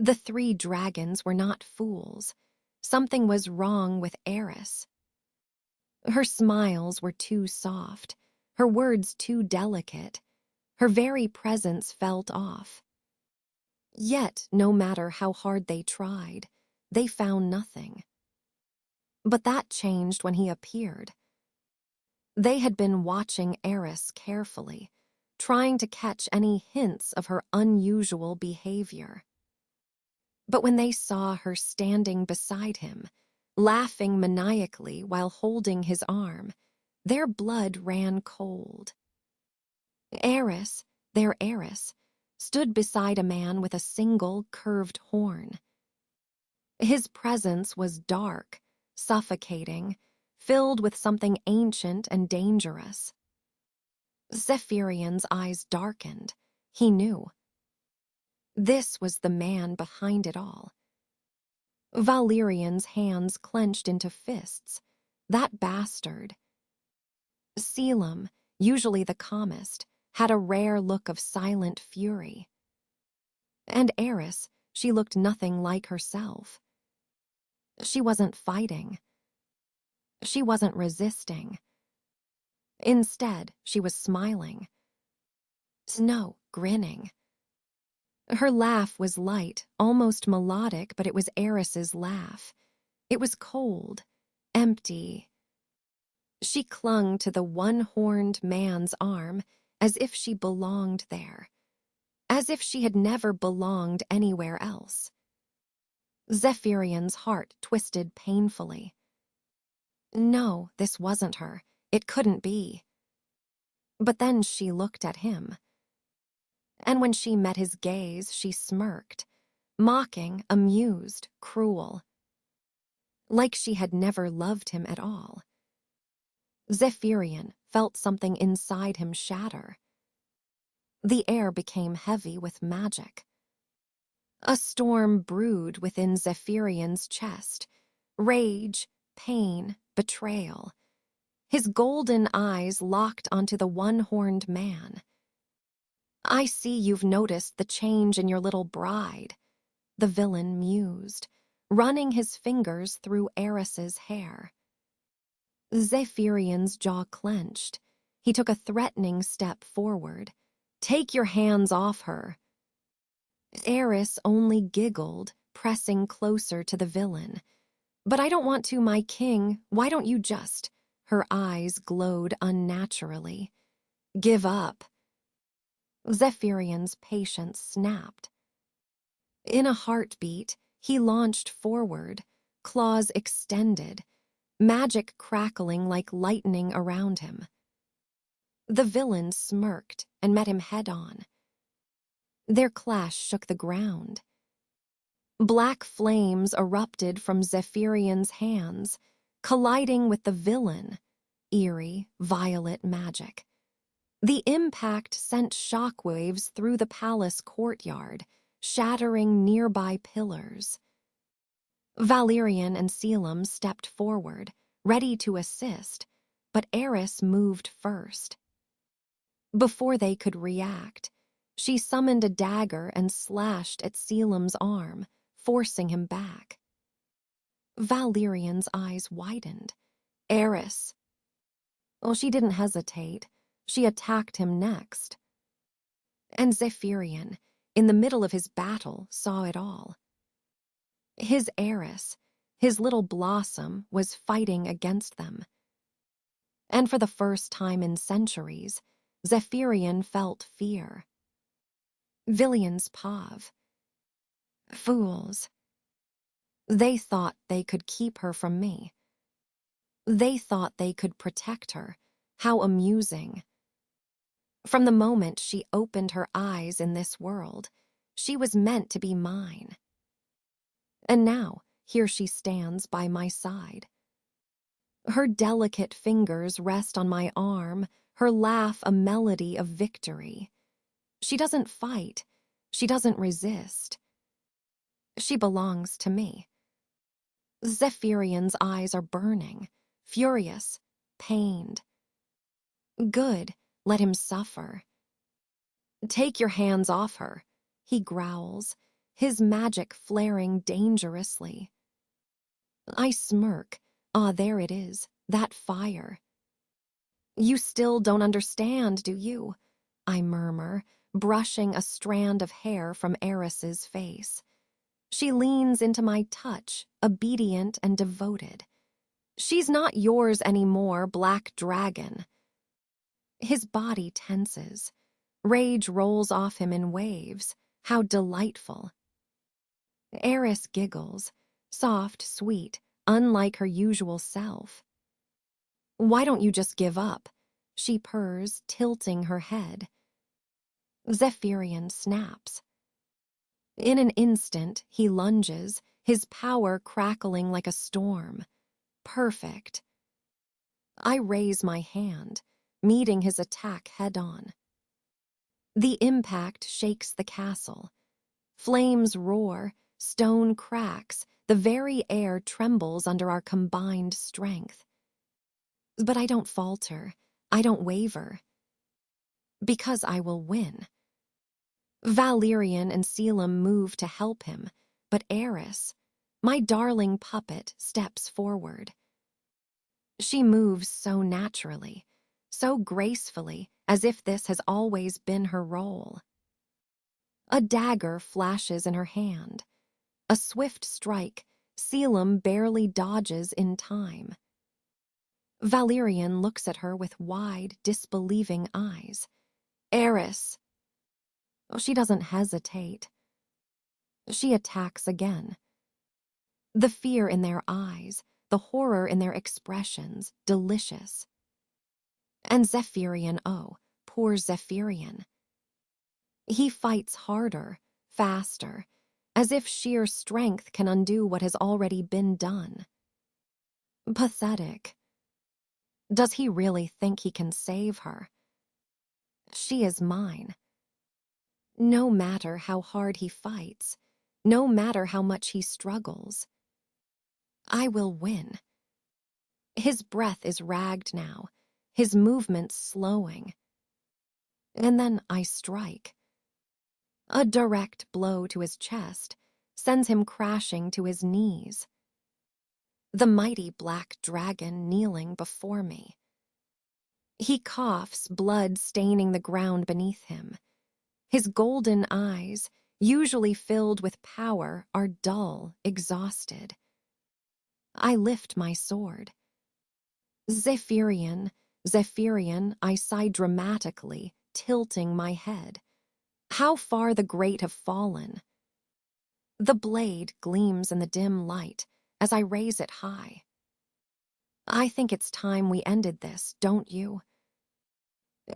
The three dragons were not fools. Something was wrong with Eris. Her smiles were too soft, her words too delicate, her very presence felt off. Yet, no matter how hard they tried, they found nothing. But that changed when he appeared. They had been watching Eris carefully, trying to catch any hints of her unusual behavior. But when they saw her standing beside him, laughing maniacally while holding his arm, their blood ran cold. Eris, their Eris, stood beside a man with a single curved horn. His presence was dark, suffocating, filled with something ancient and dangerous. Zephyrian's eyes darkened. He knew. This was the man behind it all. Valerian's hands clenched into fists. That bastard. Selim, usually the calmest, had a rare look of silent fury. And Eris, she looked nothing like herself. She wasn't fighting. She wasn't resisting. Instead, she was smiling. No, grinning. Her laugh was light, almost melodic, but it was Eris's laugh. It was cold, empty. She clung to the one-horned man's arm as if she belonged there, as if she had never belonged anywhere else. Zephyrian's heart twisted painfully. No, this wasn't her. It couldn't be. But then she looked at him. And when she met his gaze, she smirked, mocking, amused, cruel. Like she had never loved him at all. Zephyrian felt something inside him shatter. The air became heavy with magic. A storm brewed within Zephyrian's chest. Rage, pain, betrayal. His golden eyes locked onto the one-horned man. I see you've noticed the change in your little bride, the villain mused, running his fingers through Eris's hair. Zephyrian's jaw clenched. He took a threatening step forward. Take your hands off her. Eris only giggled, pressing closer to the villain. But I don't want to, my king. Why don't you just? Her eyes glowed unnaturally. Give up. Zephyrian's patience snapped. In a heartbeat, he launched forward, claws extended, magic crackling like lightning around him. The villain smirked and met him head-on. Their clash shook the ground. Black flames erupted from Zephyrian's hands, colliding with the villain, eerie, violet magic. The impact sent shockwaves through the palace courtyard, shattering nearby pillars. Valerian and Selim stepped forward, ready to assist, but Eris moved first. Before they could react, she summoned a dagger and slashed at Selim's arm, forcing him back. Valerian's eyes widened. Eris. Well, she didn't hesitate. She attacked him next. And Zephyrian, in the middle of his battle, saw it all. His Eris, his little blossom, was fighting against them. And for the first time in centuries, Zephyrian felt fear. Villian's Pav. Fools. They thought they could keep her from me. They thought they could protect her. How amusing. From the moment she opened her eyes in this world, she was meant to be mine. And now, here she stands by my side. Her delicate fingers rest on my arm, her laugh a melody of victory. She doesn't fight. She doesn't resist. She belongs to me. Zephyrian's eyes are burning, furious, pained. Good, let him suffer. Take your hands off her, he growls, his magic flaring dangerously. I smirk. Ah, there it is, that fire. You still don't understand, do you? I murmur, brushing a strand of hair from Eris's face. She leans into my touch, obedient and devoted. She's not yours anymore, Black Dragon. His body tenses. Rage rolls off him in waves. How delightful. Eris giggles, soft, sweet, unlike her usual self. Why don't you just give up? She purrs, tilting her head. Zephyrian snaps. In an instant, he lunges, his power crackling like a storm. Perfect. I raise my hand, meeting his attack head-on. The impact shakes the castle. Flames roar, stone cracks, the very air trembles under our combined strength. But I don't falter, I don't waver. Because I will win. Valerian and Selim move to help him, but Eris, my darling puppet, steps forward. She moves so naturally, so gracefully, as if this has always been her role. A dagger flashes in her hand. A swift strike, Selim barely dodges in time. Valerian looks at her with wide, disbelieving eyes. Eris! She doesn't hesitate. She attacks again. The fear in their eyes, the horror in their expressions, delicious. And Zephyrian, oh, poor Zephyrian. He fights harder, faster, as if sheer strength can undo what has already been done. Pathetic. Does he really think he can save her? She is mine. No matter how hard he fights, no matter how much he struggles, I will win. His breath is ragged now, his movements slowing. And then I strike. A direct blow to his chest sends him crashing to his knees. The mighty black dragon kneeling before me. He coughs, blood staining the ground beneath him. His golden eyes, usually filled with power, are dull, exhausted. I lift my sword. Zephyrian, Zephyrian, I sigh dramatically, tilting my head. How far the great have fallen. The blade gleams in the dim light as I raise it high. I think it's time we ended this, don't you?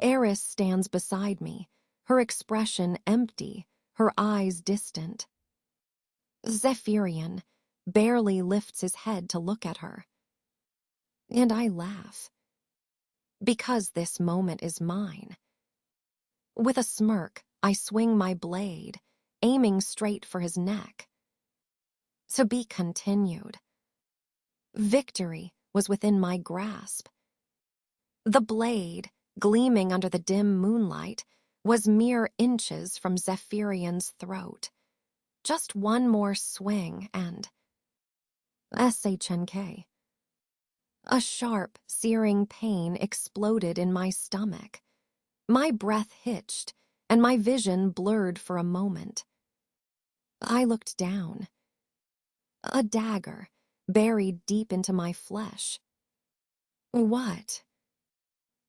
Eris stands beside me, her expression empty, her eyes distant. Zephyrian barely lifts his head to look at her. And I laugh. Because this moment is mine. With a smirk, I swing my blade, aiming straight for his neck. To be continued. Victory was within my grasp. The blade, gleaming under the dim moonlight, was mere inches from Zephyrian's throat. Just one more swing and... SHNK. A sharp, searing pain exploded in my stomach. My breath hitched, and my vision blurred for a moment. I looked down. A dagger, buried deep into my flesh. What?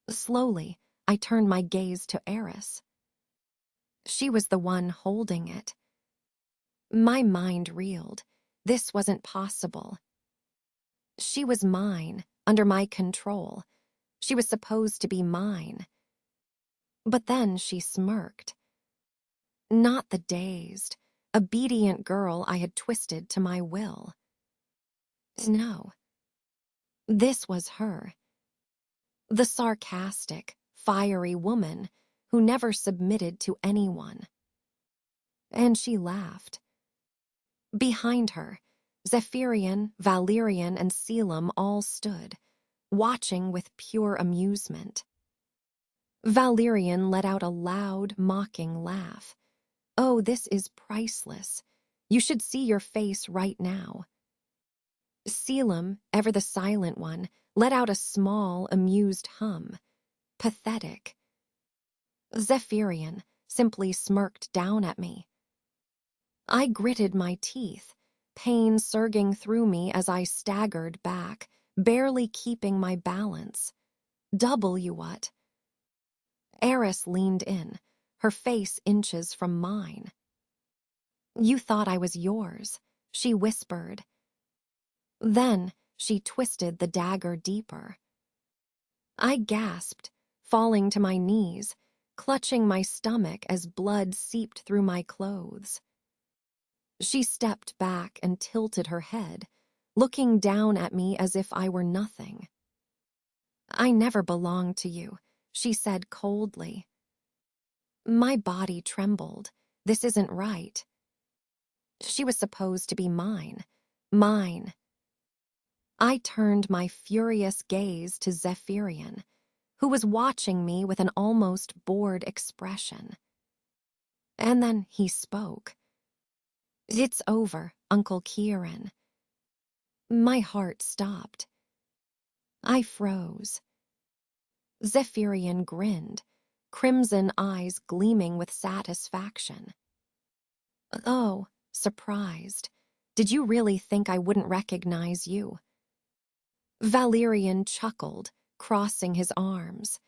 Slowly, I turned my gaze to Eris. She was the one holding it. My mind reeled. This wasn't possible. She was mine, under my control. She was supposed to be mine. But then she smirked. Not the dazed, obedient girl I had twisted to my will. No. This was her. The sarcastic, fiery woman who never submitted to anyone. And she laughed. Behind her, Zephyrian, Valerian, and Selim all stood, watching with pure amusement. Valerian let out a loud, mocking laugh. Oh, this is priceless. You should see your face right now." Selim, ever the silent one, let out a small, amused hum. Pathetic. Zephyrian simply smirked down at me. I gritted my teeth, pain surging through me as I staggered back, barely keeping my balance. W what? Eris leaned in, her face inches from mine. "You thought I was yours," she whispered. Then she twisted the dagger deeper. I gasped, falling to my knees, clutching my stomach as blood seeped through my clothes. She stepped back and tilted her head, looking down at me as if I were nothing. "I never belonged to you," she said coldly. My body trembled. This isn't right. She was supposed to be mine. Mine. I turned my furious gaze to Zephyrian, who was watching me with an almost bored expression. And then he spoke. "It's over, Uncle Kieran." My heart stopped. I froze. Zephyrian grinned, crimson eyes gleaming with satisfaction. "Oh," surprised. "Did you really think I wouldn't recognize you?" Valerian chuckled, crossing his arms.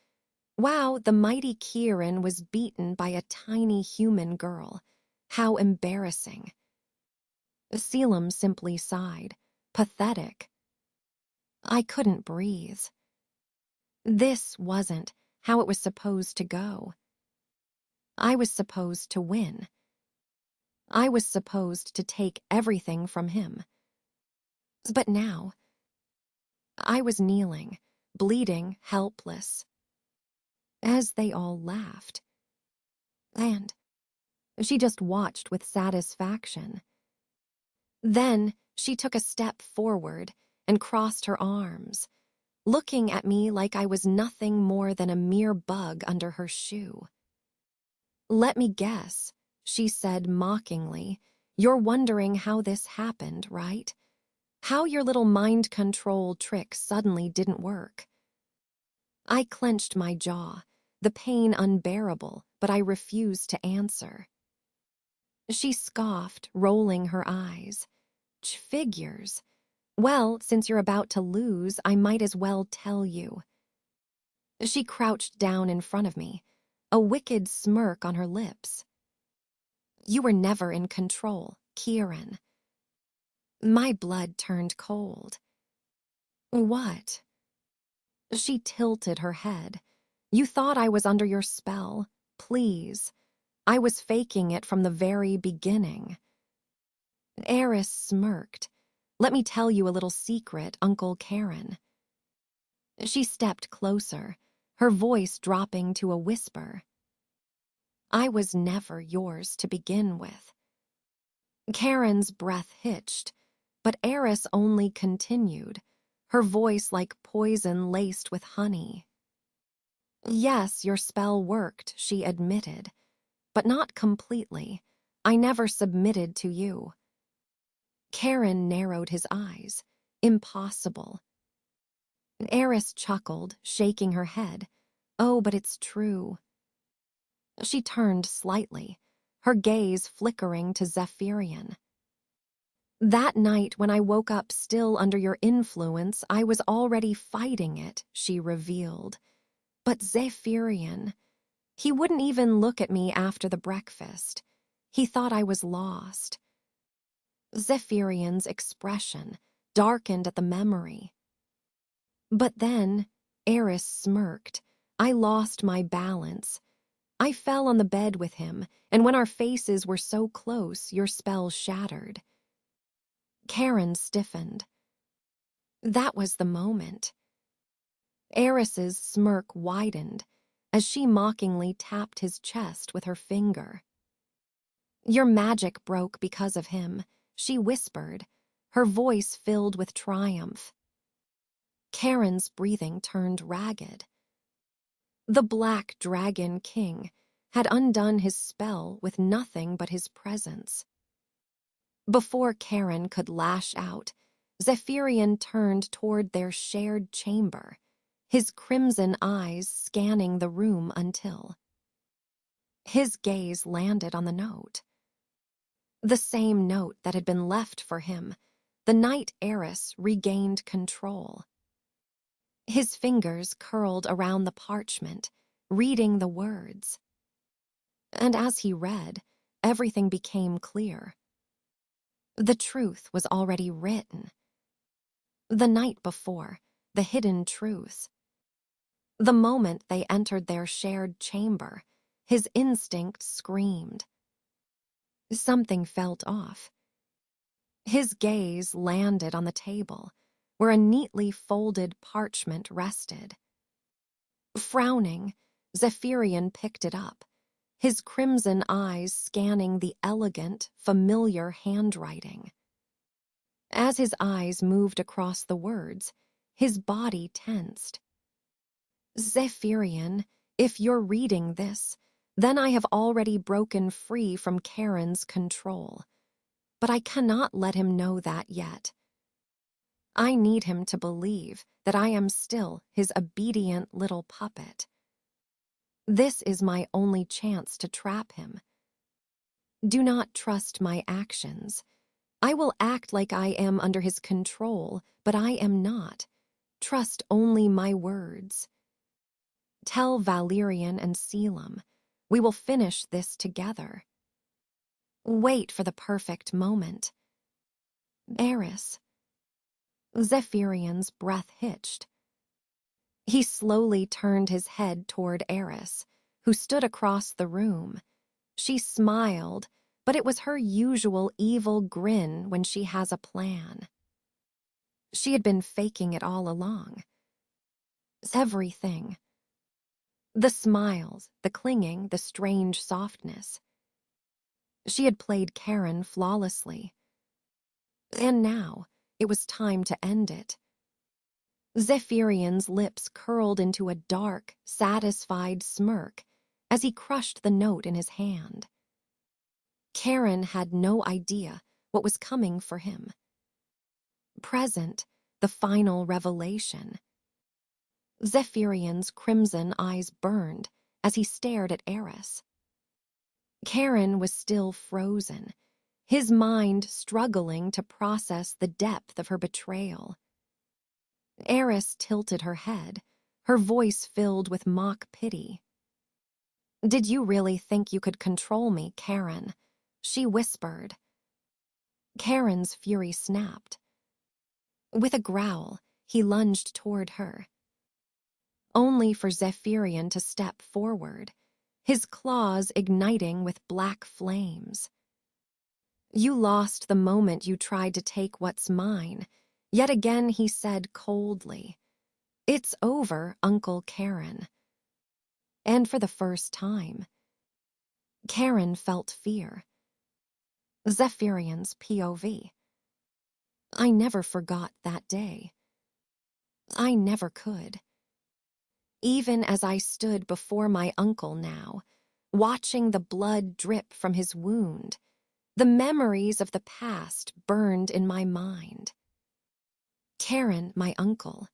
Wow, the mighty Kieran was beaten by a tiny human girl. How embarrassing. Selim simply sighed. Pathetic. I couldn't breathe. This wasn't how it was supposed to go. I was supposed to win. I was supposed to take everything from him. But now, I was kneeling, bleeding, helpless, as they all laughed. And she just watched with satisfaction. Then she took a step forward and crossed her arms, looking at me like I was nothing more than a mere bug under her shoe. "Let me guess," she said mockingly. "You're wondering how this happened, right? How your little mind control trick suddenly didn't work." I clenched my jaw, the pain unbearable, but I refused to answer. She scoffed, rolling her eyes. "Figures. Well, since you're about to lose, I might as well tell you." She crouched down in front of me, a wicked smirk on her lips. "You were never in control, Kieran." My blood turned cold. "What?" She tilted her head. "You thought I was under your spell. Please. I was faking it from the very beginning." Eris smirked. "Let me tell you a little secret, Uncle Karen." She stepped closer, her voice dropping to a whisper. "I was never yours to begin with." Karen's breath hitched, but Eris only continued, her voice like poison laced with honey. "Yes, your spell worked," she admitted, "but not completely. I never submitted to you." Karen narrowed his eyes. "Impossible." Eris chuckled, shaking her head. "Oh, but it's true." She turned slightly, her gaze flickering to Zephyrian. "That night when I woke up still under your influence, I was already fighting it," she revealed. "But Zephyrian, he wouldn't even look at me after the breakfast. He thought I was lost." Zephyrian's expression darkened at the memory. "But then," Eris smirked, "I lost my balance. I fell on the bed with him, and when our faces were so close, your spell shattered." Karen stiffened. That was the moment. Eris's smirk widened as she mockingly tapped his chest with her finger. "Your magic broke because of him," she whispered, her voice filled with triumph. Karen's breathing turned ragged. The Black Dragon King had undone his spell with nothing but his presence. Before Karen could lash out, Zephyrian turned toward their shared chamber, his crimson eyes scanning the room until his gaze landed on the note. The same note that had been left for him the night Eris regained control. His fingers curled around the parchment, reading the words. And as he read, everything became clear. The truth was already written. The night before, the hidden truths. The moment they entered their shared chamber, his instinct screamed. Something felt off. His gaze landed on the table, where a neatly folded parchment rested. Frowning, Zephyrian picked it up, his crimson eyes scanning the elegant, familiar handwriting. As his eyes moved across the words, his body tensed. Zephyrian, if you're reading this, then I have already broken free from Karen's control. But I cannot let him know that yet. I need him to believe that I am still his obedient little puppet. This is my only chance to trap him. Do not trust my actions. I will act like I am under his control, but I am not. Trust only my words. Tell Valerian and Selim. We will finish this together. Wait for the perfect moment. Eris. Zephyrian's breath hitched. He slowly turned his head toward Eris, who stood across the room. She smiled, but it was her usual evil grin when she has a plan. She had been faking it all along. Everything. The smiles, the clinging, the strange softness. She had played Karen flawlessly. And now, it was time to end it. Zephyrian's lips curled into a dark, satisfied smirk as he crushed the note in his hand. Karen had no idea what was coming for him. Present, the final revelation. Zephyrian's crimson eyes burned as he stared at Eris. Karen was still frozen, his mind struggling to process the depth of her betrayal. Eris tilted her head, her voice filled with mock pity. "Did you really think you could control me, Karen?" she whispered. Karen's fury snapped. With a growl, he lunged toward her. Only for Zephyrian to step forward, his claws igniting with black flames. "You lost the moment you tried to take what's mine," yet again he said coldly. "It's over, Uncle Karen." And for the first time, Karen felt fear. Zephyrian's POV. I never forgot that day. I never could. Even as I stood before my uncle now, watching the blood drip from his wound, the memories of the past burned in my mind. Karen, my uncle.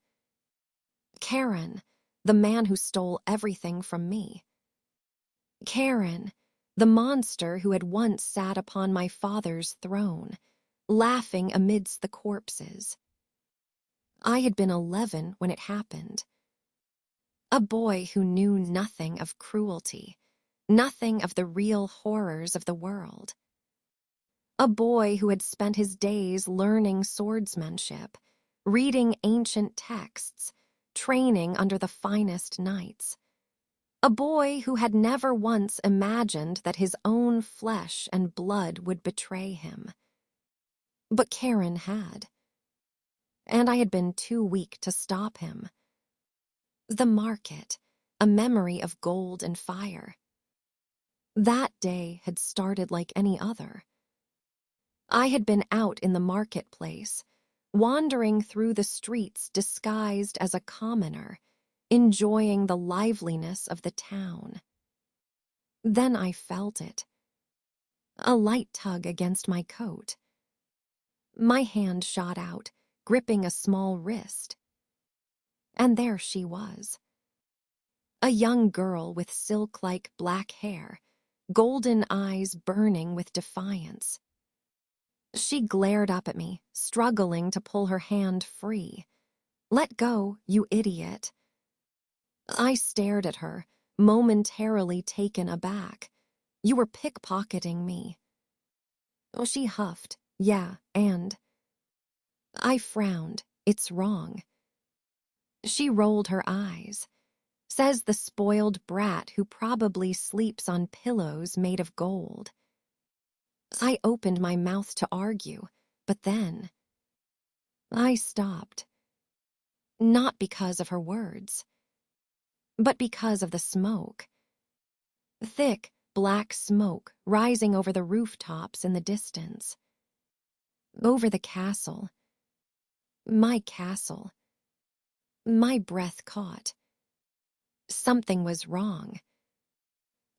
Karen, the man who stole everything from me. Karen, the monster who had once sat upon my father's throne, laughing amidst the corpses. I had been 11 when it happened. A boy who knew nothing of cruelty, nothing of the real horrors of the world. A boy who had spent his days learning swordsmanship, reading ancient texts, training under the finest knights. A boy who had never once imagined that his own flesh and blood would betray him. But Karen had. And I had been too weak to stop him. The market, a memory of gold and fire. That day had started like any other. I had been out in the marketplace, wandering through the streets disguised as a commoner, enjoying the liveliness of the town. Then I felt it. A light tug against my coat. My hand shot out, gripping a small wrist. And there she was. A young girl with silk-like black hair, golden eyes burning with defiance. She glared up at me, struggling to pull her hand free. "Let go, you idiot." I stared at her, momentarily taken aback. "You were pickpocketing me." Oh, she huffed. "Yeah, and..." I frowned. "It's wrong." She rolled her eyes. "Says the spoiled brat who probably sleeps on pillows made of gold." I opened my mouth to argue, but then I stopped. Not because of her words, but because of the smoke. Thick, black smoke rising over the rooftops in the distance. Over the castle. My castle. My breath caught. Something was wrong.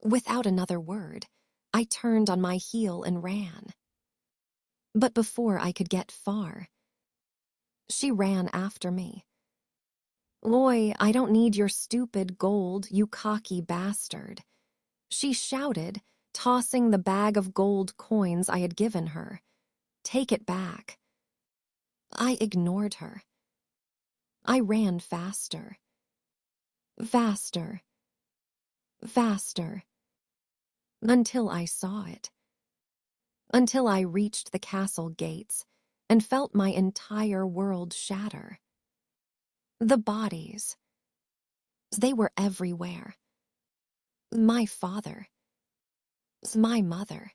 Without another word, I turned on my heel and ran. But before I could get far, she ran after me. "Oi, I don't need your stupid gold, you cocky bastard," she shouted, tossing the bag of gold coins I had given her. "Take it back." I ignored her. I ran faster. Faster. Faster. Until I saw it. Until I reached the castle gates and felt my entire world shatter. The bodies. They were everywhere. My father. My mother.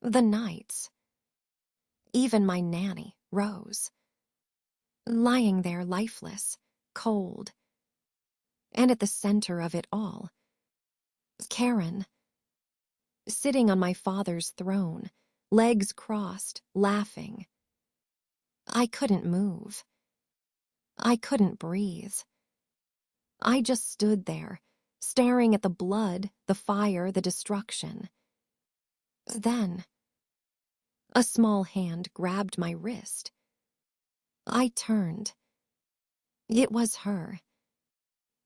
The knights. Even my nanny, Rose. Lying there lifeless, cold. And at the center of it all, Karen. Sitting on my father's throne, legs crossed, laughing. I couldn't move. I couldn't breathe. I just stood there, staring at the blood, the fire, the destruction. Then, a small hand grabbed my wrist. I turned. It was her.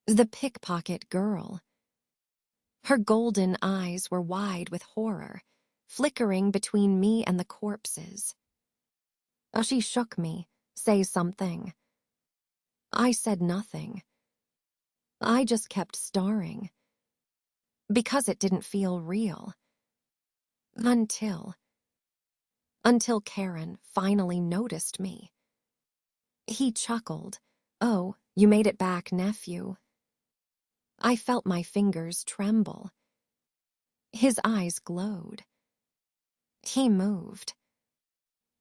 The pickpocket girl. Her golden eyes were wide with horror, flickering between me and the corpses. She shook me. "Say something." I said nothing. I just kept staring. Because it didn't feel real. Until Karen finally noticed me. He chuckled. "Oh, you made it back, nephew." I felt my fingers tremble. His eyes glowed. He moved.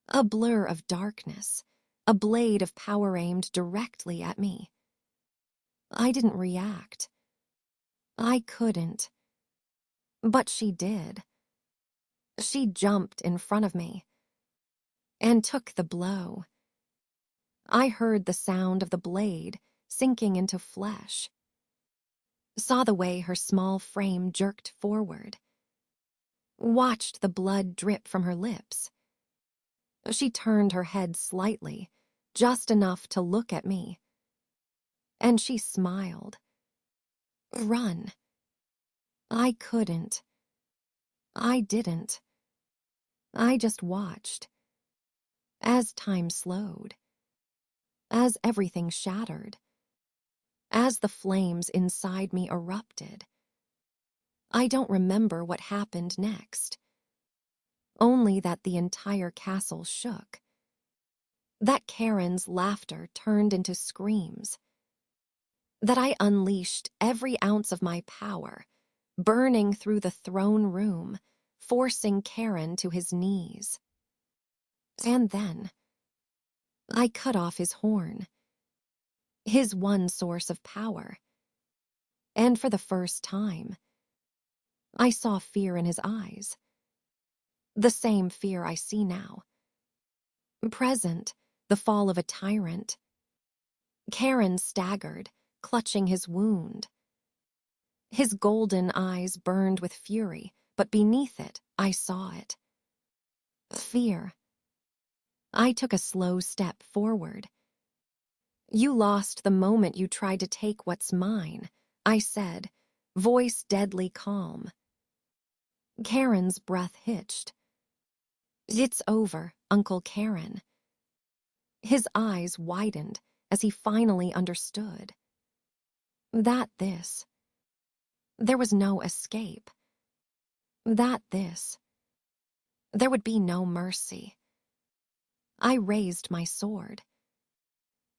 A blur of darkness, a blade of power aimed directly at me. I didn't react. I couldn't. But she did. She jumped in front of me and took the blow. I heard the sound of the blade sinking into flesh. Saw the way her small frame jerked forward. Watched the blood drip from her lips. She turned her head slightly, just enough to look at me. And she smiled. Run. I couldn't. I didn't. I just watched. As time slowed. As everything shattered. As the flames inside me erupted. I don't remember what happened next. Only that the entire castle shook. That Karen's laughter turned into screams. That I unleashed every ounce of my power, burning through the throne room, forcing Karen to his knees. And then, I cut off his horn. His one source of power. And for the first time, I saw fear in his eyes. The same fear I see now. Present, the fall of a tyrant. Karen staggered, clutching his wound. His golden eyes burned with fury, but beneath it, I saw it. Fear. I took a slow step forward. "You lost the moment you tried to take what's mine," I said, voice deadly calm. Karen's breath hitched. "It's over, Uncle Karen." His eyes widened as he finally understood. This. There was no escape. This. There would be no mercy. I raised my sword.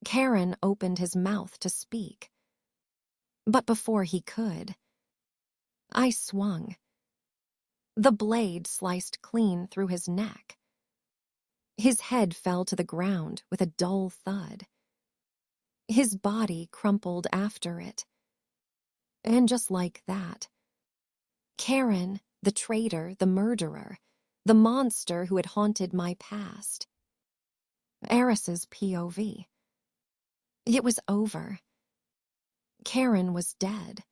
Karen opened his mouth to speak. But before he could, I swung. The blade sliced clean through his neck. His head fell to the ground with a dull thud. His body crumpled after it. And just like that, Karen, the traitor, the murderer, the monster who had haunted my past. Eris's POV. It was over. Karen was dead.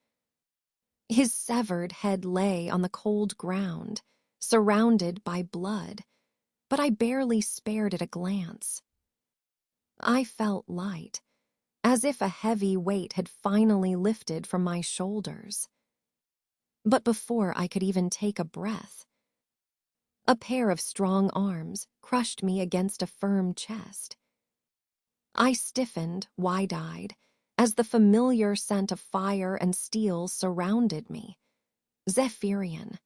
His severed head lay on the cold ground, surrounded by blood, but I barely spared it a glance. I felt light, as if a heavy weight had finally lifted from my shoulders. But before I could even take a breath, a pair of strong arms crushed me against a firm chest. I stiffened, wide-eyed, as the familiar scent of fire and steel surrounded me. Zephyrian.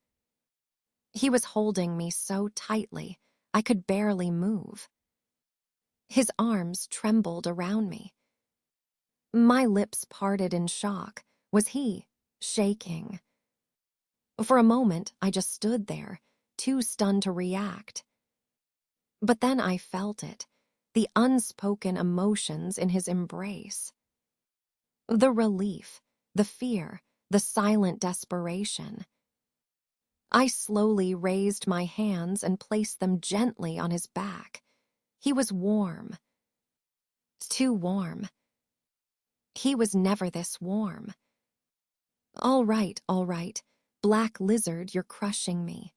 He was holding me so tightly, I could barely move. His arms trembled around me. My lips parted in shock. Was he shaking? For a moment, I just stood there, too stunned to react. But then I felt it, the unspoken emotions in his embrace. The relief, the fear, the silent desperation. I slowly raised my hands and placed them gently on his back. He was warm. Too warm. He was never this warm. All right, Black Lizard, you're crushing me."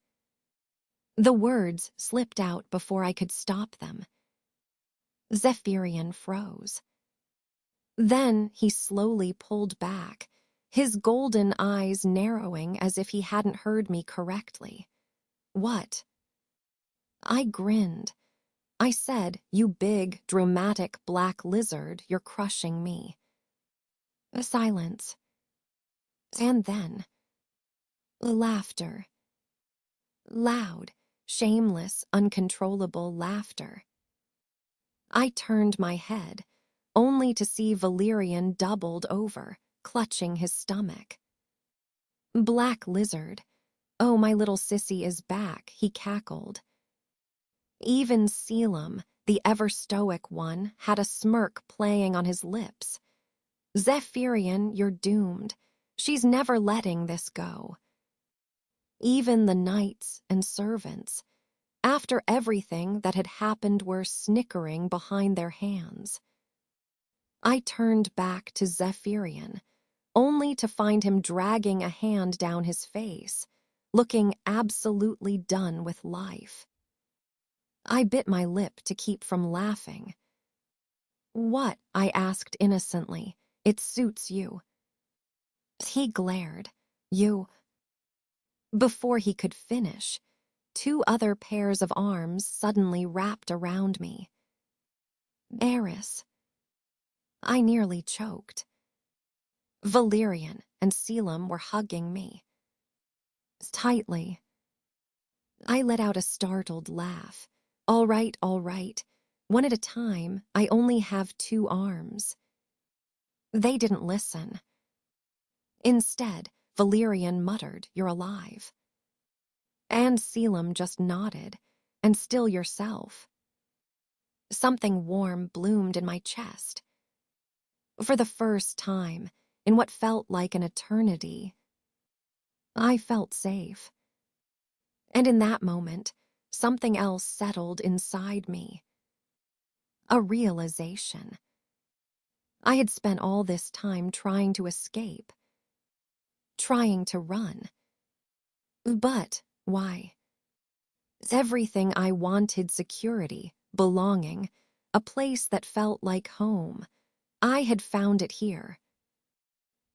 The words slipped out before I could stop them. Zephyrian froze. Then he slowly pulled back, his golden eyes narrowing as if he hadn't heard me correctly. "What?" I grinned. I said, "You big, dramatic black lizard, you're crushing me." A silence. And then, laughter. Loud, shameless, uncontrollable laughter. I turned my head, only to see Valerian doubled over, clutching his stomach. "Black lizard. Oh, my little sissy is back," he cackled. Even Selim, the ever-stoic one, had a smirk playing on his lips. "Zephyrian, you're doomed. She's never letting this go." Even the knights and servants, after everything that had happened, were snickering behind their hands. I turned back to Zephyrian, only to find him dragging a hand down his face, looking absolutely done with life. I bit my lip to keep from laughing. "What?" I asked innocently. "It suits you." He glared. "You..." Before he could finish, two other pairs of arms suddenly wrapped around me. Eris. I nearly choked. Valerian and Selim were hugging me. Tightly. I let out a startled laugh. All right. One at a time, I only have two arms." They didn't listen. Instead, Valerian muttered, "You're alive." And Selim just nodded, "And still yourself." Something warm bloomed in my chest. For the first time, in what felt like an eternity, I felt safe. And in that moment, something else settled inside me. A realization. I had spent all this time trying to escape, trying to run. But why? Everything I wanted: security, belonging, a place that felt like home. I had found it here,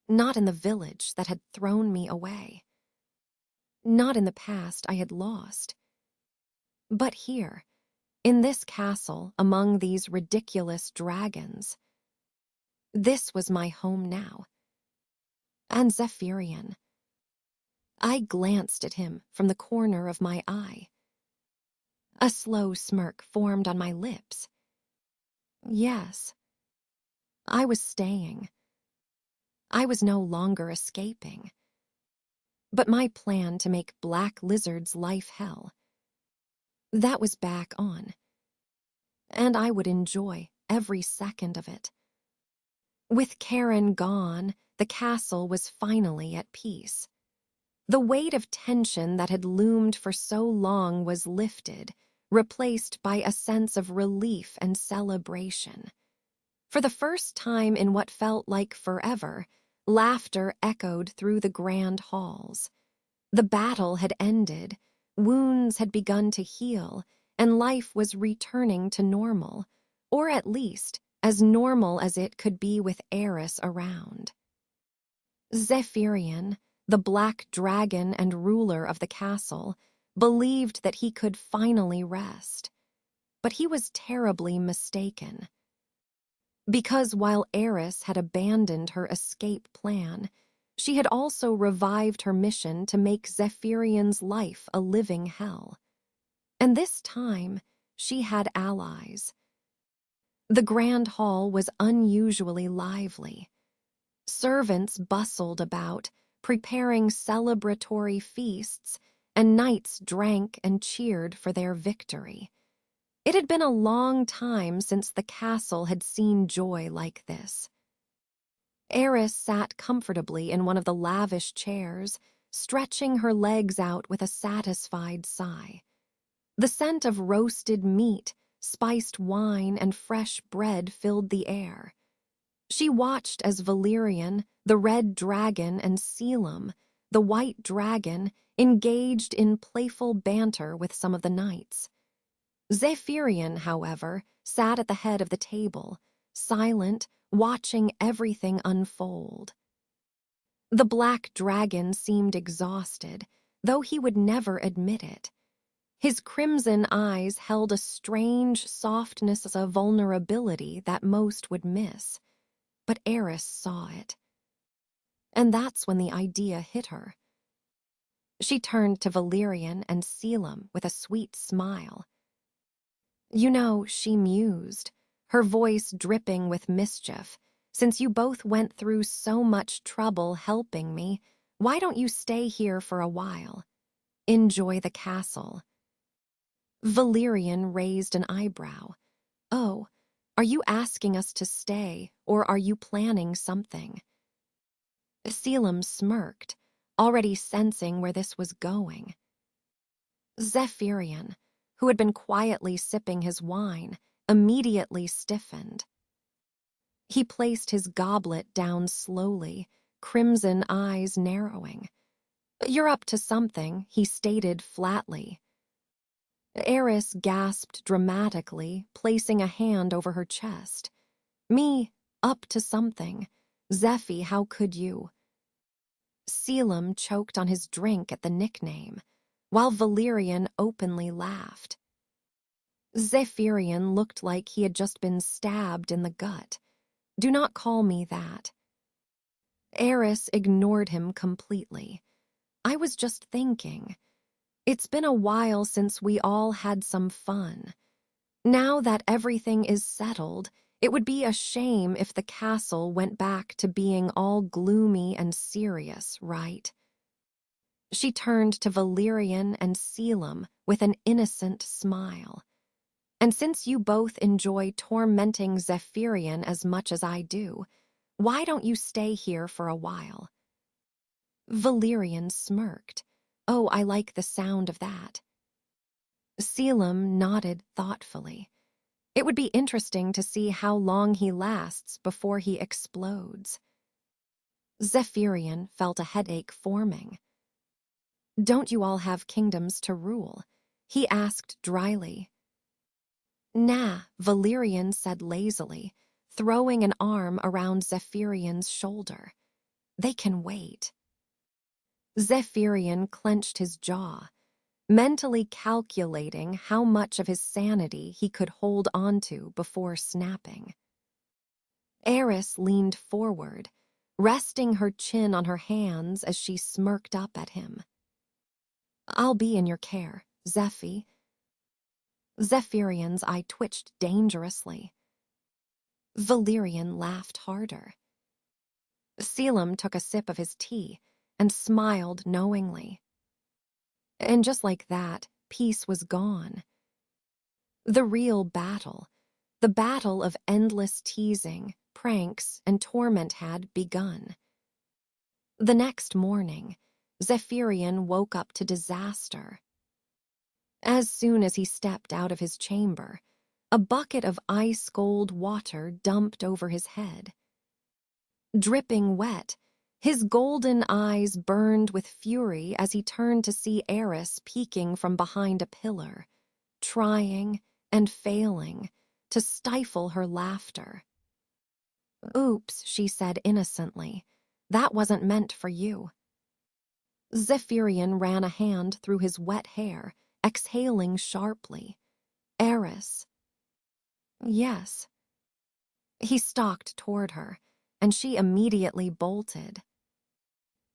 not in the village that had thrown me away, not in the past I had lost, but here, in this castle among these ridiculous dragons. This was my home now. And Zephyrian. I glanced at him from the corner of my eye. A slow smirk formed on my lips. Yes, I was staying. I was no longer escaping. But my plan to make Black Lizard's life hell, that was back on. And I would enjoy every second of it. With Karen gone, the castle was finally at peace. The weight of tension that had loomed for so long was lifted, replaced by a sense of relief and celebration. For the first time in what felt like forever, laughter echoed through the grand halls. The battle had ended, wounds had begun to heal, and life was returning to normal, or at least as normal as it could be with Eris around. Zephyrian, the black dragon and ruler of the castle, believed that he could finally rest. But he was terribly mistaken. Because while Eris had abandoned her escape plan, she had also revived her mission to make Zephyrian's life a living hell. And this time, she had allies. The grand hall was unusually lively. Servants bustled about, preparing celebratory feasts, and knights drank and cheered for their victory. It had been a long time since the castle had seen joy like this. Eris sat comfortably in one of the lavish chairs, stretching her legs out with a satisfied sigh. The scent of roasted meat, spiced wine, and fresh bread filled the air. She watched as Valerian, the red dragon, and Selim, the white dragon, engaged in playful banter with some of the knights. Zephyrian, however, sat at the head of the table, silent, watching everything unfold. The black dragon seemed exhausted, though he would never admit it. His crimson eyes held a strange softness of vulnerability that most would miss. But Eris saw it. And that's when the idea hit her. She turned to Valerian and Selim with a sweet smile. You know, she mused, her voice dripping with mischief, since you both went through so much trouble helping me, why don't you stay here for a while? Enjoy the castle. Valerian raised an eyebrow. Oh, are you asking us to stay, or are you planning something? Selim smirked, already sensing where this was going. Zephyrian, who had been quietly sipping his wine, immediately stiffened. He placed his goblet down slowly, crimson eyes narrowing. You're up to something, he stated flatly. Eris gasped dramatically, placing a hand over her chest. Me, up to something. Zephy, how could you? Selim choked on his drink at the nickname, while Valerian openly laughed. Zephyrian looked like he had just been stabbed in the gut. Do not call me that. Eris ignored him completely. I was just thinking. It's been a while since we all had some fun. Now that everything is settled, it would be a shame if the castle went back to being all gloomy and serious, right? She turned to Valerian and Selim with an innocent smile. And since you both enjoy tormenting Zephyrian as much as I do, why don't you stay here for a while? Valerian smirked. Oh, I like the sound of that. Selim nodded thoughtfully. It would be interesting to see how long he lasts before he explodes. Zephyrian felt a headache forming. Don't you all have kingdoms to rule? He asked dryly. Nah, Valerian said lazily, throwing an arm around Zephyrian's shoulder. They can wait. Zephyrian clenched his jaw, mentally calculating how much of his sanity he could hold onto before snapping. Eris leaned forward, resting her chin on her hands as she smirked up at him. I'll be in your care, Zephy. Zephyrian's eye twitched dangerously. Valerian laughed harder. Selim took a sip of his tea and smiled knowingly. And just like that, peace was gone. The real battle, the battle of endless teasing, pranks, and torment had begun. The next morning, Zephyrian woke up to disaster. As soon as he stepped out of his chamber, a bucket of ice-cold water dumped over his head. Dripping wet, his golden eyes burned with fury as he turned to see Eris peeking from behind a pillar, trying and failing to stifle her laughter. Oops, she said innocently. That wasn't meant for you. Zephyrian ran a hand through his wet hair, exhaling sharply. Eris. Yes. He stalked toward her, and she immediately bolted.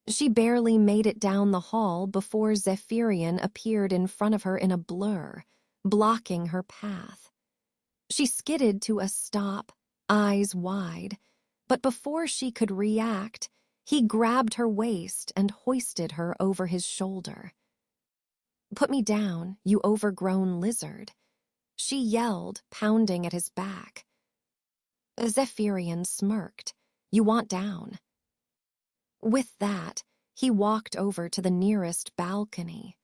She barely made it down the hall before Zephyrian appeared in front of her in a blur, blocking her path. She skidded to a stop, eyes wide, but before she could react, he grabbed her waist and hoisted her over his shoulder. Put me down, you overgrown lizard, she yelled, pounding at his back. Zephyrian smirked. You want down. With that, he walked over to the nearest balcony.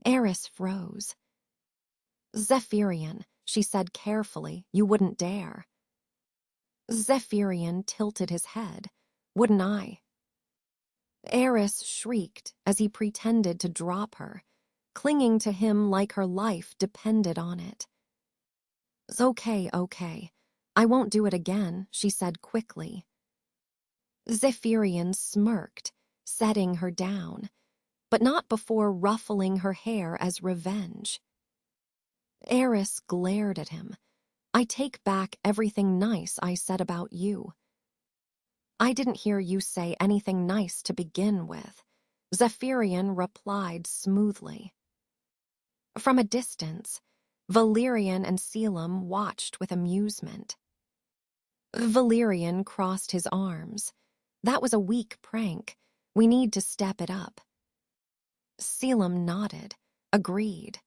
Eris froze. Zephyrian, she said carefully, you wouldn't dare. Zephyrian tilted his head. Wouldn't I? Eris shrieked as he pretended to drop her, clinging to him like her life depended on it. It's okay, okay. I won't do it again, she said quickly. Zephyrian smirked, setting her down, but not before ruffling her hair as revenge. Eris glared at him. I take back everything nice I said about you. I didn't hear you say anything nice to begin with, Zephyrian replied smoothly. From a distance, Valerian and Selim watched with amusement. Valerian crossed his arms. That was a weak prank. We need to step it up. Selim nodded, agreed.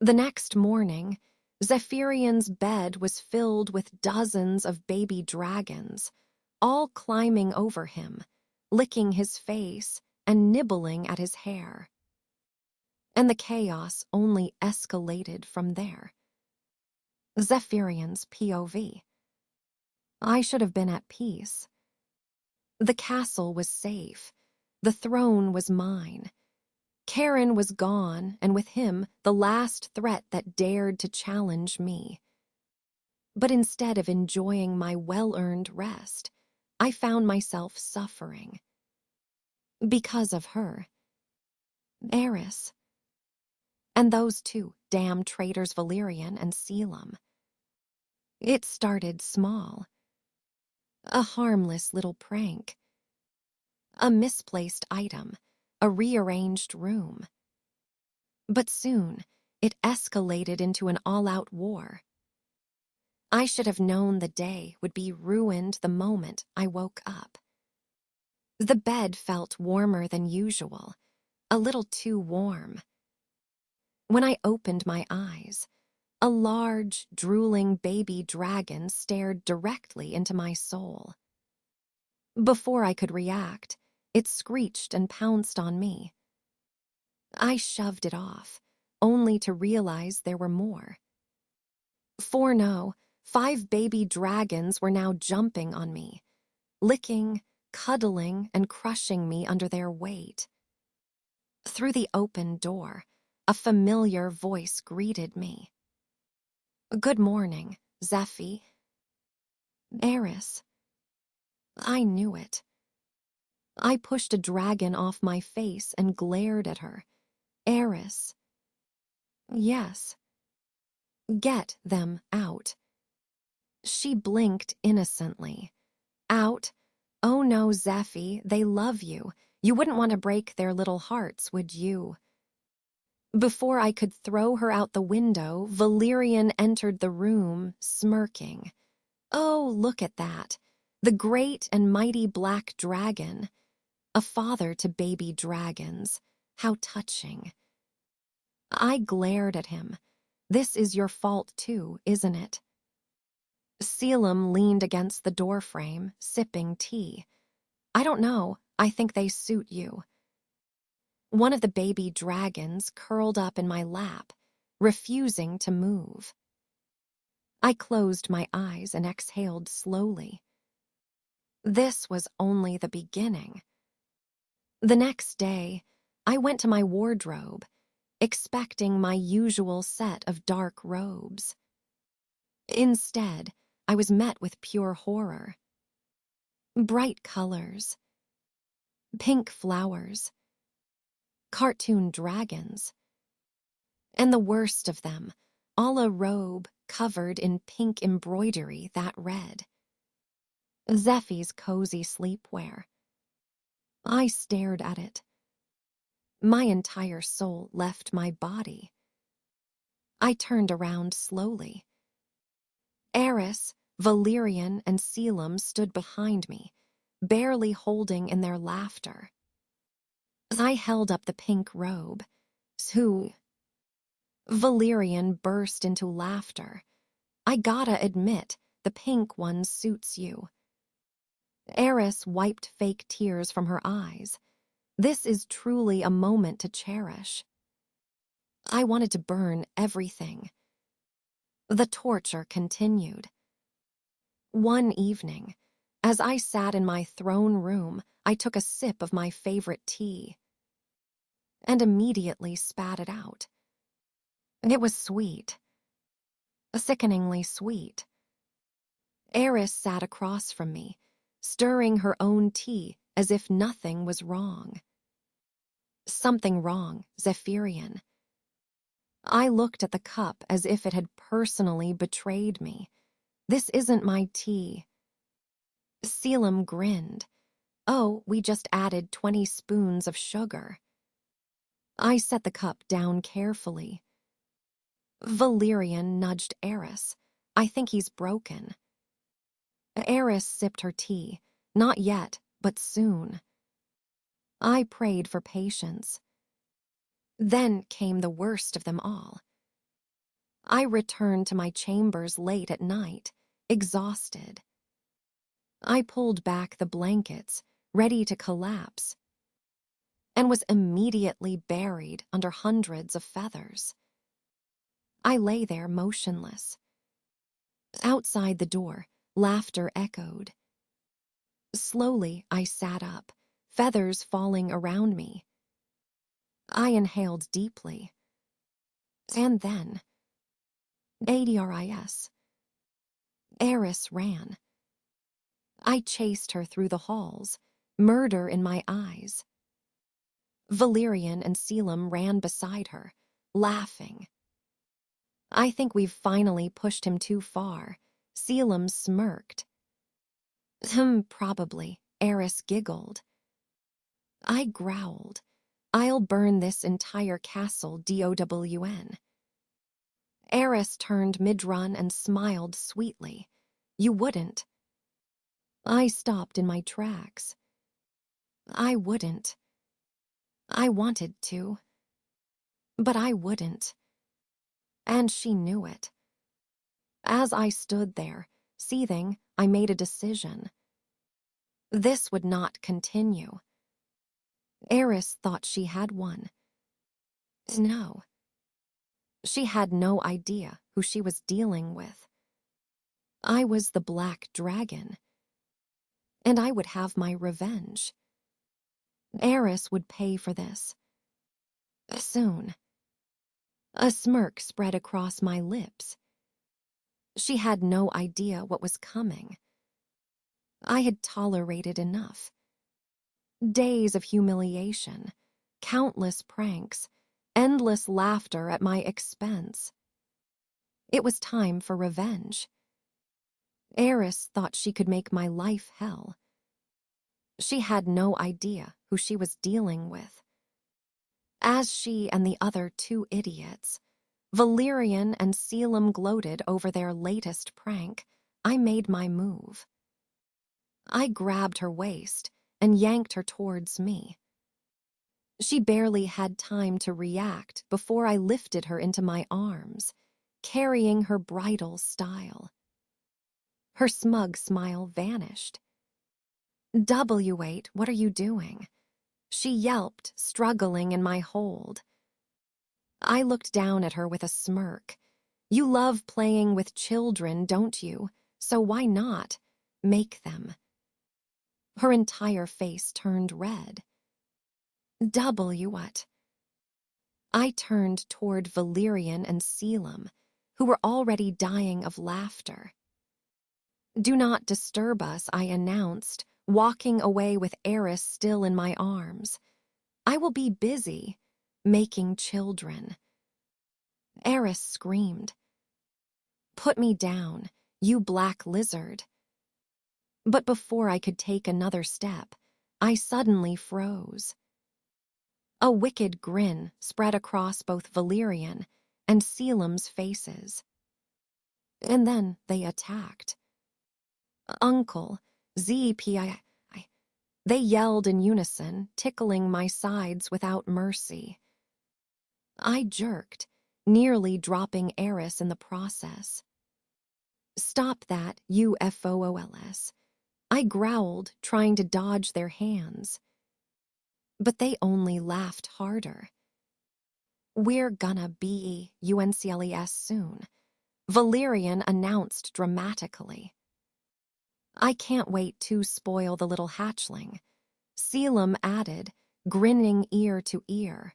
The next morning, Zephyrian's bed was filled with dozens of baby dragons, all climbing over him, licking his face and nibbling at his hair. And the chaos only escalated from there. Zephyrian's POV. I should have been at peace. The castle was safe. The throne was mine. Karen was gone, and with him, the last threat that dared to challenge me. But instead of enjoying my well-earned rest, I found myself suffering. Because of her. Eris. And those two damn traitors Valerian and Selim. It started small. A harmless little prank. A misplaced item. A rearranged room. But soon, it escalated into an all-out war. I should have known the day would be ruined the moment I woke up. The bed felt warmer than usual, a little too warm. When I opened my eyes, a large, drooling baby dragon stared directly into my soul. Before I could react, it screeched and pounced on me. I shoved it off, only to realize there were more. 5 baby dragons were now jumping on me, licking, cuddling, and crushing me under their weight. Through the open door, a familiar voice greeted me. Good morning, Zephy. Eris. I knew it. I pushed a dragon off my face and glared at her. Eris. Yes. Get them out. She blinked innocently. Out? Oh no, Zephy, they love you. You wouldn't want to break their little hearts, would you? Before I could throw her out the window, Valerian entered the room, smirking. Oh, look at that. The great and mighty black dragon. A father to baby dragons. How touching. I glared at him. This is your fault too, isn't it? Selim leaned against the doorframe, sipping tea. I don't know. I think they suit you. One of the baby dragons curled up in my lap, refusing to move. I closed my eyes and exhaled slowly. This was only the beginning. The next day, I went to my wardrobe, expecting my usual set of dark robes. Instead, I was met with pure horror. Bright colors, pink flowers, cartoon dragons, and the worst of them, all a robe covered in pink embroidery that read, Zephy's cozy sleepwear. I stared at it. My entire soul left my body. I turned around slowly. Eris, Valerian, and Selim stood behind me, barely holding in their laughter. I held up the pink robe. Who? Valerian burst into laughter. I gotta admit, the pink one suits you. Eris wiped fake tears from her eyes. This is truly a moment to cherish. I wanted to burn everything. The torture continued. One evening, as I sat in my throne room, I took a sip of my favorite tea and immediately spat it out. It was sweet, sickeningly sweet. Eris sat across from me, stirring her own tea as if nothing was wrong. Something wrong, Zephyrian. I looked at the cup as if it had personally betrayed me. This isn't my tea. Selim grinned. Oh, we just added 20 spoons of sugar. I set the cup down carefully. Valerian nudged Eris. I think he's broken. Eris sipped her tea. Not yet, but soon. I prayed for patience. Then came the worst of them all. I returned to my chambers late at night, exhausted. I pulled back the blankets, ready to collapse, and was immediately buried under hundreds of feathers. I lay there motionless. Outside the door, laughter echoed. Slowly, I sat up, feathers falling around me. I inhaled deeply. And then, ADRIS. Eris ran. I chased her through the halls, murder in my eyes. Valerian and Selim ran beside her, laughing. I think we've finally pushed him too far. Selim smirked. Probably, Eris giggled. I growled. I'll burn this entire castle, DOWN. Eris turned mid-run and smiled sweetly. You wouldn't. I stopped in my tracks. I wouldn't. I wanted to. But I wouldn't. And she knew it. As I stood there, seething, I made a decision. This would not continue. Eris thought she had one. No. She had no idea who she was dealing with. I was the black dragon. And I would have my revenge. Eris would pay for this. Soon. A smirk spread across my lips. She had no idea what was coming. I had tolerated enough. Days of humiliation, countless pranks, endless laughter at my expense. It was time for revenge. Eris thought she could make my life hell. She had no idea who she was dealing with. As she and the other two idiots, Valerian and Selim, gloated over their latest prank, I made my move. I grabbed her waist and yanked her towards me. She barely had time to react before I lifted her into my arms, carrying her bridal style. Her smug smile vanished. "W8, what are you doing?" she yelped, struggling in my hold. I looked down at her with a smirk. "You love playing with children, don't you? So why not? Make them." Her entire face turned red. What? I turned toward Valerian and Selim, who were already dying of laughter. "Do not disturb us," I announced, walking away with Eris still in my arms. "I will be busy making children." Eris screamed. "Put me down, you black lizard." But before I could take another step, I suddenly froze. A wicked grin spread across both Valerian and Selim's faces. And then they attacked. "Uncle, ZPI," they yelled in unison, tickling my sides without mercy. I jerked, nearly dropping Eris in the process. "Stop that, you FOOLs." I growled, trying to dodge their hands. But they only laughed harder. "We're gonna be UNCLES soon," Valerian announced dramatically. "I can't wait to spoil the little hatchling," Selim added, grinning ear to ear.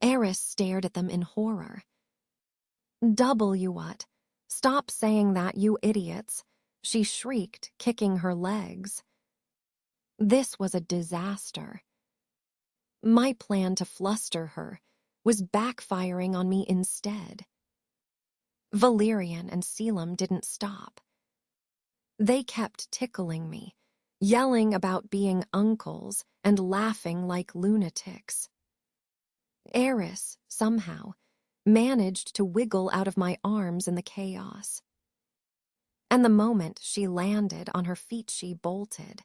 Eris stared at them in horror. What? Stop saying that, you idiots," she shrieked, kicking her legs. This was a disaster. My plan to fluster her was backfiring on me instead. Valerian and Selim didn't stop. They kept tickling me, yelling about being uncles and laughing like lunatics. Eris, somehow, managed to wiggle out of my arms in the chaos. And the moment she landed on her feet, she bolted.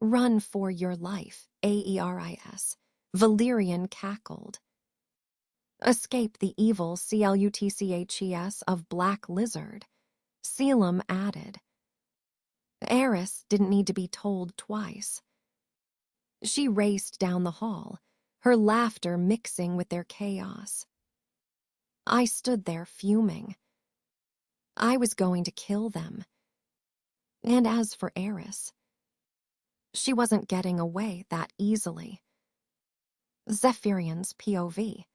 "Run for your life, AERIS," Valerian cackled. "Escape the evil CLUTCHES of Black Lizard," Selim added. Eris didn't need to be told twice. She raced down the hall, her laughter mixing with their chaos. I stood there fuming. I was going to kill them. And as for Eris, she wasn't getting away that easily. Zephyrian's POV.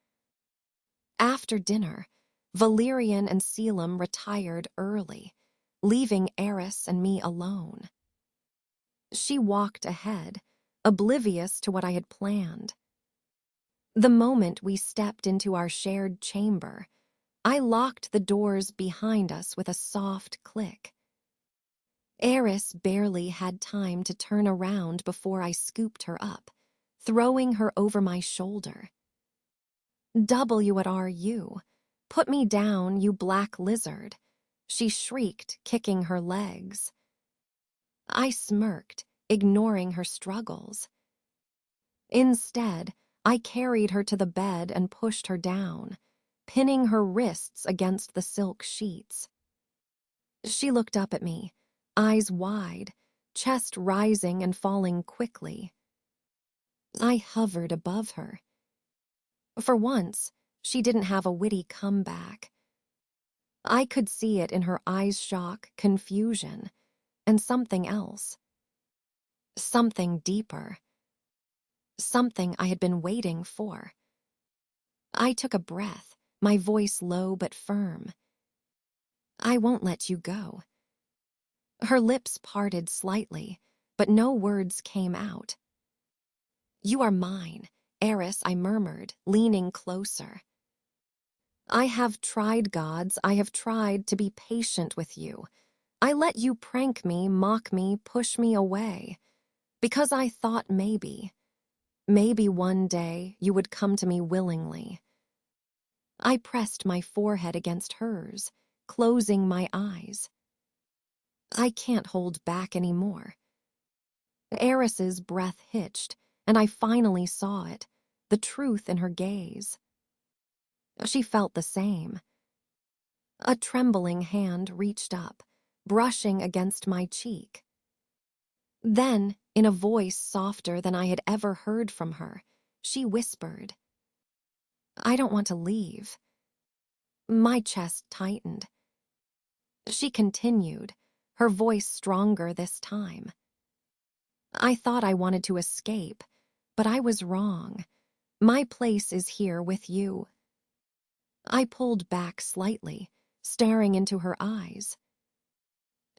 After dinner, Valerian and Selim retired early, leaving Eris and me alone. She walked ahead, oblivious to what I had planned. The moment we stepped into our shared chamber, I locked the doors behind us with a soft click. Eris barely had time to turn around before I scooped her up, throwing her over my shoulder. "What are you? Put me down, you black lizard," she shrieked, kicking her legs. I smirked, ignoring her struggles. Instead, I carried her to the bed and pushed her down, pinning her wrists against the silk sheets. She looked up at me, eyes wide, chest rising and falling quickly. I hovered above her. For once, she didn't have a witty comeback. I could see it in her eyes' shock, confusion, and something else. Something deeper. Something I had been waiting for. I took a breath, my voice low but firm. I won't let you go. Her lips parted slightly, but no words came out. You are mine, Eris, I murmured, leaning closer. I have tried, gods, I have tried to be patient with you. I let you prank me, mock me, push me away, because I thought maybe one day you would come to me willingly. I pressed my forehead against hers, closing my eyes. I can't hold back anymore. Eris's breath hitched, and I finally saw it, the truth in her gaze. She felt the same. A trembling hand reached up, brushing against my cheek. Then, in a voice softer than I had ever heard from her, she whispered, I don't want to leave. My chest tightened. She continued, her voice stronger this time. I thought I wanted to escape, but I was wrong. My place is here with you. I pulled back slightly, staring into her eyes.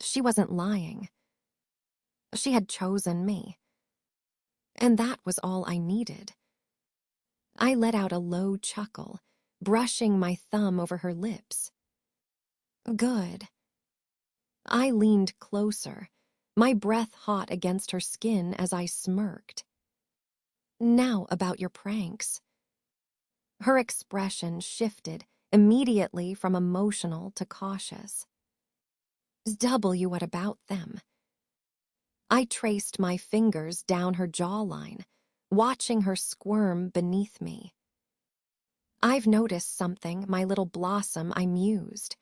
She wasn't lying. She had chosen me. And that was all I needed. I let out a low chuckle, brushing my thumb over her lips. Good. I leaned closer, my breath hot against her skin as I smirked. Now about your pranks. Her expression shifted immediately from emotional to cautious. What about them? I traced my fingers down her jawline, watching her squirm beneath me. I've noticed something, my little blossom, I mused.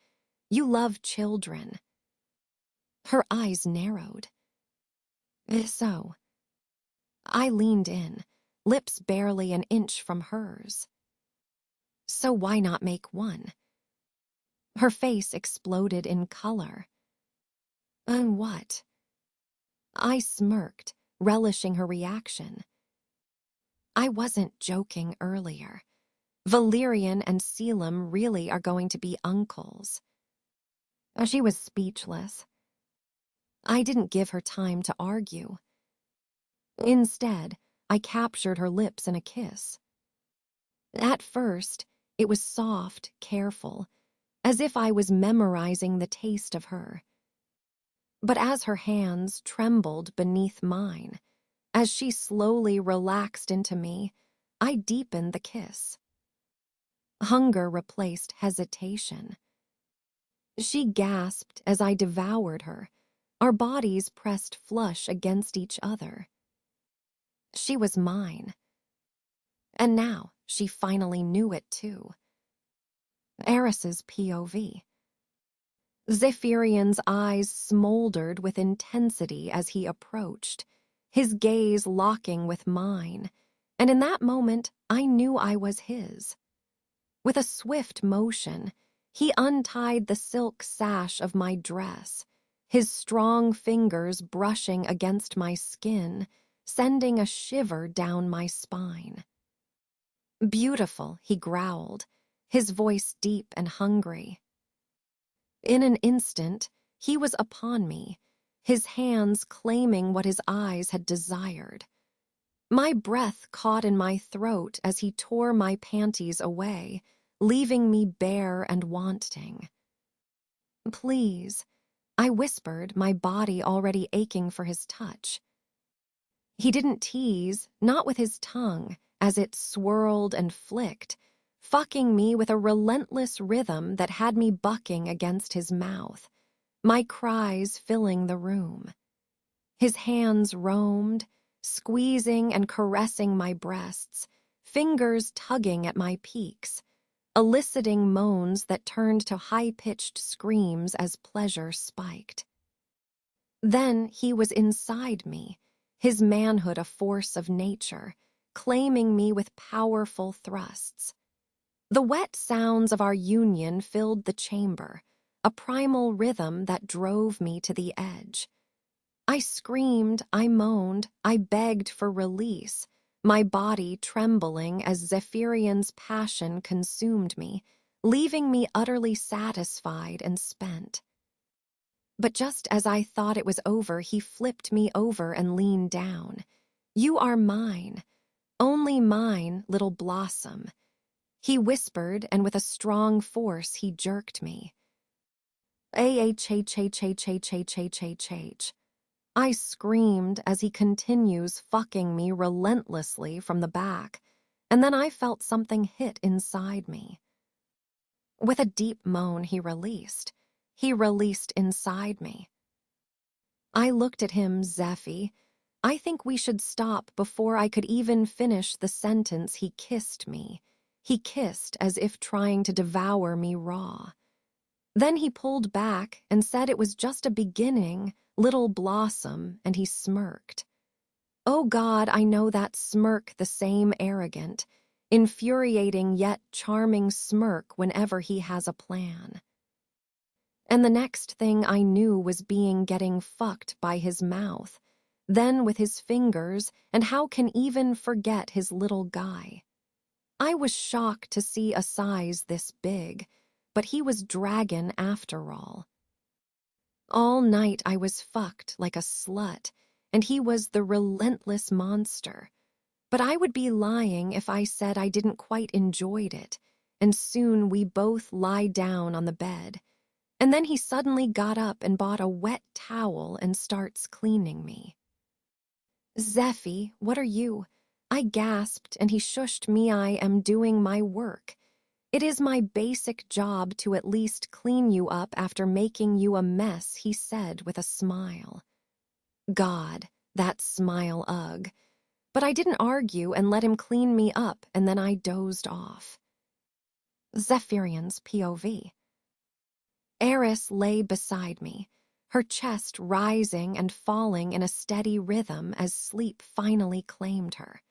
You love children. Her eyes narrowed. So. I leaned in, lips barely an inch from hers. So why not make one? Her face exploded in color. And what? I smirked, relishing her reaction. I wasn't joking earlier. Valerian and Selim really are going to be uncles. She was speechless. I didn't give her time to argue. Instead, I captured her lips in a kiss. At first, it was soft, careful, as if I was memorizing the taste of her. But as her hands trembled beneath mine, as she slowly relaxed into me, I deepened the kiss. Hunger replaced hesitation. She gasped as I devoured her, our bodies pressed flush against each other. She was mine. And now she finally knew it too. Eris's POV. Zephyrian's eyes smoldered with intensity as he approached, his gaze locking with mine, and in that moment I knew I was his. With a swift motion, he untied the silk sash of my dress, his strong fingers brushing against my skin, sending a shiver down my spine. Beautiful, he growled, his voice deep and hungry. In an instant, he was upon me, his hands claiming what his eyes had desired. My breath caught in my throat as he tore my panties away, leaving me bare and wanting. Please, I whispered, my body already aching for his touch. He didn't tease, not with his tongue, as it swirled and flicked, fucking me with a relentless rhythm that had me bucking against his mouth, my cries filling the room. His hands roamed, squeezing and caressing my breasts, fingers tugging at my peaks, eliciting moans that turned to high-pitched screams as pleasure spiked. Then he was inside me, his manhood a force of nature, claiming me with powerful thrusts. The wet sounds of our union filled the chamber, a primal rhythm that drove me to the edge. I screamed, I moaned, I begged for release, my body trembling as Zephyrian's passion consumed me, leaving me utterly satisfied and spent. But just as I thought it was over, he flipped me over and leaned down. "You are mine, only mine, little blossom," he whispered, and with a strong force he jerked me. "Ah-h-h-h-h-h-h-h-h-h." I screamed as he continues fucking me relentlessly from the back, and then I felt something hit inside me. With a deep moan, he released. He released inside me. I looked at him, Zeffy. I think we should stop before I could even finish the sentence. He kissed me. He kissed as if trying to devour me raw. Then he pulled back and said it was just a beginning, little blossom, and he smirked. Oh God, I know that smirk, the same arrogant, infuriating yet charming smirk whenever he has a plan. And the next thing I knew was getting fucked by his mouth, then with his fingers, and how can even forget his little guy. I was shocked to see a size this big, but he was dragon after all. All night I was fucked like a slut, and he was the relentless monster. But I would be lying if I said I didn't quite enjoyed it, and soon we both lie down on the bed. And then he suddenly got up and bought a wet towel and starts cleaning me. "Zeffy, what are you?" I gasped, and he shushed me. "I am doing my work. It is my basic job to at least clean you up after making you a mess," he said with a smile. God, that smile, ugh. But I didn't argue and let him clean me up, and then I dozed off. Zephyrian's POV. Eris lay beside me, her chest rising and falling in a steady rhythm as sleep finally claimed her.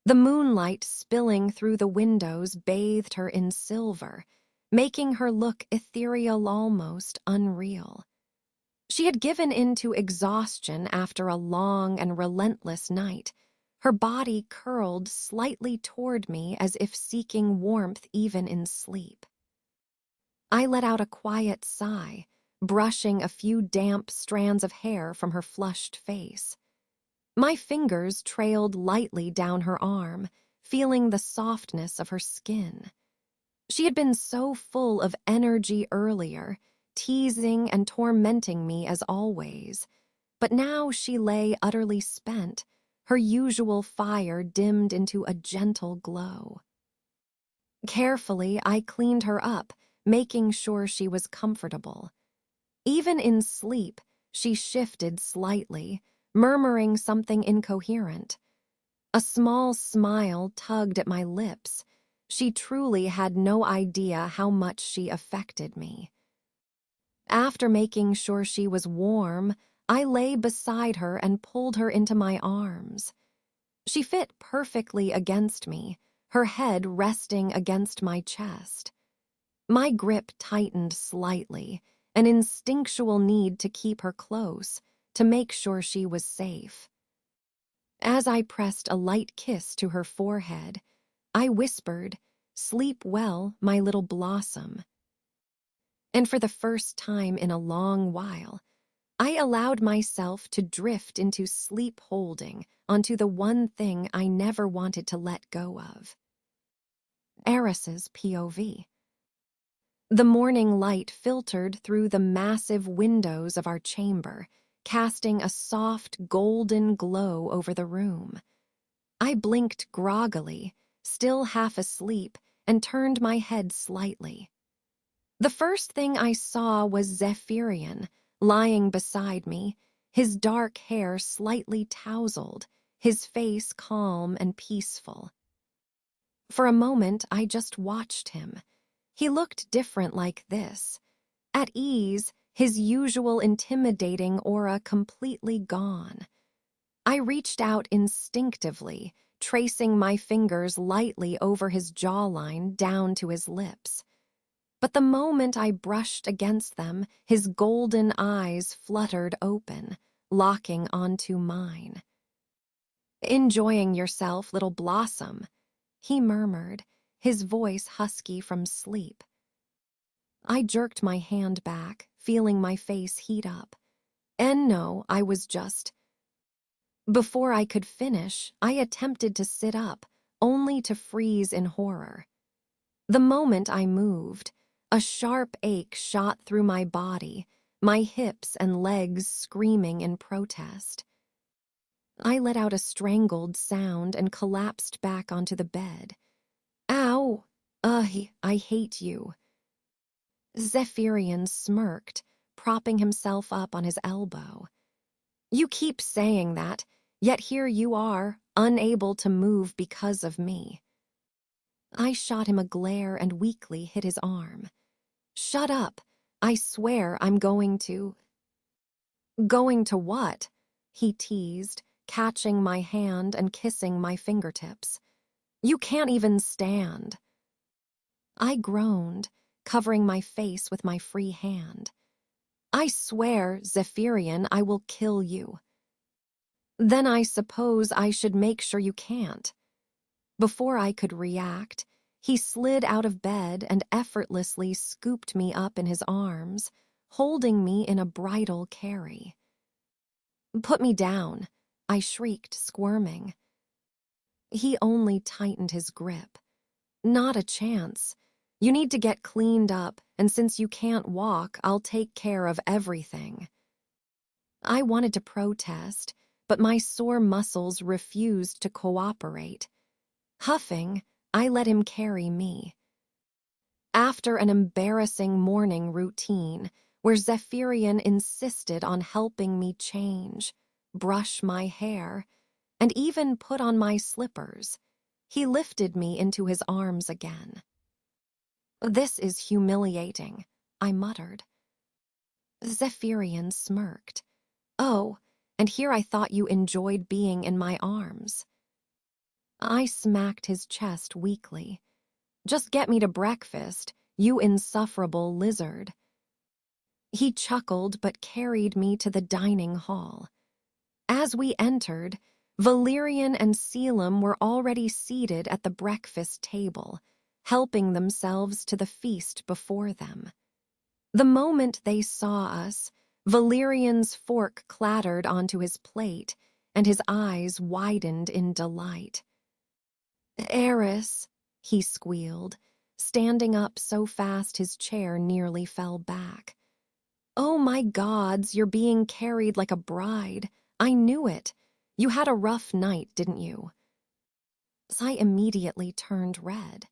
The moonlight spilling through the windows bathed her in silver, making her look ethereal, almost unreal. She had given in to exhaustion after a long and relentless night, her body curled slightly toward me as if seeking warmth even in sleep. I let out a quiet sigh, brushing a few damp strands of hair from her flushed face. My fingers trailed lightly down her arm, feeling the softness of her skin. She had been so full of energy earlier, teasing and tormenting me as always, but now she lay utterly spent, her usual fire dimmed into a gentle glow. Carefully, I cleaned her up, making sure she was comfortable. Even in sleep, she shifted slightly, murmuring something incoherent. A small smile tugged at my lips. She truly had no idea how much she affected me. After making sure she was warm, I lay beside her and pulled her into my arms. She fit perfectly against me, her head resting against my chest. My grip tightened slightly, an instinctual need to keep her close, to make sure she was safe. As I pressed a light kiss to her forehead, I whispered, "Sleep well, my little blossom." And for the first time in a long while, I allowed myself to drift into sleep, holding onto the one thing I never wanted to let go of. Eris's POV. The morning light filtered through the massive windows of our chamber, casting a soft golden glow over the room. I blinked groggily, still half asleep, and turned my head slightly. The first thing I saw was Zephyrian, lying beside me, his dark hair slightly tousled, his face calm and peaceful. For a moment, I just watched him. He looked different like this. At ease, his usual intimidating aura completely gone. I reached out instinctively, tracing my fingers lightly over his jawline down to his lips. But the moment I brushed against them, his golden eyes fluttered open, locking onto mine. "Enjoying yourself, little blossom," he murmured, his voice husky from sleep. I jerked my hand back, feeling my face heat up. And no, I was just... Before I could finish, I attempted to sit up, only to freeze in horror. The moment I moved, a sharp ache shot through my body, my hips and legs screaming in protest. I let out a strangled sound and collapsed back onto the bed. Ow! I hate you. Zephyrian smirked, propping himself up on his elbow. You keep saying that, yet here you are, unable to move because of me. I shot him a glare and weakly hit his arm. Shut up. I swear I'm going to... Going to what? He teased, catching my hand and kissing my fingertips. You can't even stand. I groaned, covering my face with my free hand. I swear, Zephyrian, I will kill you. Then I suppose I should make sure you can't. Before I could react, he slid out of bed and effortlessly scooped me up in his arms, holding me in a bridal carry. Put me down, I shrieked, squirming. He only tightened his grip. Not a chance. You need to get cleaned up, and since you can't walk, I'll take care of everything. I wanted to protest, but my sore muscles refused to cooperate. Huffing, I let him carry me. After an embarrassing morning routine, where Zephyrian insisted on helping me change, brush my hair, and even put on my slippers, he lifted me into his arms again. This is humiliating, I muttered. Zephyrian smirked. Oh, and here I thought you enjoyed being in my arms. I smacked his chest weakly. Just get me to breakfast, you insufferable lizard. He chuckled but carried me to the dining hall. As we entered, Valerian and Selim were already seated at the breakfast table, helping themselves to the feast before them. The moment they saw us, Valerian's fork clattered onto his plate, and his eyes widened in delight. Eris, he squealed, standing up so fast his chair nearly fell back. Oh my gods, you're being carried like a bride. I knew it. You had a rough night, didn't you? I immediately turned red.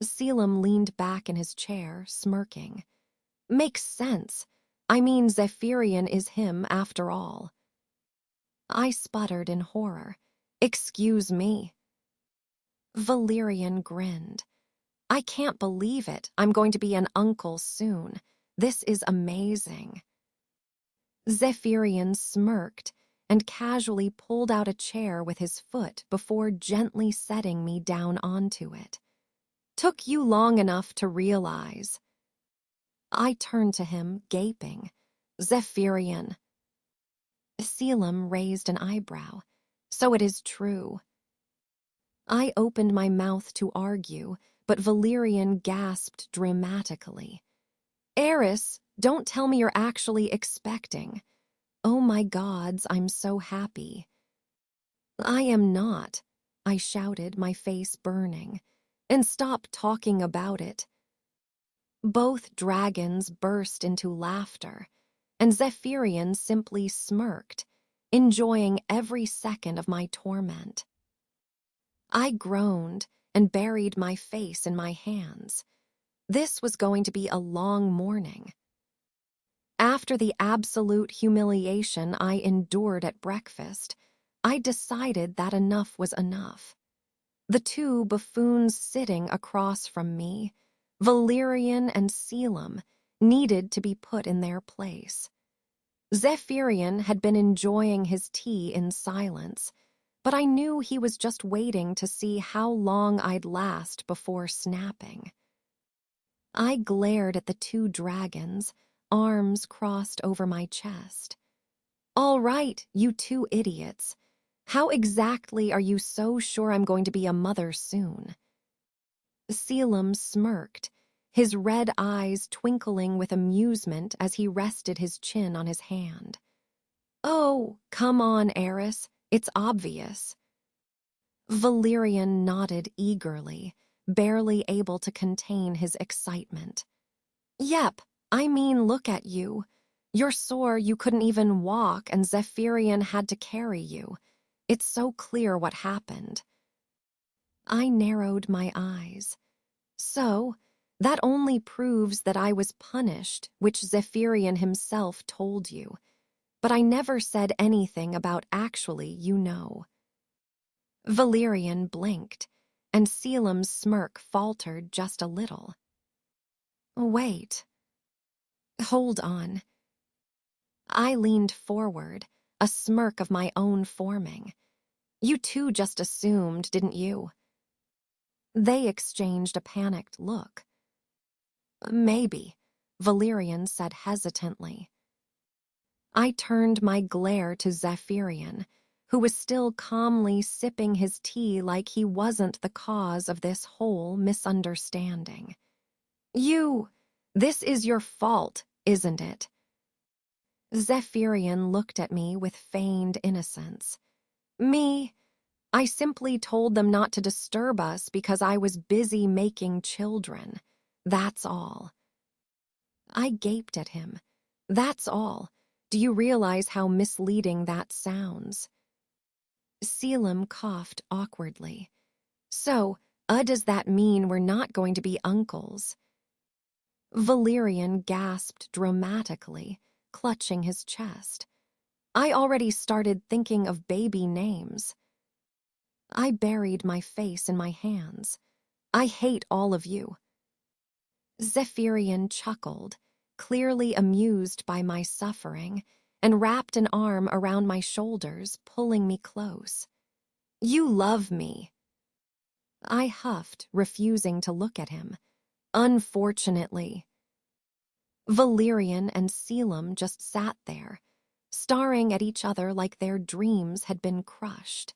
Selim leaned back in his chair, smirking. Makes sense. I mean, Zephyrian is him after all. I sputtered in horror. Excuse me. Valerian grinned. I can't believe it. I'm going to be an uncle soon. This is amazing. Zephyrian smirked and casually pulled out a chair with his foot before gently setting me down onto it. Took you long enough to realize. I turned to him, gaping. Zephyrian. Selim raised an eyebrow. So it is true. I opened my mouth to argue, but Valerian gasped dramatically. Eris, don't tell me you're actually expecting. Oh my gods, I'm so happy. I am not, I shouted, my face burning. And stop talking about it. Both dragons burst into laughter, and Zephyrian simply smirked, enjoying every second of my torment. I groaned and buried my face in my hands. This was going to be a long morning. After the absolute humiliation I endured at breakfast, I decided that enough was enough. The two buffoons sitting across from me, Valerian and Selim, needed to be put in their place. Zephyrian had been enjoying his tea in silence, but I knew he was just waiting to see how long I'd last before snapping. I glared at the two dragons, arms crossed over my chest. All right, you two idiots. How exactly are you so sure I'm going to be a mother soon? Selim smirked, his red eyes twinkling with amusement as he rested his chin on his hand. "Oh, come on, Eris. It's obvious." Valerian nodded eagerly, barely able to contain his excitement. "Yep, I mean, look at you. You're sore you couldn't even walk and Zephyrian had to carry you. It's so clear what happened." I narrowed my eyes. "So, that only proves that I was punished, which Zephyrian himself told you. But I never said anything about actually, you know." Valerian blinked, and Selim's smirk faltered just a little. "Wait. Hold on." I leaned forward, a smirk of my own forming. "You two just assumed, didn't you?" They exchanged a panicked look. "Maybe," Valerian said hesitantly. I turned my glare to Zephyrian, who was still calmly sipping his tea like he wasn't the cause of this whole misunderstanding. This is your fault, isn't it?" Zephyrian looked at me with feigned innocence. "Me? I simply told them not to disturb us because I was busy making children. That's all." I gaped at him. "That's all. Do you realize how misleading that sounds?" Selim coughed awkwardly. "So, does that mean we're not going to be uncles?" Valerian gasped dramatically, clutching his chest. I already started thinking of baby names. I buried my face in my hands. "I hate all of you." Zephyrian chuckled, clearly amused by my suffering, and wrapped an arm around my shoulders, pulling me close. "You love me." I huffed, refusing to look at him. "Unfortunately." Valerian and Selim just sat there, staring at each other like their dreams had been crushed.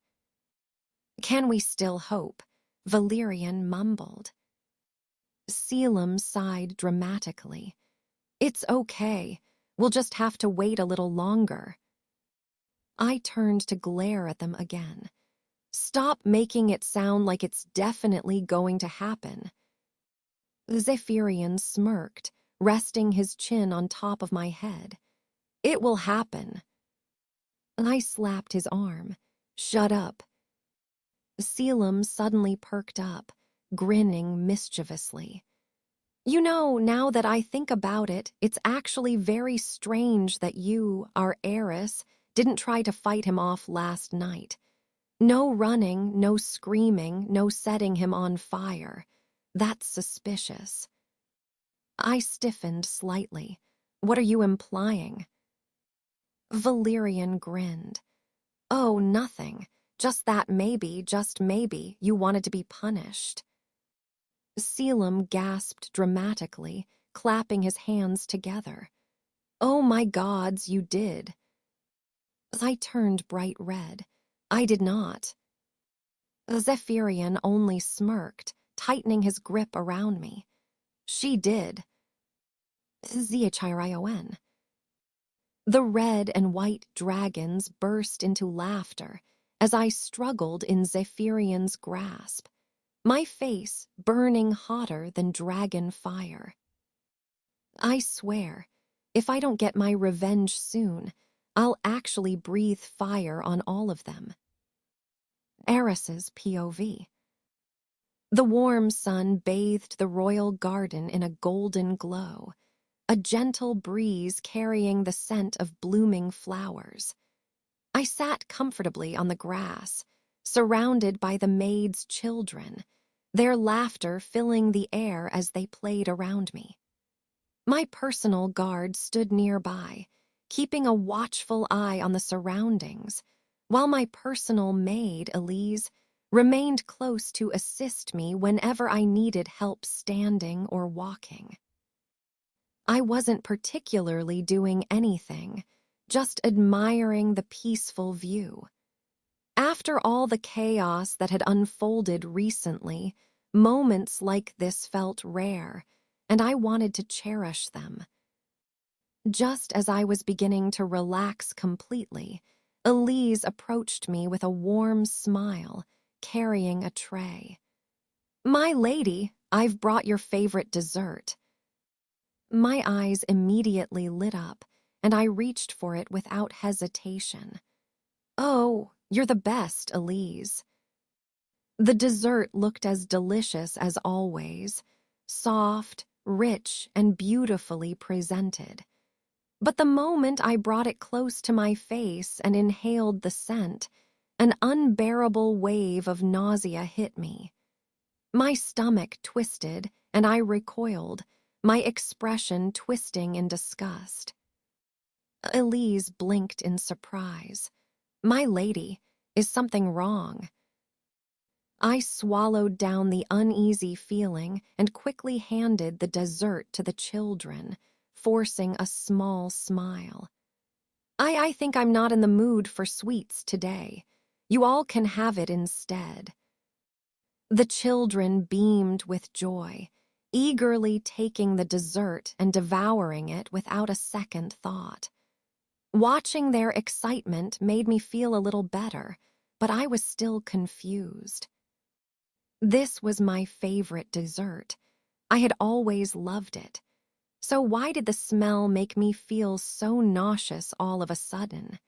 "Can we still hope?" Valerian mumbled. Selim sighed dramatically. "It's okay. We'll just have to wait a little longer." I turned to glare at them again. "Stop making it sound like it's definitely going to happen." Zephyrian smirked, resting his chin on top of my head. "It will happen." I slapped his arm. "Shut up." Selim suddenly perked up, grinning mischievously. "You know, now that I think about it, it's actually very strange that you, our heiress, didn't try to fight him off last night. No running, no screaming, no setting him on fire. That's suspicious." I stiffened slightly. "What are you implying?" Valerian grinned. "Oh, nothing. Just that maybe, just maybe, you wanted to be punished." Selim gasped dramatically, clapping his hands together. "Oh my gods, you did." I turned bright red. "I did not." Zephyrian only smirked, tightening his grip around me. "She did." Ziachirion. The red and white dragons burst into laughter as I struggled in Zephyrian's grasp, my face burning hotter than dragon fire. "I swear, if I don't get my revenge soon, I'll actually breathe fire on all of them." Eris's POV. The warm sun bathed the royal garden in a golden glow, a gentle breeze carrying the scent of blooming flowers. I sat comfortably on the grass, surrounded by the maid's children, their laughter filling the air as they played around me. My personal guard stood nearby, keeping a watchful eye on the surroundings, while my personal maid, Elise, remained close to assist me whenever I needed help standing or walking. I wasn't particularly doing anything, just admiring the peaceful view. After all the chaos that had unfolded recently, moments like this felt rare, and I wanted to cherish them. Just as I was beginning to relax completely, Elise approached me with a warm smile, carrying a tray. "My lady, I've brought your favorite dessert." My eyes immediately lit up, and I reached for it without hesitation. "Oh, you're the best, Elise." The dessert looked as delicious as always, soft, rich, and beautifully presented. But the moment I brought it close to my face and inhaled the scent, an unbearable wave of nausea hit me. My stomach twisted, and I recoiled, my expression twisting in disgust. Elise blinked in surprise. "My lady, is something wrong?" I swallowed down the uneasy feeling and quickly handed the dessert to the children, forcing a small smile. I think I'm not in the mood for sweets today. You all can have it instead." The children beamed with joy, eagerly taking the dessert and devouring it without a second thought. Watching their excitement made me feel a little better, but I was still confused. This was my favorite dessert. I had always loved it. So why did the smell make me feel so nauseous all of a sudden?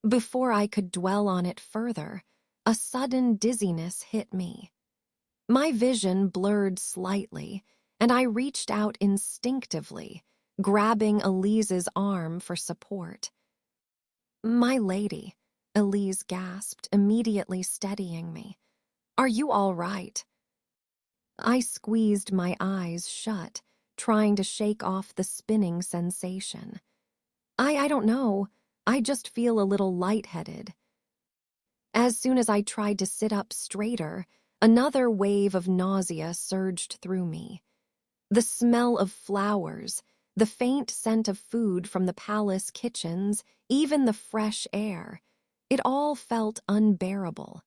Before I could dwell on it further, a sudden dizziness hit me. My vision blurred slightly, and I reached out instinctively, grabbing Elise's arm for support. "My lady," Elise gasped, immediately steadying me. "Are you all right?" I squeezed my eyes shut, trying to shake off the spinning sensation. I don't know. I just feel a little lightheaded." As soon as I tried to sit up straighter, another wave of nausea surged through me. The smell of flowers, the faint scent of food from the palace kitchens, even the fresh air, it all felt unbearable.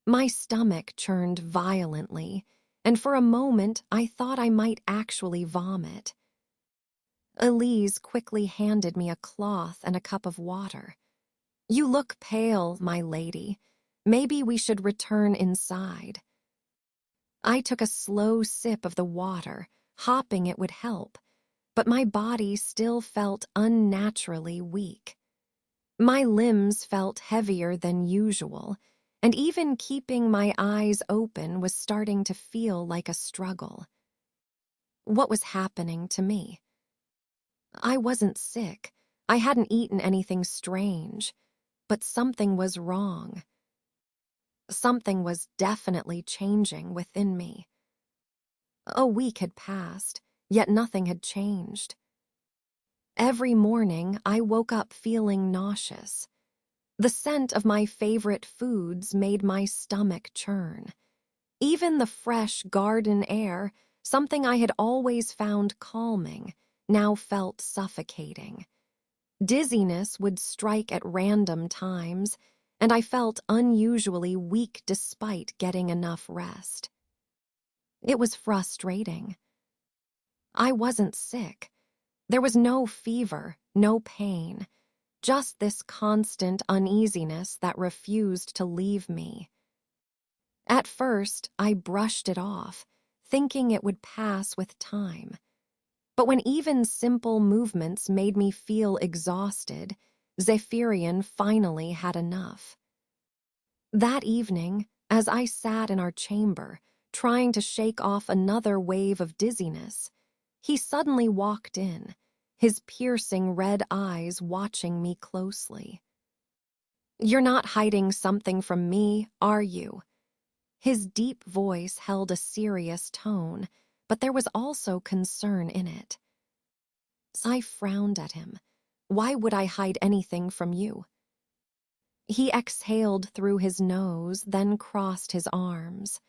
My stomach churned violently, and for a moment I thought I might actually vomit. Elise quickly handed me a cloth and a cup of water. "You look pale, my lady. Maybe we should return inside." I took a slow sip of the water, hoping it would help, but my body still felt unnaturally weak. My limbs felt heavier than usual, and even keeping my eyes open was starting to feel like a struggle. What was happening to me? I wasn't sick. I hadn't eaten anything strange, but something was wrong. Something was definitely changing within me. A week had passed, yet nothing had changed. Every morning, I woke up feeling nauseous. The scent of my favorite foods made my stomach churn. Even the fresh garden air, something I had always found calming, now felt suffocating. Dizziness would strike at random times, and I felt unusually weak despite getting enough rest. It was frustrating. I wasn't sick. There was no fever, no pain, just this constant uneasiness that refused to leave me. At first, I brushed it off, thinking it would pass with time. But when even simple movements made me feel exhausted, Zephyrian finally had enough. That evening, as I sat in our chamber, trying to shake off another wave of dizziness, he suddenly walked in, his piercing red eyes watching me closely. "You're not hiding something from me, are you?" His deep voice held a serious tone, but there was also concern in it. I frowned at him. "Why would I hide anything from you?" He exhaled through his nose, then crossed his arms.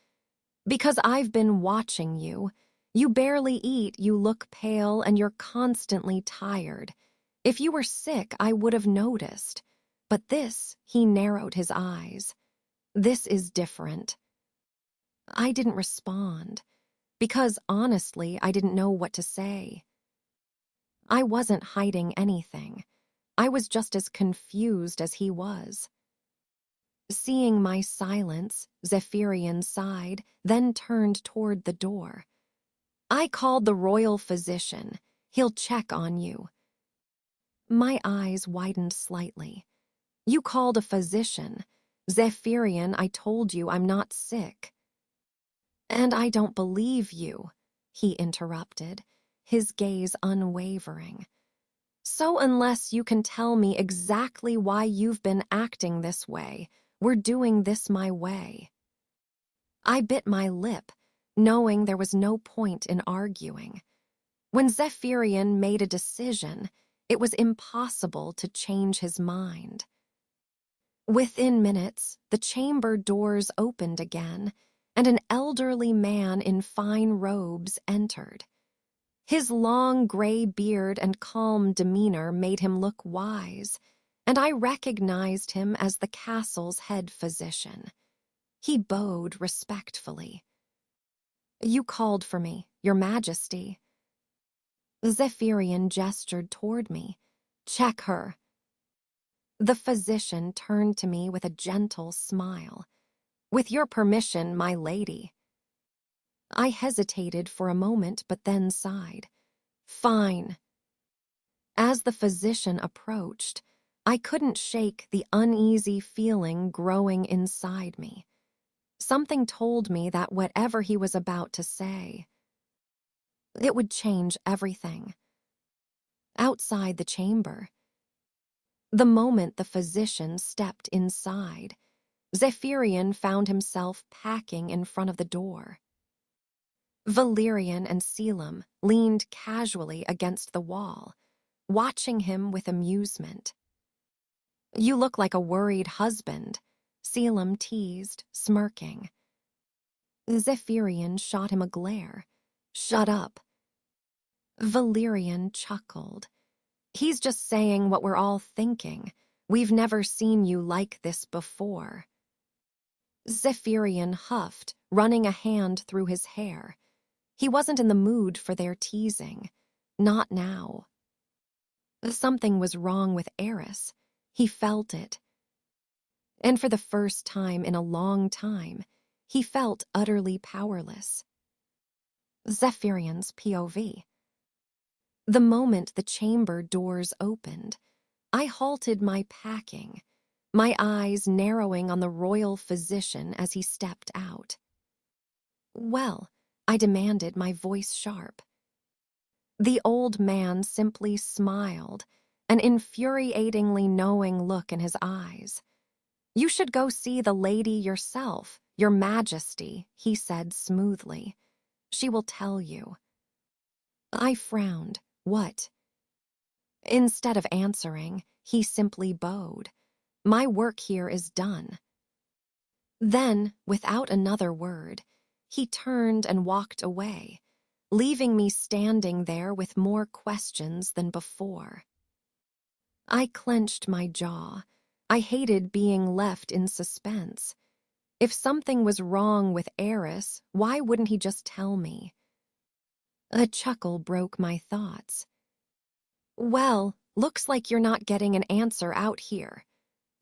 "Because I've been watching you. You barely eat, you look pale, and you're constantly tired. If you were sick, I would have noticed. But this," he narrowed his eyes, "this is different." I didn't respond. because honestly, I didn't know what to say. I wasn't hiding anything. I was just as confused as he was. Seeing my silence, Zephyrian sighed, then turned toward the door. I called the royal physician. He'll check on you. My eyes widened slightly. You called a physician. Zephyrian, I told you I'm not sick. And I don't believe you, he interrupted, his gaze unwavering. So unless you can tell me exactly why you've been acting this way, we're doing this my way. I bit my lip, knowing there was no point in arguing. When Zephyrian made a decision, it was impossible to change his mind. Within minutes, the chamber doors opened again, and an elderly man in fine robes entered. His long gray beard and calm demeanor made him look wise, and I recognized him as the castle's head physician. He bowed respectfully. You called for me, Your Majesty. Zephyrian gestured toward me. Check her. The physician turned to me with a gentle smile. With your permission, my lady. I hesitated for a moment, but then sighed. Fine. As the physician approached, I couldn't shake the uneasy feeling growing inside me. Something told me that whatever he was about to say, it would change everything. Outside the chamber, the moment the physician stepped inside, Zephyrian found himself packing in front of the door. Valerian and Selim leaned casually against the wall, watching him with amusement. You look like a worried husband, Selim teased, smirking. Zephyrian shot him a glare. Shut up. Valerian chuckled. He's just saying what we're all thinking. We've never seen you like this before. Zephyrian huffed, running a hand through his hair. He wasn't in the mood for their teasing. Not now. Something was wrong with Eris. He felt it. And for the first time in a long time, he felt utterly powerless. Zephyrian's POV. The moment the chamber doors opened, I halted my packing, my eyes narrowing on the royal physician as he stepped out. Well, I demanded, my voice sharp. The old man simply smiled, an infuriatingly knowing look in his eyes. You should go see the lady yourself, Your Majesty, he said smoothly. She will tell you. I frowned. What? Instead of answering, he simply bowed. My work here is done. Then, without another word, he turned and walked away, leaving me standing there with more questions than before. I clenched my jaw. I hated being left in suspense. If something was wrong with Eris, why wouldn't he just tell me? A chuckle broke my thoughts. Well, looks like you're not getting an answer out here,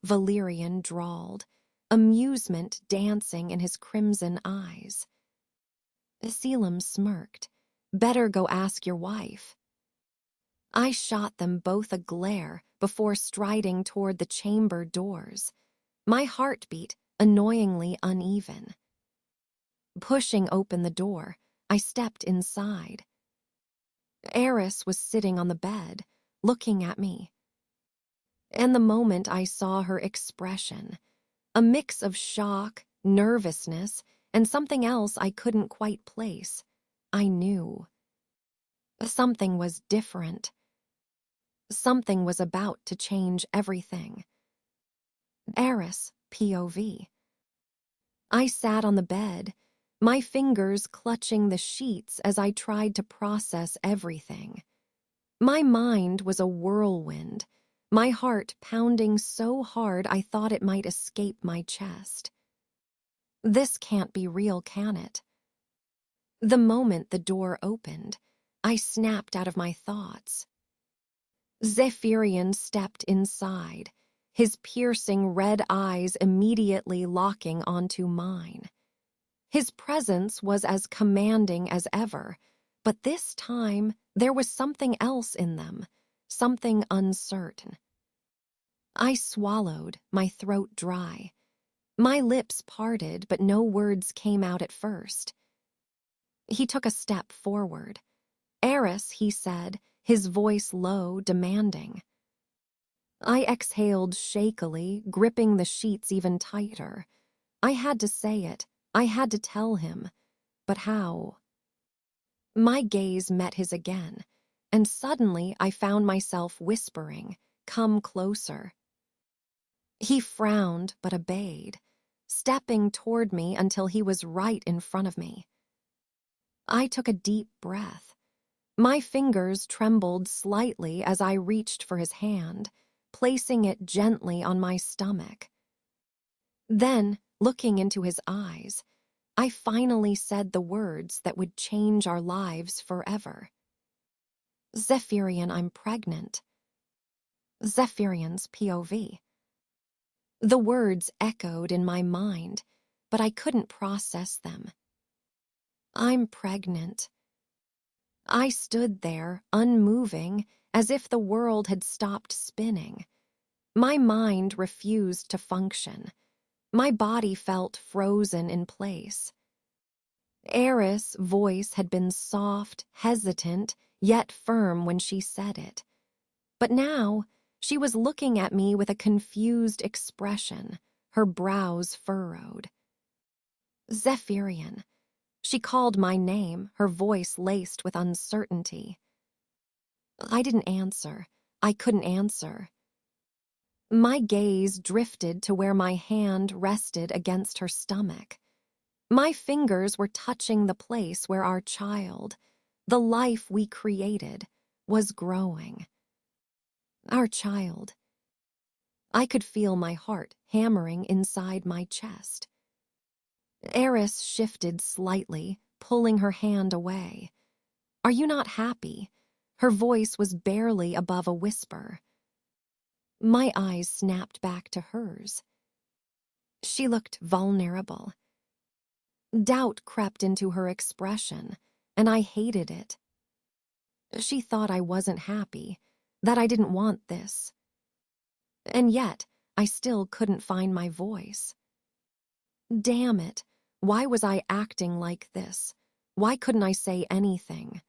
Valerian drawled, amusement dancing in his crimson eyes. Selim smirked. Better go ask your wife. I shot them both a glare before striding toward the chamber doors, my heartbeat annoyingly uneven. Pushing open the door, I stepped inside. Eris was sitting on the bed, looking at me. And the moment I saw her expression, a mix of shock, nervousness, and something else I couldn't quite place, I knew. Something was different. Something was about to change everything. Eris, POV. I sat on the bed, my fingers clutching the sheets as I tried to process everything. My mind was a whirlwind, my heart pounding so hard I thought it might escape my chest. This can't be real, can it? The moment the door opened, I snapped out of my thoughts. Zephyrian stepped inside, his piercing red eyes immediately locking onto mine. His presence was as commanding as ever, but this time there was something else in them, something uncertain. I swallowed, my throat dry. My lips parted, but no words came out at first. He took a step forward. "Eris," he said, his voice low, demanding. I exhaled shakily, gripping the sheets even tighter. I had to say it. I had to tell him. But how? My gaze met his again, and suddenly I found myself whispering, "Come closer." He frowned but obeyed, stepping toward me until he was right in front of me. I took a deep breath. My fingers trembled slightly as I reached for his hand, placing it gently on my stomach. Then, looking into his eyes, I finally said the words that would change our lives forever. "Zephyrian, I'm pregnant." Zephyrian's POV. The words echoed in my mind, but I couldn't process them. "I'm pregnant." I stood there, unmoving, as if the world had stopped spinning. My mind refused to function. My body felt frozen in place. Eris' voice had been soft, hesitant, yet firm when she said it. But now, she was looking at me with a confused expression, her brows furrowed. "Zephyrian." She called my name, her voice laced with uncertainty. I didn't answer. I couldn't answer. My gaze drifted to where my hand rested against her stomach. My fingers were touching the place where our child, the life we created, was growing. Our child. I could feel my heart hammering inside my chest. Eris shifted slightly, pulling her hand away. "Are you not happy?" Her voice was barely above a whisper. My eyes snapped back to hers. She looked vulnerable. Doubt crept into her expression, and I hated it. She thought I wasn't happy, that I didn't want this. And yet, I still couldn't find my voice. Damn it, why was I acting like this? Why couldn't I say anything?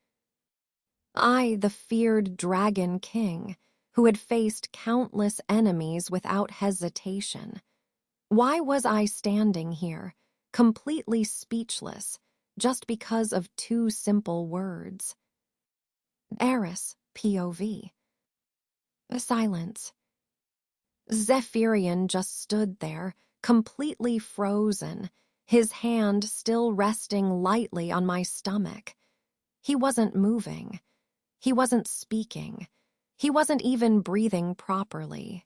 I, the feared Dragon King, who had faced countless enemies without hesitation. Why was I standing here, completely speechless, just because of two simple words? Eris, POV. A silence. Zephyrian just stood there, completely frozen, his hand still resting lightly on my stomach. He wasn't moving. He wasn't speaking. He wasn't even breathing properly.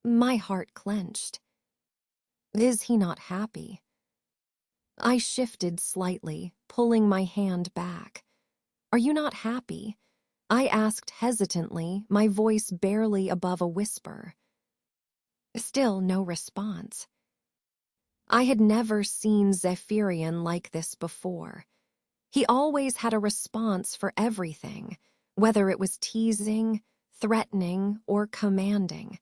My heart clenched. Is he not happy? I shifted slightly, pulling my hand back. "Are you not happy?" I asked hesitantly, my voice barely above a whisper. Still no response. I had never seen Zephyrian like this before. He always had a response for everything, whether it was teasing, threatening, or commanding.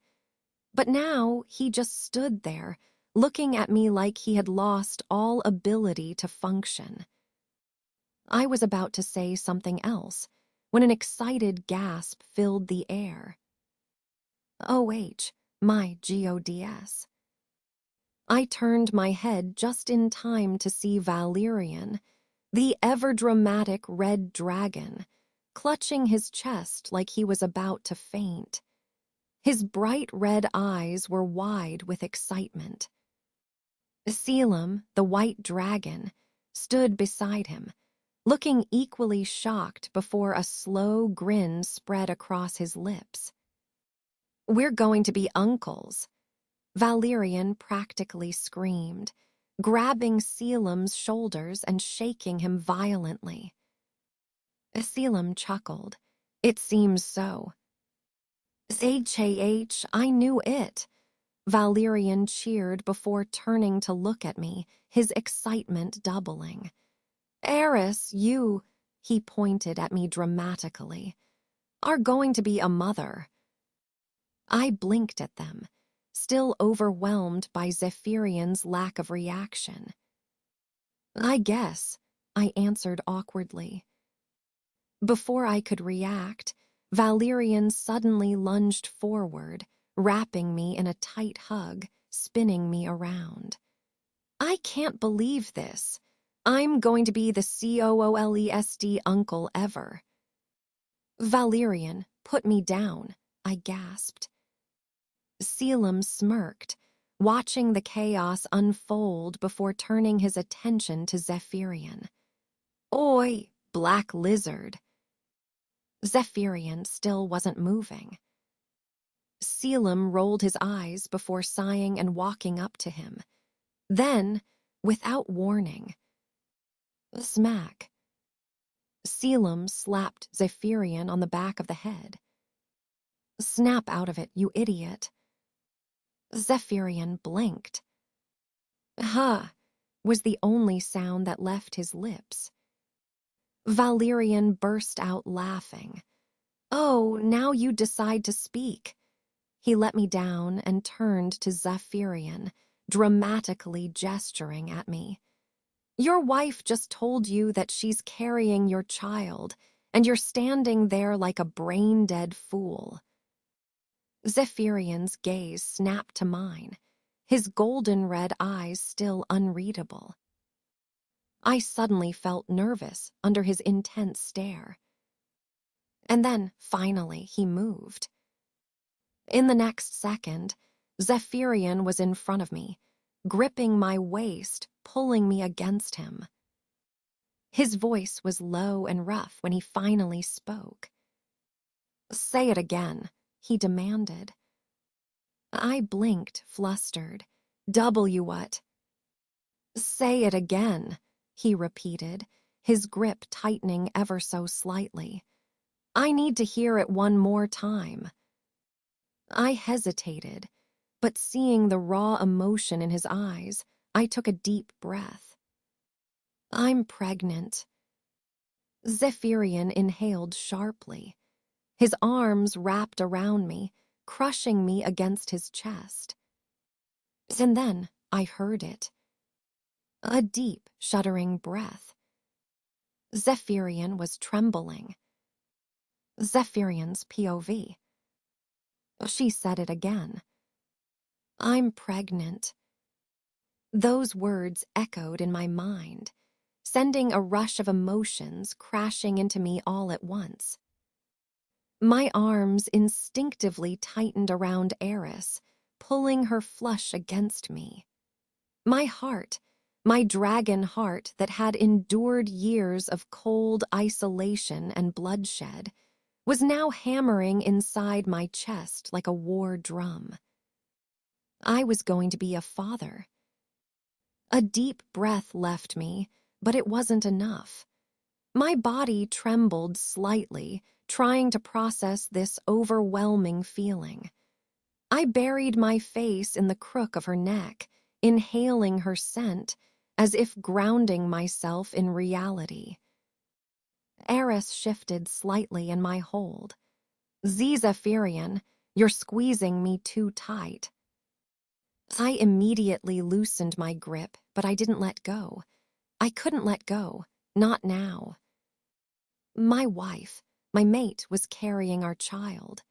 But now he just stood there, looking at me like he had lost all ability to function. I was about to say something else when an excited gasp filled the air. OH, my GODS. I turned my head just in time to see Valerian, the ever-dramatic red dragon, clutching his chest like he was about to faint. His bright red eyes were wide with excitement. Selim, the white dragon, stood beside him, looking equally shocked before a slow grin spread across his lips. "We're going to be uncles," Valerian practically screamed, grabbing Selim's shoulders and shaking him violently. Selim chuckled. It seems so. I knew it. Valerian cheered before turning to look at me, his excitement doubling. Eris, you, he pointed at me dramatically, are going to be a mother. I blinked at them, still overwhelmed by Zephyrian's lack of reaction. I guess, I answered awkwardly. Before I could react, Valerian suddenly lunged forward, wrapping me in a tight hug, spinning me around. I can't believe this. I'm going to be the coolest uncle ever. Valerian, put me down, I gasped. Selim smirked, watching the chaos unfold before turning his attention to Zephyrian. Oi, black lizard. Zephyrian still wasn't moving. Selim rolled his eyes before sighing and walking up to him. Then, without warning, smack. Selim slapped Zephyrian on the back of the head. Snap out of it, you idiot. Zephyrian blinked. Huh, was the only sound that left his lips. Valerian burst out laughing. Oh, now you decide to speak. He let me down and turned to Zephyrian, dramatically gesturing at me. Your wife just told you that she's carrying your child, and you're standing there like a brain-dead fool. Zephyrian's gaze snapped to mine, his golden-red eyes still unreadable. I suddenly felt nervous under his intense stare. And then, finally, he moved. In the next second, Zephyrian was in front of me, gripping my waist, pulling me against him. His voice was low and rough when he finally spoke. Say it again, he demanded. I blinked, flustered. W what? Say it again, he repeated, his grip tightening ever so slightly. I need to hear it one more time. I hesitated, but seeing the raw emotion in his eyes, I took a deep breath. I'm pregnant. Zephyrian inhaled sharply. His arms wrapped around me, crushing me against his chest. And then I heard it. A deep, shuddering breath. Zephyrian was trembling. Zephyrian's POV. She said it again. I'm pregnant. Those words echoed in my mind, sending a rush of emotions crashing into me all at once. My arms instinctively tightened around Eris, pulling her flush against me. My heart, my dragon heart that had endured years of cold isolation and bloodshed, was now hammering inside my chest like a war drum. I was going to be a father. A deep breath left me, but it wasn't enough. My body trembled slightly, trying to process this overwhelming feeling. I buried my face in the crook of her neck, inhaling her scent, as if grounding myself in reality. Eris shifted slightly in my hold. Zephyrian, you're squeezing me too tight. I immediately loosened my grip, but I didn't let go. I couldn't let go, not now. My wife, my mate, was carrying our child.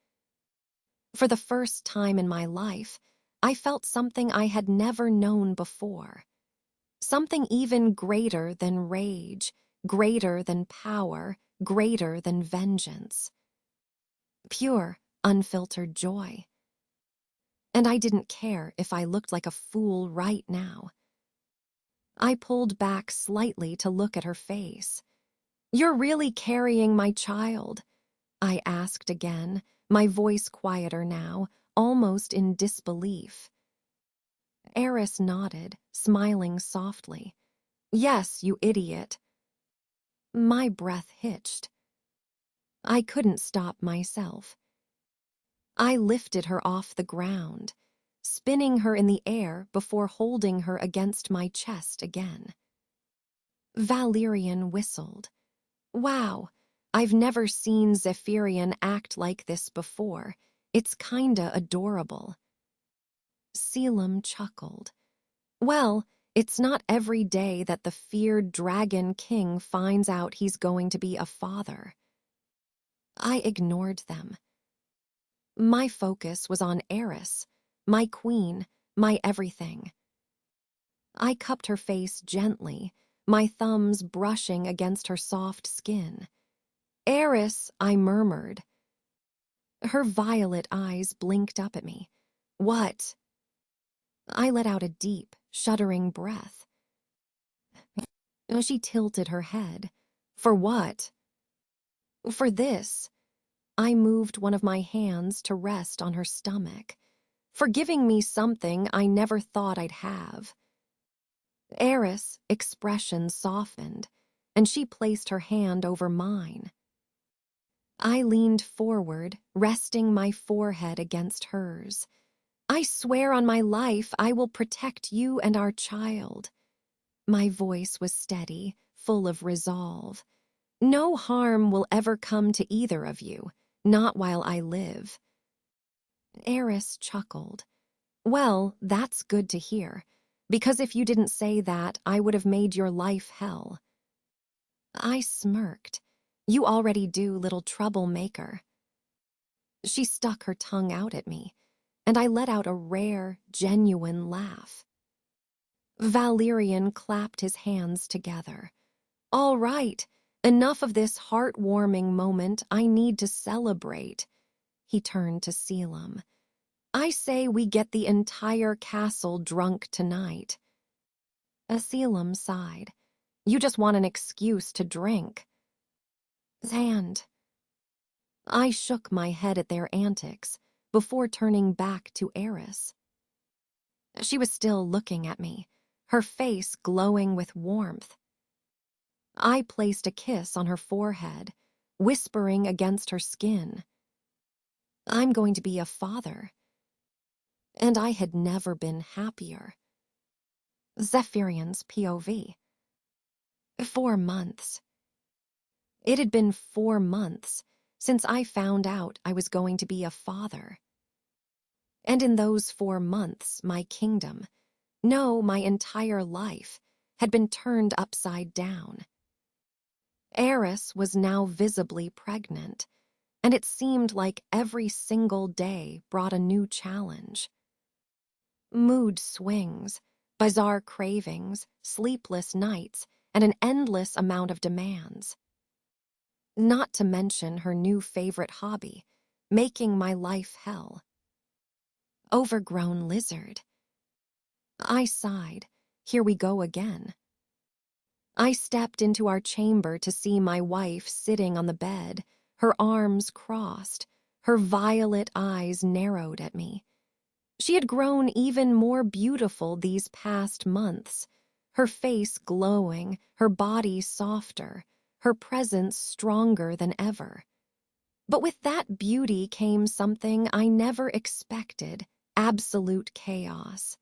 For the first time in my life, I felt something I had never known before. Something even greater than rage, greater than power, greater than vengeance. Pure, unfiltered joy. And I didn't care if I looked like a fool right now. I pulled back slightly to look at her face. You're really carrying my child? I asked again, my voice quieter now, almost in disbelief. Eris nodded, smiling softly. Yes, you idiot. My breath hitched. I couldn't stop myself. I lifted her off the ground, spinning her in the air before holding her against my chest again. Valerian whistled. Wow, I've never seen Zephyrian act like this before. It's kinda adorable. Selim chuckled. Well, it's not every day that the feared Dragon King finds out he's going to be a father. I ignored them. My focus was on Eris, my queen, my everything. I cupped her face gently, my thumbs brushing against her soft skin. Eris, I murmured. Her violet eyes blinked up at me. What? I let out a deep, shuddering breath. She tilted her head. For what? For this. I moved one of my hands to rest on her stomach, for giving me something I never thought I'd have. Eris' expression softened, and she placed her hand over mine. I leaned forward, resting my forehead against hers. I swear on my life I will protect you and our child. My voice was steady, full of resolve. No harm will ever come to either of you, not while I live. Eris chuckled. Well, that's good to hear, because if you didn't say that, I would have made your life hell. I smirked. You already do, little troublemaker. She stuck her tongue out at me, and I let out a rare, genuine laugh. Valerian clapped his hands together. All right, enough of this heartwarming moment. I need to celebrate. He turned to Selim. I say we get the entire castle drunk tonight. Selim sighed. You just want an excuse to drink. His hand. I shook my head at their antics before turning back to Eris. She was still looking at me, her face glowing with warmth. I placed a kiss on her forehead, whispering against her skin. I'm going to be a father. And I had never been happier. Zephyrian's POV. 4 months. It had been 4 months since I found out I was going to be a father. And in those 4 months, my kingdom, no, my entire life, had been turned upside down. Eris was now visibly pregnant, and it seemed like every single day brought a new challenge. Mood swings, bizarre cravings, sleepless nights, and an endless amount of demands. Not to mention her new favorite hobby, making my life hell. Overgrown lizard. I sighed. Here we go again. I stepped into our chamber to see my wife sitting on the bed, her arms crossed, her violet eyes narrowed at me. She had grown even more beautiful these past months, her face glowing, her body softer, her presence stronger than ever. But with that beauty came something I never expected, absolute chaos.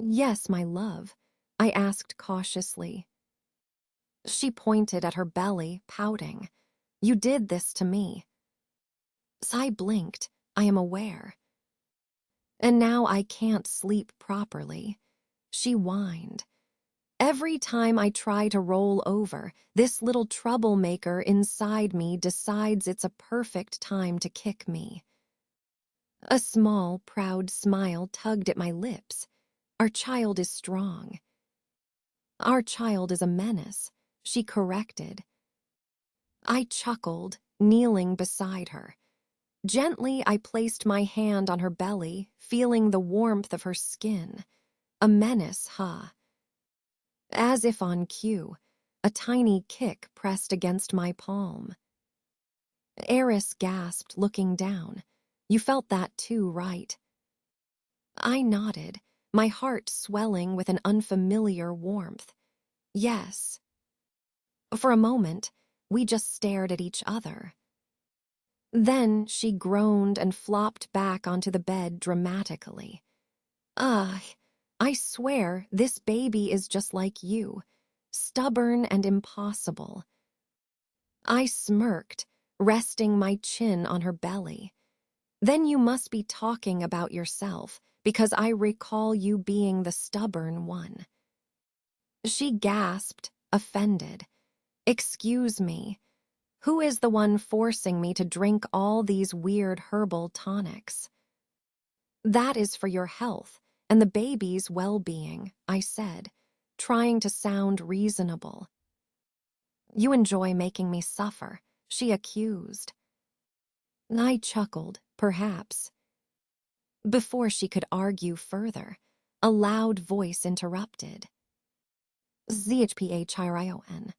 Yes, my love, I asked cautiously. She pointed at her belly, pouting. You did this to me. I blinked. I am aware. And now I can't sleep properly. She whined. Every time I try to roll over, this little troublemaker inside me decides it's a perfect time to kick me. A small, proud smile tugged at my lips. Our child is strong. Our child is a menace, she corrected. I chuckled, kneeling beside her. Gently, I placed my hand on her belly, feeling the warmth of her skin. A menace, huh? As if on cue, a tiny kick pressed against my palm. Eris gasped, looking down. You felt that too, right? I nodded, my heart swelling with an unfamiliar warmth. Yes. For a moment, we just stared at each other. Then she groaned and flopped back onto the bed dramatically. Ugh, I swear this baby is just like you, stubborn and impossible. I smirked, resting my chin on her belly. Then you must be talking about yourself, because I recall you being the stubborn one. She gasped, offended. Excuse me. Who is the one forcing me to drink all these weird herbal tonics? That is for your health and the baby's well-being, I said, trying to sound reasonable. You enjoy making me suffer, she accused. I chuckled, perhaps. Before she could argue further, a loud voice interrupted. ZHPHIRION.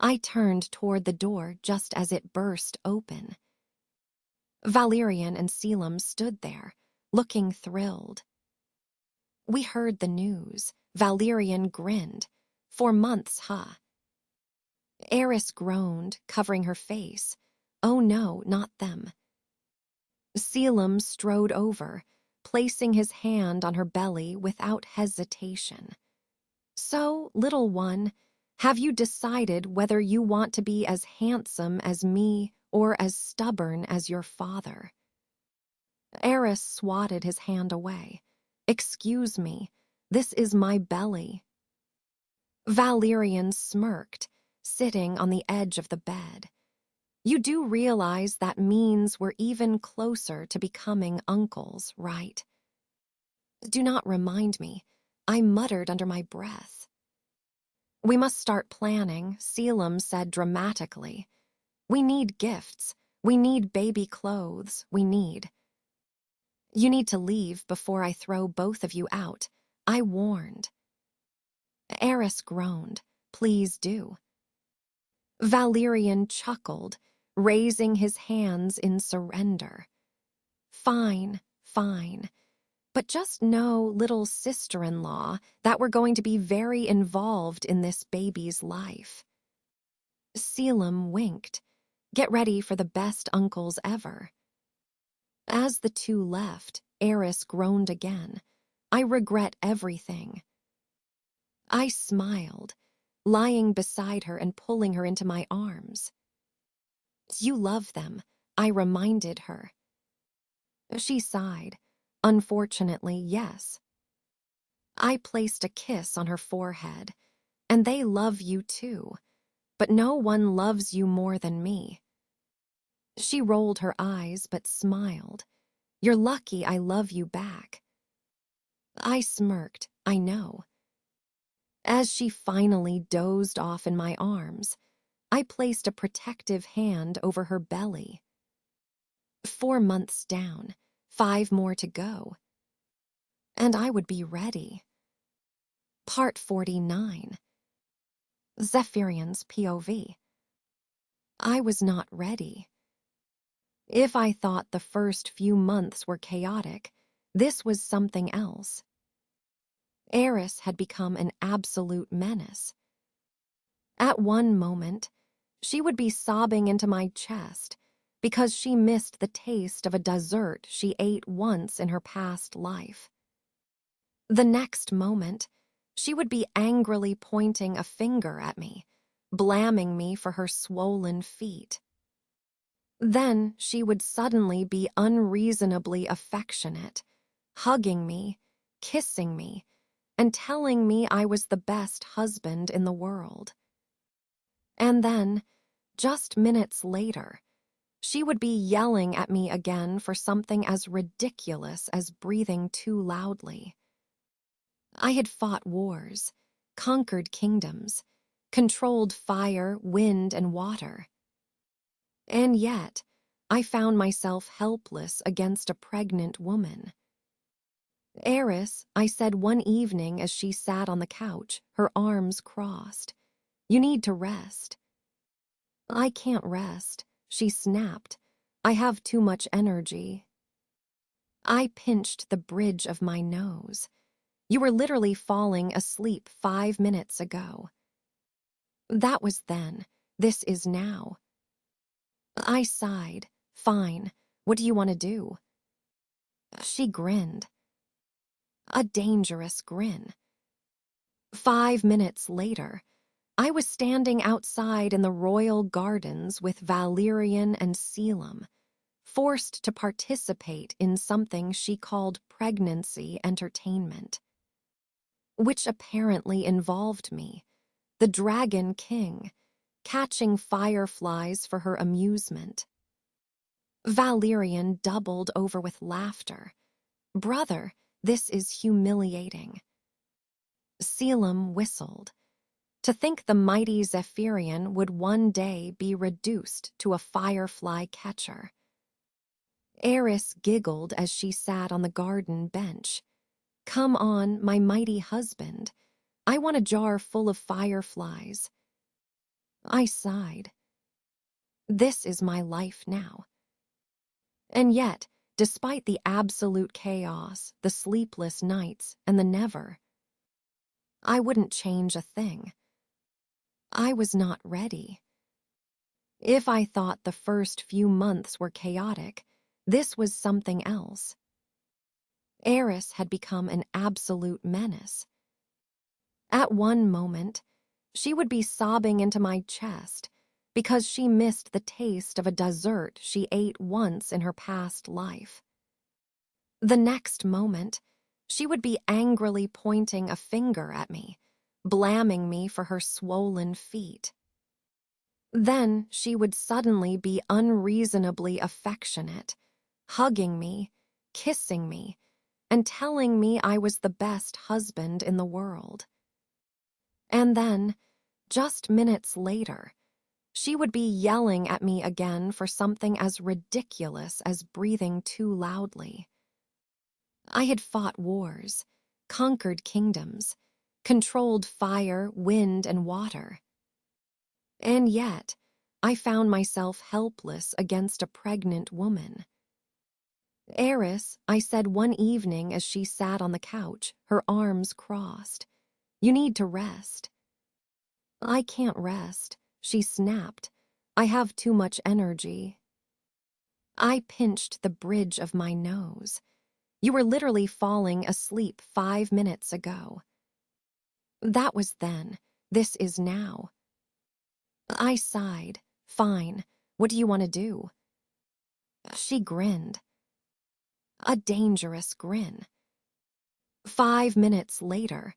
I turned toward the door just as it burst open. Valerian and Selim stood there, looking thrilled. We heard the news. Valerian grinned. 4 months, huh? Eris groaned, covering her face. Oh no, not them. Selim strode over, placing his hand on her belly without hesitation. So, little one, have you decided whether you want to be as handsome as me or as stubborn as your father? Eris swatted his hand away. Excuse me, this is my belly. Valerian smirked, sitting on the edge of the bed. You do realize that means we're even closer to becoming uncles, right? Do not remind me, I muttered under my breath. We must start planning, Selim said dramatically. We need gifts. We need baby clothes. We need. You need to leave before I throw both of you out, I warned. Eris groaned. Please do. Valerian chuckled, raising his hands in surrender. Fine, fine. But just know, little sister-in-law, that we're going to be very involved in this baby's life. Selim winked. Get ready for the best uncles ever. As the two left, Eris groaned again. I regret everything. I smiled, lying beside her and pulling her into my arms. You love them, I reminded her. She sighed. Unfortunately, yes. I placed a kiss on her forehead. And they love you too. But no one loves you more than me. She rolled her eyes but smiled. You're lucky I love you back. I smirked, I know. As she finally dozed off in my arms, I placed a protective hand over her belly. 4 months down, 5 more to go. And I would be ready. Part 49. Zephyrian's POV. I was not ready. If I thought the first few months were chaotic, this was something else. Eris had become an absolute menace. At one moment, she would be sobbing into my chest because she missed the taste of a dessert she ate once in her past life. The next moment, she would be angrily pointing a finger at me, blaming me for her swollen feet. Then she would suddenly be unreasonably affectionate, hugging me, kissing me, and telling me I was the best husband in the world. And then, just minutes later, she would be yelling at me again for something as ridiculous as breathing too loudly. I had fought wars, conquered kingdoms, controlled fire, wind, and water. And yet, I found myself helpless against a pregnant woman. Eris, I said one evening as she sat on the couch, her arms crossed, you need to rest. I can't rest, she snapped. I have too much energy. I pinched the bridge of my nose. You were literally falling asleep 5 minutes ago. That was then. This is now. I sighed. Fine. What do you want to do? She grinned. A dangerous grin. 5 minutes later, I was standing outside in the royal gardens with Valerian and Selim, forced to participate in something she called pregnancy entertainment, which apparently involved me, the Dragon King, catching fireflies for her amusement. Valerian doubled over with laughter. Brother, this is humiliating. Selim whistled. To think the mighty Zephyrian would one day be reduced to a firefly catcher. Eris giggled as she sat on the garden bench. Come on, my mighty husband. I want a jar full of fireflies. I sighed. This is my life now. And yet, despite the absolute chaos, the sleepless nights, and the never, I wouldn't change a thing. I was not ready. If I thought the first few months were chaotic, this was something else. Eris had become an absolute menace. At one moment, she would be sobbing into my chest because she missed the taste of a dessert she ate once in her past life. The next moment, she would be angrily pointing a finger at me, blaming me for her swollen feet. Then she would suddenly be unreasonably affectionate, hugging me, kissing me, and telling me I was the best husband in the world. And then, just minutes later, she would be yelling at me again for something as ridiculous as breathing too loudly. I had fought wars, conquered kingdoms, controlled fire, wind, and water. And yet, I found myself helpless against a pregnant woman. Eris, I said one evening as she sat on the couch, her arms crossed, you need to rest. I can't rest, she snapped. I have too much energy. I pinched the bridge of my nose. You were literally falling asleep 5 minutes ago. That was then. This is now. I sighed. Fine. What do you want to do? She grinned. A dangerous grin. 5 minutes later,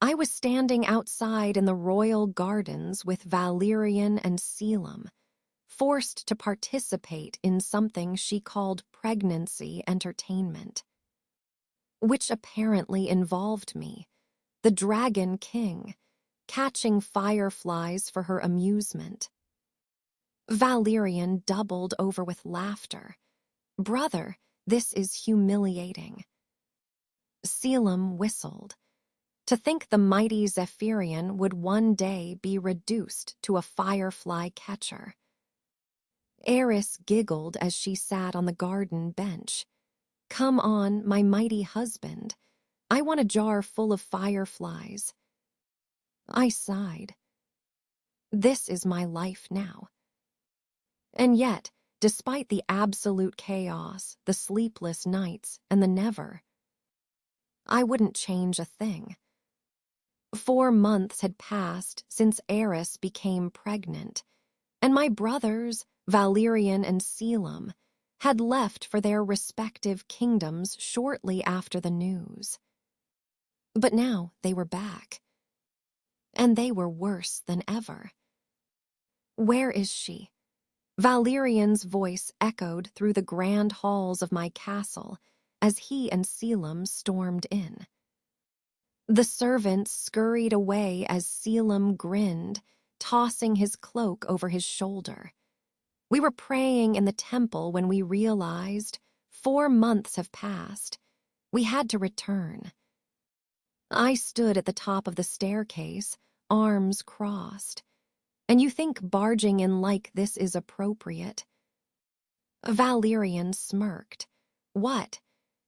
I was standing outside in the royal gardens with Valerian and Selim, forced to participate in something she called pregnancy entertainment, which apparently involved me, the Dragon King, catching fireflies for her amusement. Valerian doubled over with laughter. Brother, this is humiliating. Selim whistled. To think the mighty Zephyrian would one day be reduced to a firefly catcher. Eris giggled as she sat on the garden bench. Come on, my mighty husband. I want a jar full of fireflies. I sighed. This is my life now. And yet, despite the absolute chaos, the sleepless nights, and the never, I wouldn't change a thing. 4 months had passed since Eris became pregnant, and my brothers, Valerian and Selim, had left for their respective kingdoms shortly after the news. But now they were back, and they were worse than ever. Where is she? Valerian's voice echoed through the grand halls of my castle as he and Selim stormed in. The servants scurried away as Selim grinned, tossing his cloak over his shoulder. We were praying in the temple when we realized 4 months have passed. We had to return. I stood at the top of the staircase, arms crossed. And you think barging in like this is appropriate. Valerian smirked. What?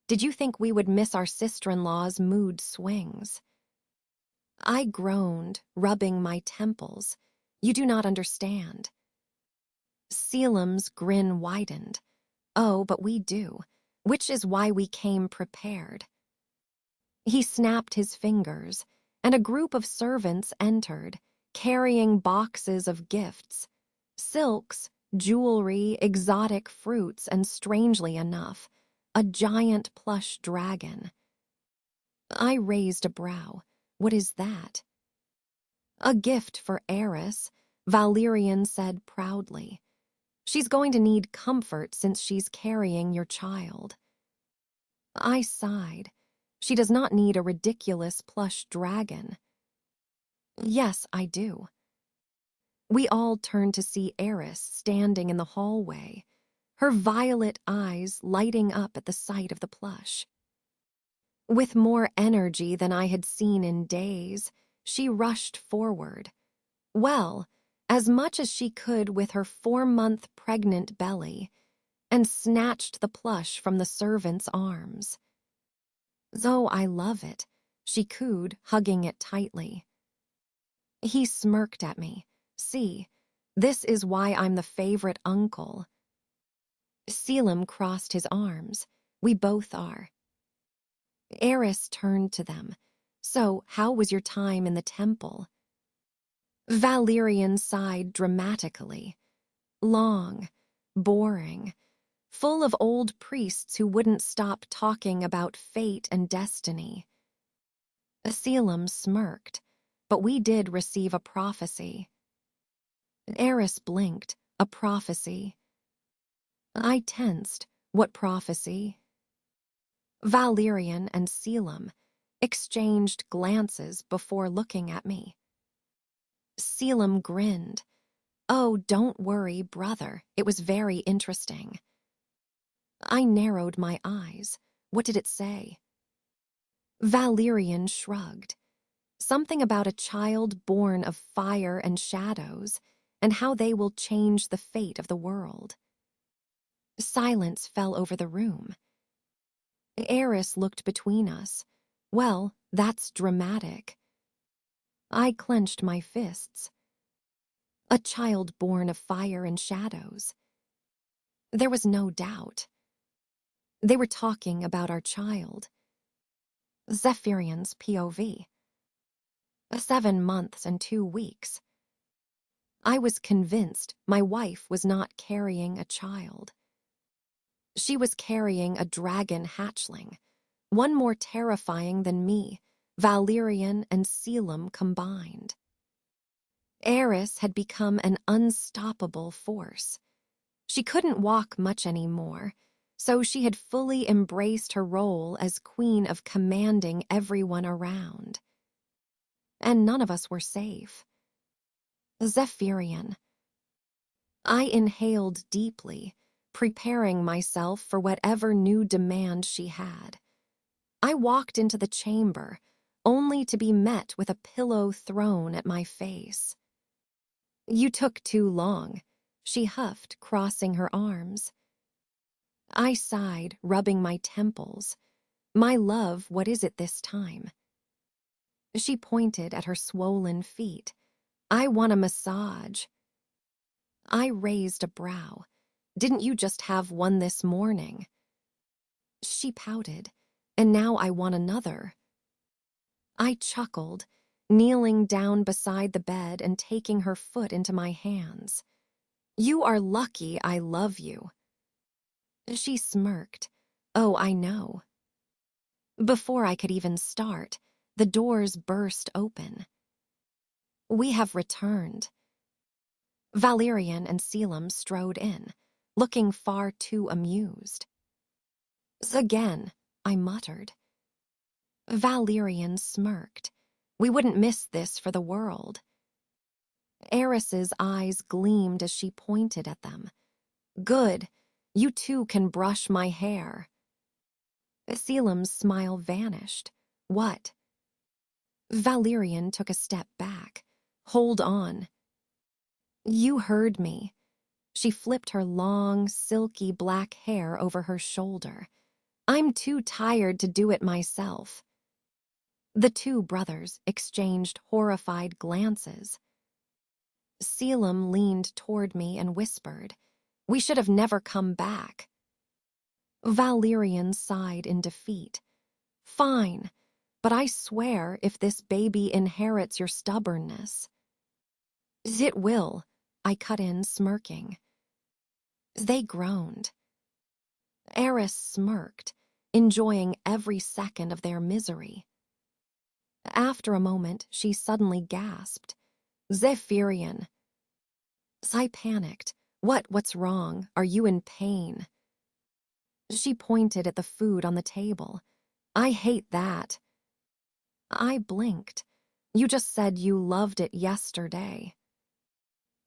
Did you think we would miss our sister-in-law's mood swings? I groaned, rubbing my temples. You do not understand. Selim's grin widened. Oh, but we do, which is why we came prepared. He snapped his fingers, and a group of servants entered, carrying boxes of gifts, silks, jewelry, exotic fruits, and strangely enough, a giant plush dragon. I raised a brow. What is that? A gift for Eris, Valerian said proudly. She's going to need comfort since she's carrying your child. I sighed. She does not need a ridiculous plush dragon. Yes, I do. We all turned to see Eris standing in the hallway, her violet eyes lighting up at the sight of the plush. With more energy than I had seen in days, she rushed forward. Well, as much as she could with her 4-month pregnant belly, and snatched the plush from the servant's arms. "Oh, I love it," she cooed, hugging it tightly. He smirked at me. See, this is why I'm the favorite uncle. Selim crossed his arms. We both are. Eris turned to them. So, how was your time in the temple? Valerian sighed dramatically. Long, boring, full of old priests who wouldn't stop talking about fate and destiny. Selim smirked, but we did receive a prophecy. Eris blinked. A prophecy. I tensed. What prophecy? Valerian and Selim exchanged glances before looking at me. Selim grinned. Oh, don't worry, brother. It was very interesting. I narrowed my eyes. What did it say? Valerian shrugged. Something about a child born of fire and shadows, and how they will change the fate of the world. Silence fell over the room. Eris looked between us. Well, that's dramatic. I clenched my fists. A child born of fire and shadows. There was no doubt. They were talking about our child. Zephyrian's POV. 7 months and 2 weeks. I was convinced my wife was not carrying a child. She was carrying a dragon hatchling, one more terrifying than me, Valerian and Selim combined. Eris had become an unstoppable force. She couldn't walk much anymore, so she had fully embraced her role as queen of commanding everyone around. And none of us were safe. Zephyrian. I inhaled deeply, preparing myself for whatever new demand she had. I walked into the chamber, only to be met with a pillow thrown at my face. You took too long, she huffed, crossing her arms. I sighed, rubbing my temples. My love, what is it this time? She pointed at her swollen feet. I want a massage. I raised a brow. Didn't you just have one this morning? She pouted. And now I want another. I chuckled, kneeling down beside the bed and taking her foot into my hands. You are lucky I love you. She smirked. Oh, I know. Before I could even start, the doors burst open. We have returned. Valerian and Selim strode in, looking far too amused. Again, I muttered. Valerian smirked. We wouldn't miss this for the world. Eris's eyes gleamed as she pointed at them. Good, you too can brush my hair. Selim's smile vanished. What? Valerian took a step back. Hold on. You heard me. She flipped her long, silky black hair over her shoulder. I'm too tired to do it myself. The two brothers exchanged horrified glances. Selim leaned toward me and whispered, "We should have never come back." Valerian sighed in defeat. "Fine, but I swear if this baby inherits your stubbornness." "It will," I cut in, smirking. They groaned. Eris smirked, enjoying every second of their misery. After a moment, she suddenly gasped, "Zephyrian." I panicked. What's wrong? Are you in pain?" She pointed at the food on the table. "I hate that." I blinked. "You just said you loved it yesterday."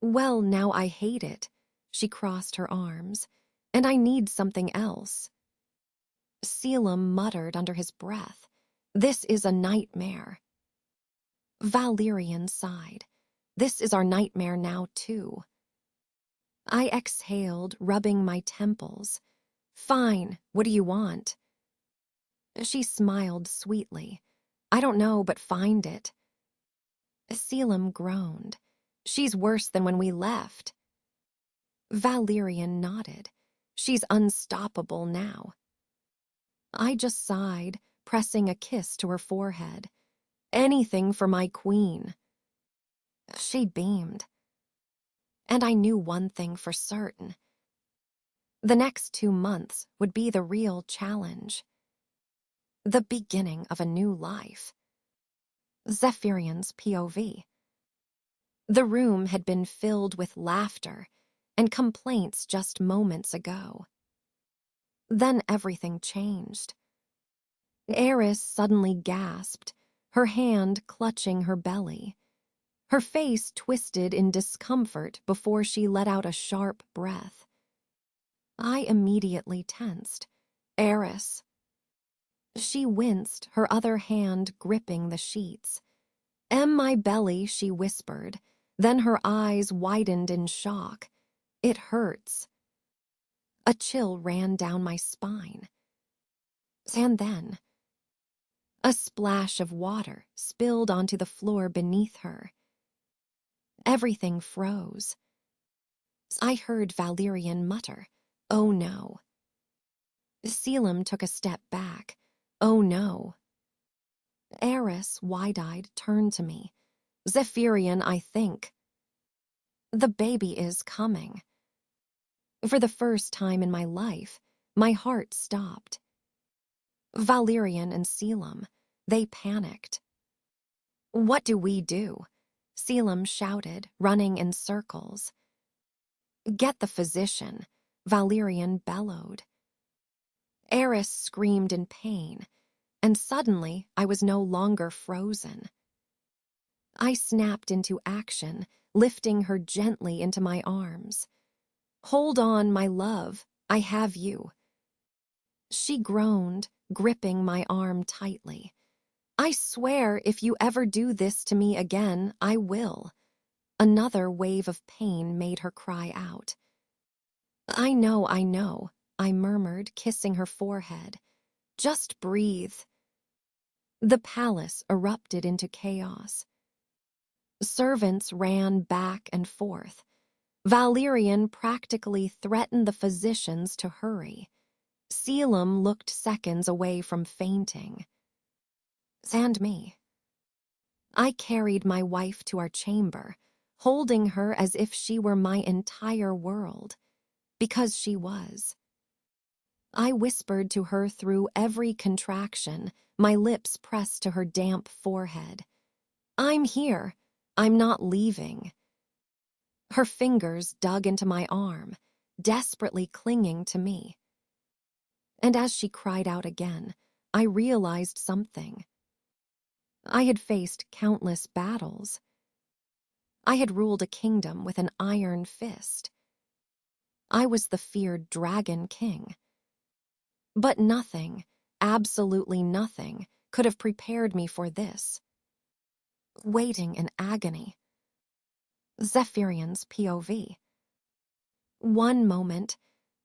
"Well, now I hate it." She crossed her arms. "And I need something else." Selim muttered under his breath, "This is a nightmare." Valerian sighed. "This is our nightmare now, too." I exhaled, rubbing my temples. "Fine, what do you want?" She smiled sweetly. "I don't know, but find it." Selim groaned. "She's worse than when we left." Valerian nodded. "She's unstoppable now." I just sighed, pressing a kiss to her forehead. "Anything for my queen." She beamed. And I knew one thing for certain. The next 2 months would be the real challenge. The beginning of a new life. Zephyrian's POV. The room had been filled with laughter and complaints just moments ago. Then everything changed. Eris suddenly gasped, her hand clutching her belly. Her face twisted in discomfort before she let out a sharp breath. I immediately tensed. "Eris." She winced, her other hand gripping the sheets. My belly," she whispered. Then her eyes widened in shock. "It hurts." A chill ran down my spine. And then, a splash of water spilled onto the floor beneath her. Everything froze. I heard Valerian mutter, "Oh no." Selim took a step back. "Oh no." Eris, wide-eyed, turned to me. "Zephyrian, I think." The baby is coming. For the first time in my life, my heart stopped. Valerian and Selim, they panicked. "What do we do?" Selim shouted, running in circles. "Get the physician," Valerian bellowed. Eris screamed in pain, and suddenly I was no longer frozen. I snapped into action, lifting her gently into my arms. "Hold on, my love, I have you." She groaned, gripping my arm tightly. "I swear if you ever do this to me again, I will." Another wave of pain made her cry out. I know," I murmured, kissing her forehead. "Just breathe." The palace erupted into chaos. Servants ran back and forth. Valerian practically threatened the physicians to hurry. Selim looked seconds away from fainting. And me. I carried my wife to our chamber, holding her as if she were my entire world, because she was. I whispered to her through every contraction, my lips pressed to her damp forehead. "I'm here. I'm not leaving." Her fingers dug into my arm, desperately clinging to me. And as she cried out again, I realized something. I had faced countless battles. I had ruled a kingdom with an iron fist. I was the feared Dragon King. But nothing, absolutely nothing, could have prepared me for this. Waiting in agony. Zephyrian's POV. One moment,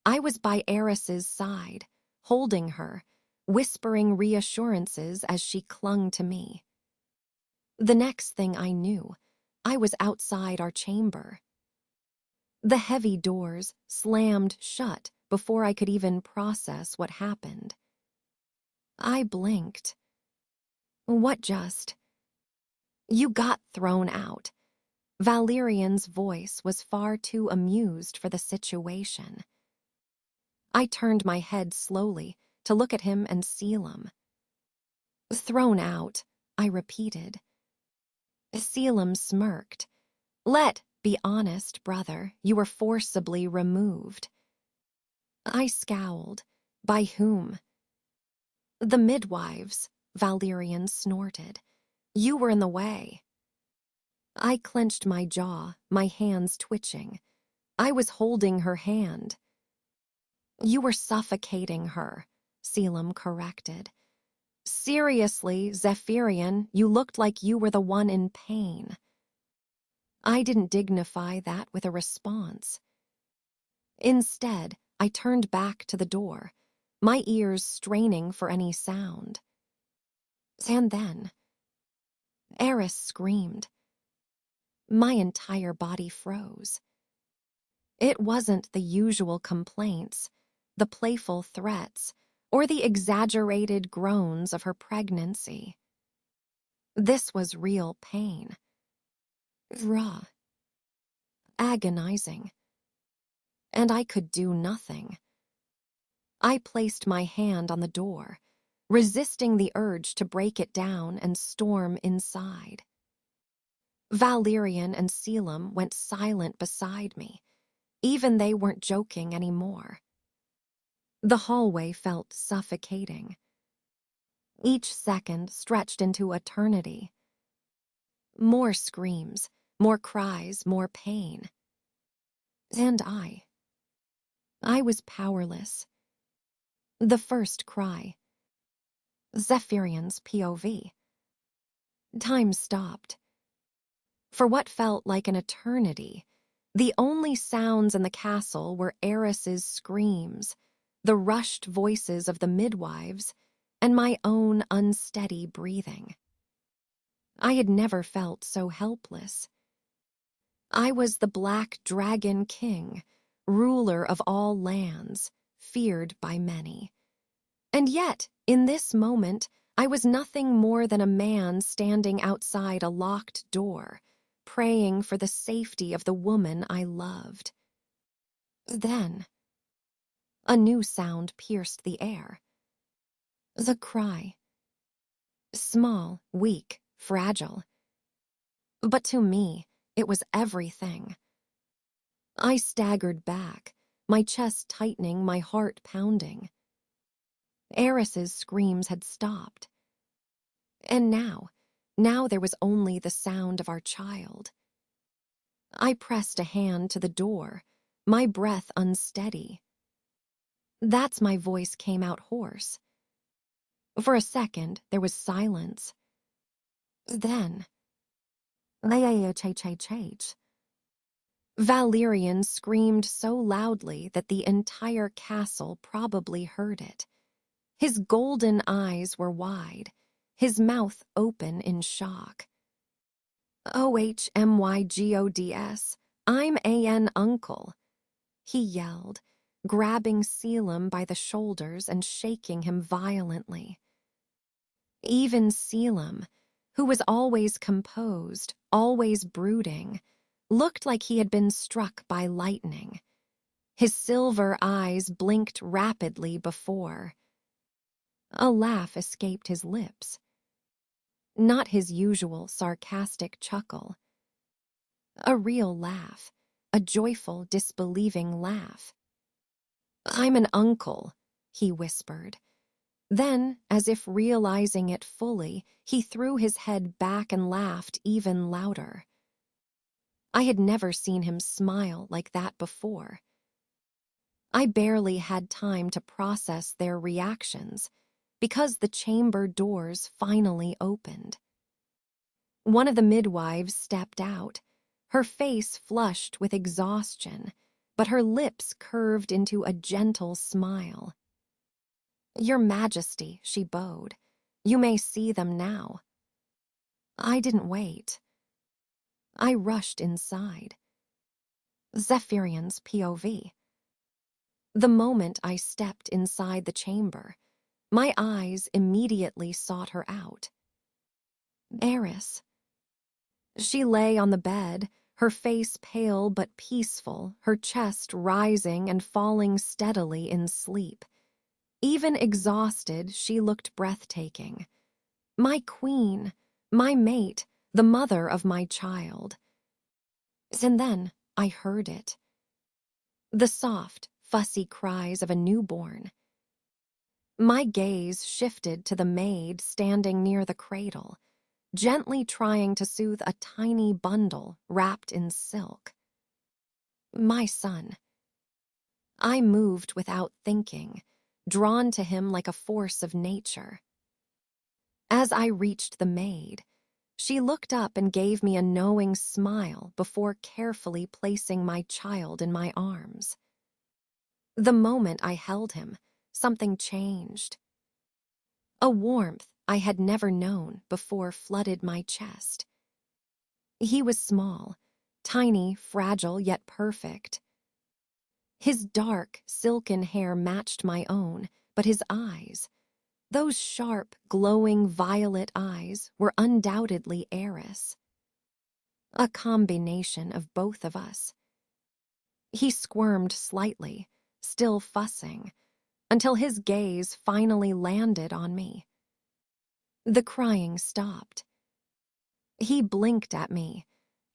I was by Eris's side, holding her, whispering reassurances as she clung to me. The next thing I knew, I was outside our chamber. The heavy doors slammed shut before I could even process what happened. I blinked. What just? You got thrown out. Valerian's voice was far too amused for the situation. I turned my head slowly to look at him and Selim. Thrown out, I repeated. Selim smirked. Be honest, brother, you were forcibly removed. I scowled. By whom? The midwives, Valerian snorted. You were in the way. I clenched my jaw, my hands twitching. I was holding her hand. You were suffocating her, Selim corrected. Seriously, Zephyrian, you looked like you were the one in pain. I didn't dignify that with a response. Instead, I turned back to the door, my ears straining for any sound. And then, Eris screamed. My entire body froze. It wasn't the usual complaints, the playful threats, or the exaggerated groans of her pregnancy. This was real pain. Raw. Agonizing. And I could do nothing. I placed my hand on the door, resisting the urge to break it down and storm inside. Valerian and Selim went silent beside me. Even they weren't joking anymore. The hallway felt suffocating. Each second stretched into eternity. More screams, more cries, more pain. And I was powerless. The first cry. Zephyrian's POV. Time stopped. For what felt like an eternity, the only sounds in the castle were Eris's screams, the rushed voices of the midwives, and my own unsteady breathing. I had never felt so helpless. I was the Black Dragon King, ruler of all lands, feared by many. And yet, in this moment, I was nothing more than a man standing outside a locked door, praying for the safety of the woman I loved. Then, a new sound pierced the air. The cry. Small, weak, fragile. But to me, it was everything. I staggered back, my chest tightening, my heart pounding. Eris's screams had stopped. And now there was only the sound of our child. I pressed a hand to the door, my breath unsteady. That's my voice came out hoarse. For a second, there was silence. Then, Valerian screamed so loudly that the entire castle probably heard it. His golden eyes were wide, his mouth open in shock. OHMYGODS, I'm AN Uncle, he yelled, grabbing Selim by the shoulders and shaking him violently. Even Selim, who was always composed, always brooding, looked like he had been struck by lightning. His silver eyes blinked rapidly before. A laugh escaped his lips. Not his usual sarcastic chuckle. A real laugh, a joyful, disbelieving laugh. I'm an uncle, he whispered. Then, as if realizing it fully, he threw his head back and laughed even louder. I had never seen him smile like that before. I barely had time to process their reactions, because the chamber doors finally opened. One of the midwives stepped out, her face flushed with exhaustion, but her lips curved into a gentle smile. "Your Majesty," she bowed. "You may see them now." I didn't wait. I rushed inside. Zephyrian's POV. The moment I stepped inside the chamber, my eyes immediately sought her out. Eris. She lay on the bed, her face pale but peaceful, her chest rising and falling steadily in sleep. Even exhausted, she looked breathtaking. My queen, my mate, the mother of my child. And then I heard it. The soft, fussy cries of a newborn. My gaze shifted to the maid standing near the cradle, gently trying to soothe a tiny bundle wrapped in silk. My son. I moved without thinking, drawn to him like a force of nature. As I reached the maid, she looked up and gave me a knowing smile before carefully placing my child in my arms. The moment I held him, something changed. A warmth I had never known before flooded my chest. He was small, tiny, fragile, yet perfect. His dark, silken hair matched my own, but his eyes, those sharp, glowing violet eyes, were undoubtedly Eris. A combination of both of us. He squirmed slightly, still fussing, until his gaze finally landed on me. The crying stopped. He blinked at me,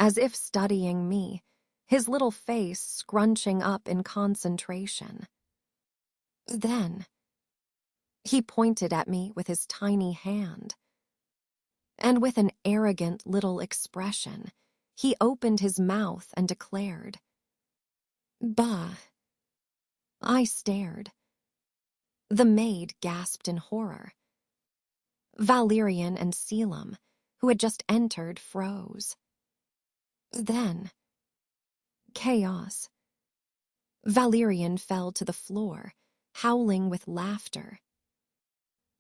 as if studying me, his little face scrunching up in concentration. Then, he pointed at me with his tiny hand, and with an arrogant little expression, he opened his mouth and declared, "Bah." I stared. The maid gasped in horror. Valerian and Selim, who had just entered, froze. Then, chaos. Valerian fell to the floor, howling with laughter.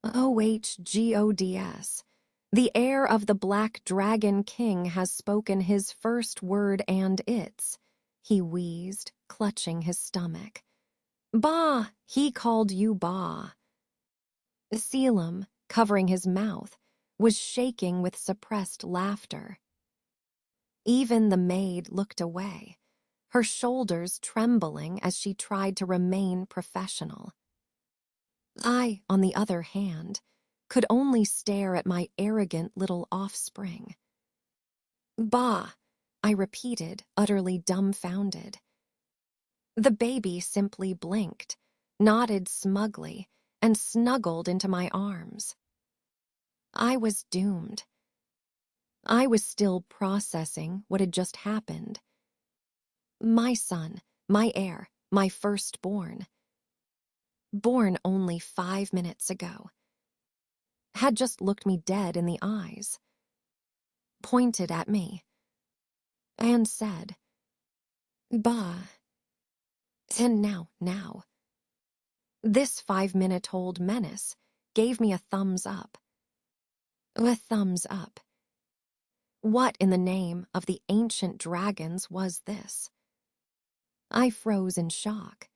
OHGODS. The heir of the Black Dragon King has spoken his first word and it's, he wheezed, clutching his stomach. Bah, he called you Bah. Selim, covering his mouth, was shaking with suppressed laughter. Even the maid looked away, her shoulders trembling as she tried to remain professional. I, on the other hand, could only stare at my arrogant little offspring. Bah, I repeated, utterly dumbfounded. The baby simply blinked, nodded smugly, and snuggled into my arms. I was doomed. I was still processing what had just happened. My son, my heir, my firstborn, born only 5 minutes ago, had just looked me dead in the eyes, pointed at me, and said, "Bah." And now. This 5-minute-old menace gave me a thumbs up. A thumbs up. What in the name of the ancient dragons was this? I froze in shock.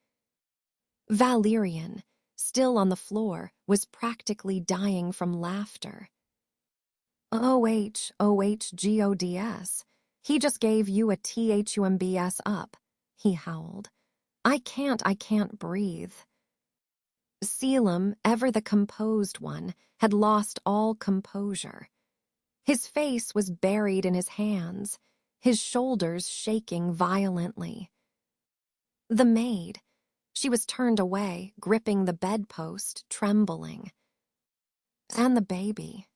Valerian, still on the floor, was practically dying from laughter. OHGODS. He just gave you a THUMBS up, he howled. I can't breathe. Selim, ever the composed one, had lost all composure. His face was buried in his hands, his shoulders shaking violently. The maid, she was turned away, gripping the bedpost, trembling. And the baby.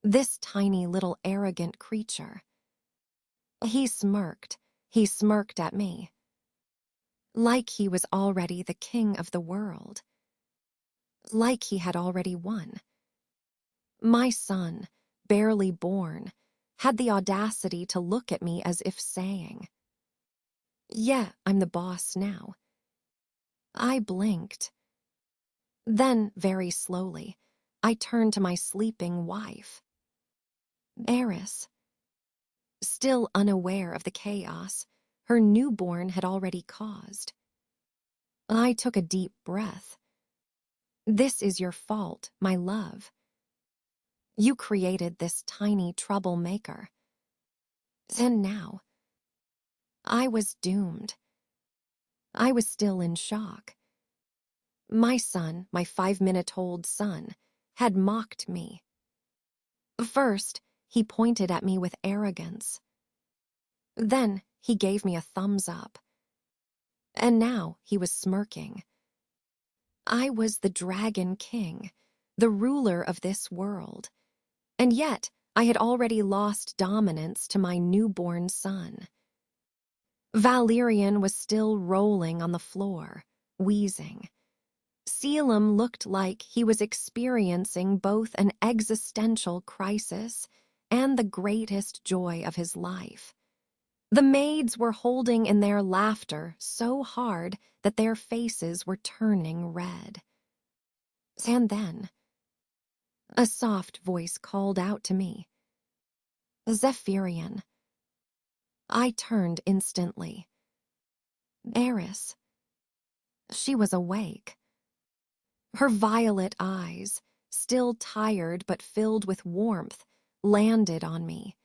This tiny little arrogant creature. He smirked at me. Like he was already the king of the world. Like he had already won. My son, barely born, had the audacity to look at me as if saying, "Yeah, I'm the boss now." I blinked. Then, very slowly, I turned to my sleeping wife. Eris, still unaware of the chaos her newborn had already caused. I took a deep breath. This is your fault, my love. You created this tiny troublemaker. And now, I was doomed. I was still in shock. My son, my 5-minute-old son, had mocked me. First, he pointed at me with arrogance. Then, he gave me a thumbs up. And now, he was smirking. I was the Dragon King, the ruler of this world. And yet, I had already lost dominance to my newborn son. Valerian was still rolling on the floor, wheezing. Selim looked like he was experiencing both an existential crisis and the greatest joy of his life. The maids were holding in their laughter so hard that their faces were turning red. And then, a soft voice called out to me, "Zephyrian." I turned instantly. Eris. She was awake. Her violet eyes, still tired but filled with warmth, landed on me.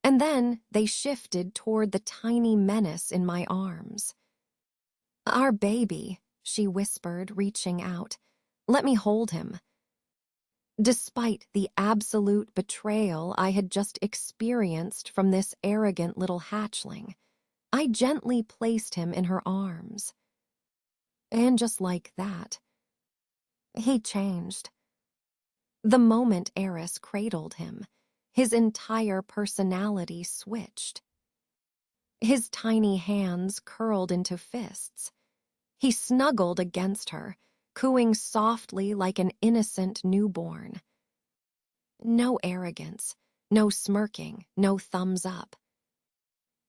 And then they shifted toward the tiny menace in my arms. "Our baby," she whispered, reaching out. "Let me hold him." Despite the absolute betrayal I had just experienced from this arrogant little hatchling, I gently placed him in her arms. And just like that, he changed. The moment Eris cradled him, his entire personality switched. His tiny hands curled into fists. He snuggled against her, cooing softly like an innocent newborn. No arrogance, no smirking, no thumbs up.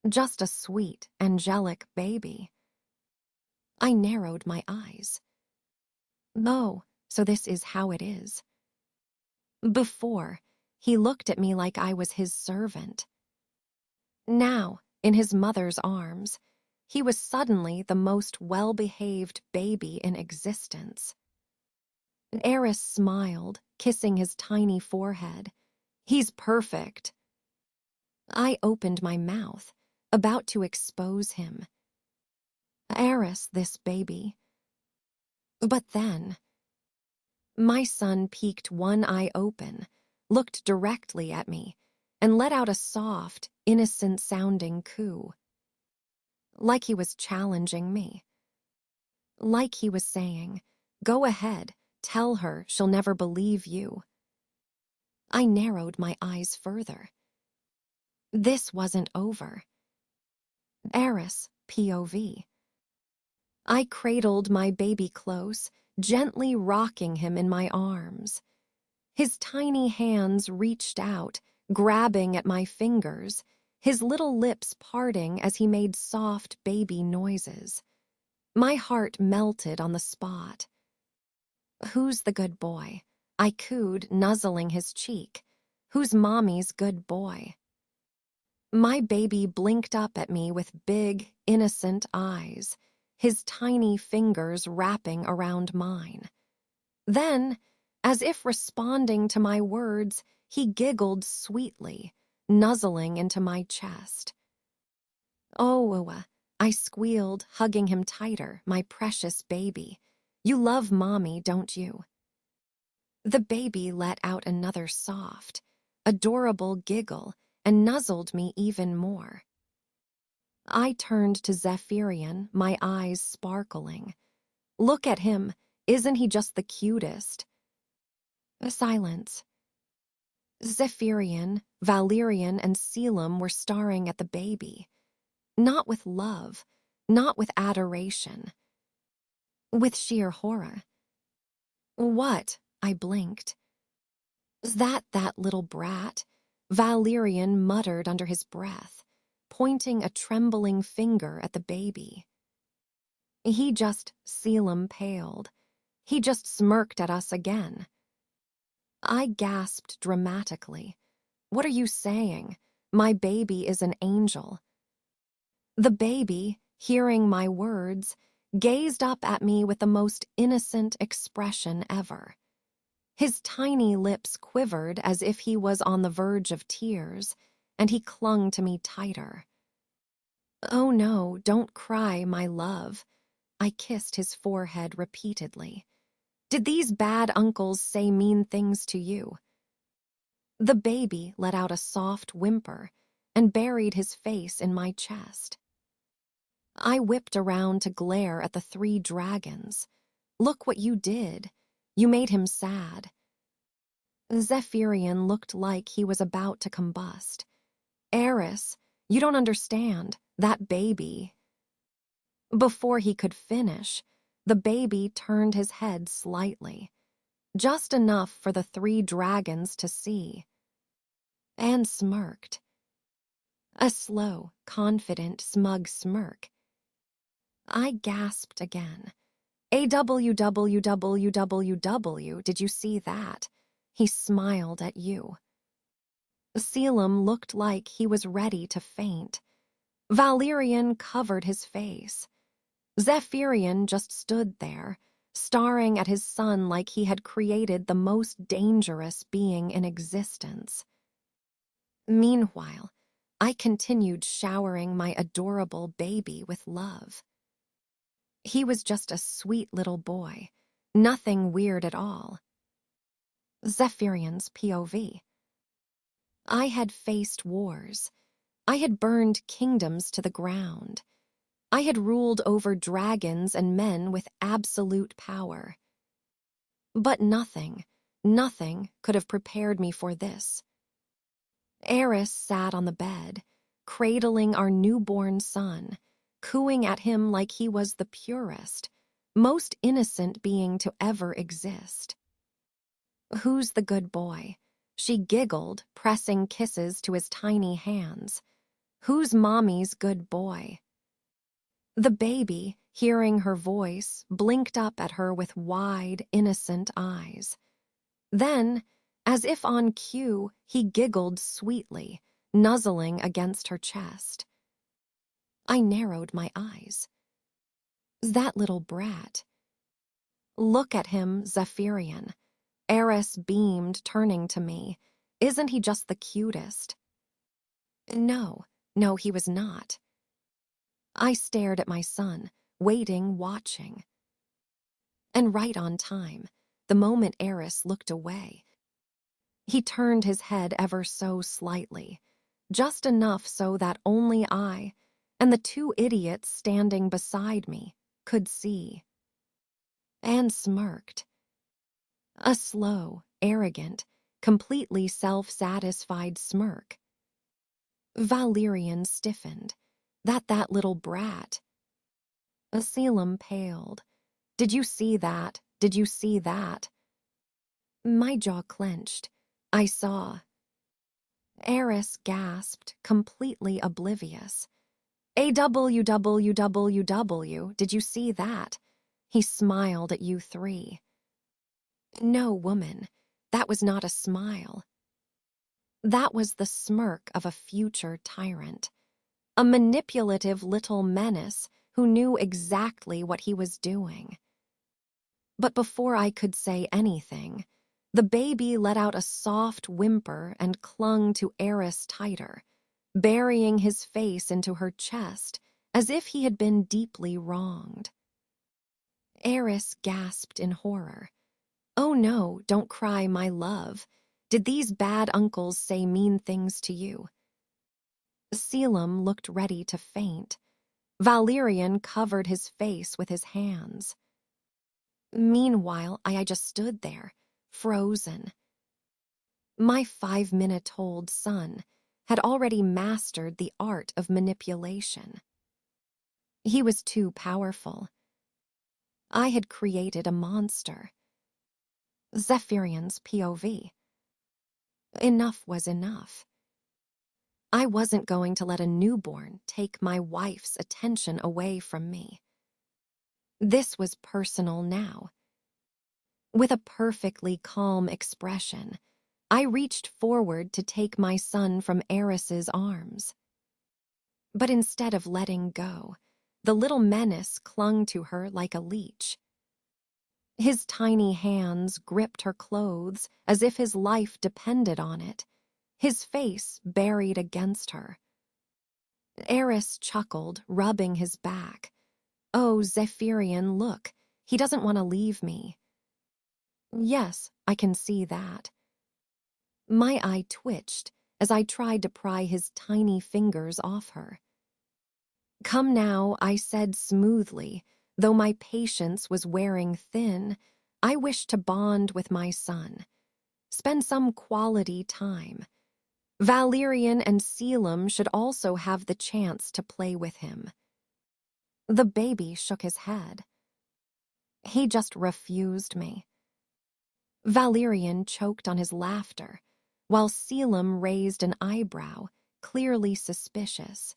Just a sweet, angelic baby. I narrowed my eyes. Oh, so this is how it is. Before, he looked at me like I was his servant. Now, in his mother's arms, he was suddenly the most well-behaved baby in existence. Eris smiled, kissing his tiny forehead. "He's perfect." I opened my mouth, about to expose him. Eris, this baby. But then, my son peeked one eye open, looked directly at me, and let out a soft, innocent-sounding coo. Like he was challenging me. Like he was saying, "Go ahead, tell her she'll never believe you." I narrowed my eyes further. This wasn't over. Eris, POV. I cradled my baby close, gently rocking him in my arms. His tiny hands reached out, grabbing at my fingers, his little lips parting as he made soft baby noises. My heart melted on the spot. "Who's the good boy?" I cooed, nuzzling his cheek. "Who's mommy's good boy?" My baby blinked up at me with big, innocent eyes, his tiny fingers wrapping around mine. Then, as if responding to my words, he giggled sweetly, nuzzling into my chest. "Oh," I squealed, hugging him tighter, "my precious baby. You love mommy, don't you?" The baby let out another soft, adorable giggle and nuzzled me even more. I turned to Zephyrian, my eyes sparkling. "Look at him. Isn't he just the cutest?" A silence. Zephyrian, Valerian, and Selim were staring at the baby. Not with love, not with adoration. With sheer horror. "What?" I blinked. "Is that little brat?" Valerian muttered under his breath, pointing a trembling finger at the baby. Selim paled. He just smirked at us again. I gasped dramatically. What are you saying? My baby is an angel. The baby, hearing my words, gazed up at me with the most innocent expression ever. His tiny lips quivered as if he was on the verge of tears, and he clung to me tighter. Oh no, don't cry, my love. I kissed his forehead repeatedly. Did these bad uncles say mean things to you? The baby let out a soft whimper and buried his face in my chest. I whipped around to glare at the three dragons. Look what you did. You made him sad. Zephyrian looked like he was about to combust. Eris, you don't understand. That baby. Before he could finish, the baby turned his head slightly, just enough for the three dragons to see, and smirked. A slow, confident, smug smirk. I gasped again. AWWWWW, did you see that? He smiled at you. Selim looked like he was ready to faint. Valerian covered his face. Zephyrian just stood there, staring at his son like he had created the most dangerous being in existence. Meanwhile, I continued showering my adorable baby with love. He was just a sweet little boy, nothing weird at all. Zephyrian's POV. I had faced wars. I had burned kingdoms to the ground. I had ruled over dragons and men with absolute power. But nothing could have prepared me for this. Eris sat on the bed, cradling our newborn son, cooing at him like he was the purest, most innocent being to ever exist. Who's the good boy? She giggled, pressing kisses to his tiny hands. Who's Mommy's good boy? The baby, hearing her voice, blinked up at her with wide, innocent eyes. Then, as if on cue, he giggled sweetly, nuzzling against her chest. I narrowed my eyes. That little brat. Look at him, Zephyrian. Eris beamed, turning to me. Isn't he just the cutest? No, he was not. I stared at my son, waiting, watching. And right on time, the moment Eris looked away, he turned his head ever so slightly, just enough so that only I and the two idiots standing beside me could see. And smirked. A slow, arrogant, completely self-satisfied smirk. Valerian stiffened. That little brat. Selim paled. Did you see that? Did you see that? My jaw clenched. I saw. Eris gasped, completely oblivious. AWWWW, did you see that? He smiled at you three. No, woman, that was not a smile. That was the smirk of a future tyrant. A manipulative little menace who knew exactly what he was doing. But before I could say anything, the baby let out a soft whimper and clung to Eris tighter, burying his face into her chest as if he had been deeply wronged. Eris gasped in horror. Oh no, don't cry, my love. Did these bad uncles say mean things to you? Selim looked ready to faint. Valerian covered his face with his hands. Meanwhile, I just stood there, frozen. My 5-minute-old son had already mastered the art of manipulation. He was too powerful. I had created a monster. Zephyrian's POV. Enough was enough. I wasn't going to let a newborn take my wife's attention away from me. This was personal now. With a perfectly calm expression, I reached forward to take my son from Eris's arms. But instead of letting go, the little menace clung to her like a leech. His tiny hands gripped her clothes as if his life depended on it, his face buried against her. Eris chuckled, rubbing his back. "Oh, Zephyrian, look, he doesn't want to leave me." "Yes, I can see that." My eye twitched as I tried to pry his tiny fingers off her. "Come now," I said smoothly, though my patience was wearing thin. I wished to bond with my son, spend some quality time. Valerian and Selim should also have the chance to play with him. The baby shook his head. He just refused me. Valerian choked on his laughter, while Selim raised an eyebrow, clearly suspicious.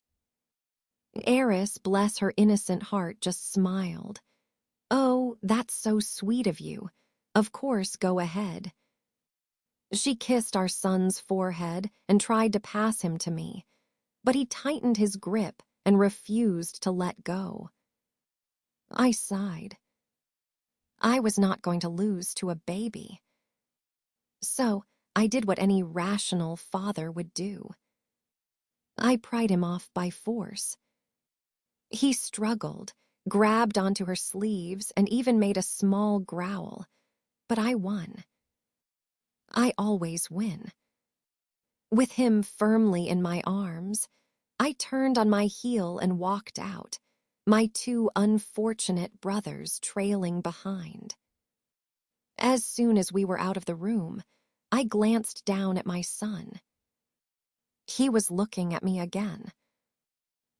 Eris, bless her innocent heart, just smiled. "Oh, that's so sweet of you. Of course, go ahead." She kissed our son's forehead and tried to pass him to me, but he tightened his grip and refused to let go. I sighed. I was not going to lose to a baby. So I did what any rational father would do. I pried him off by force. He struggled, grabbed onto her sleeves, and even made a small growl. But I won. I always win. With him firmly in my arms, I turned on my heel and walked out, my two unfortunate brothers trailing behind. As soon as we were out of the room, I glanced down at my son. He was looking at me again.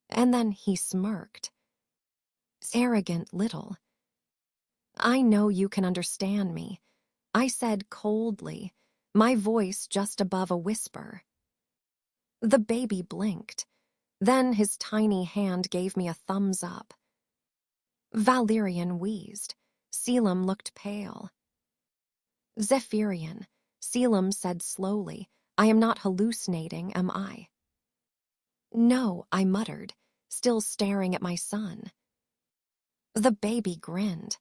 And then he smirked. "Arrogant little." "I know you can understand me," I said coldly, my voice just above a whisper. The baby blinked. Then his tiny hand gave me a thumbs up. Valerian wheezed. Selim looked pale. "Zephyrian," Selim said slowly, "I am not hallucinating, am I?" "No," I muttered, still staring at my son. The baby grinned.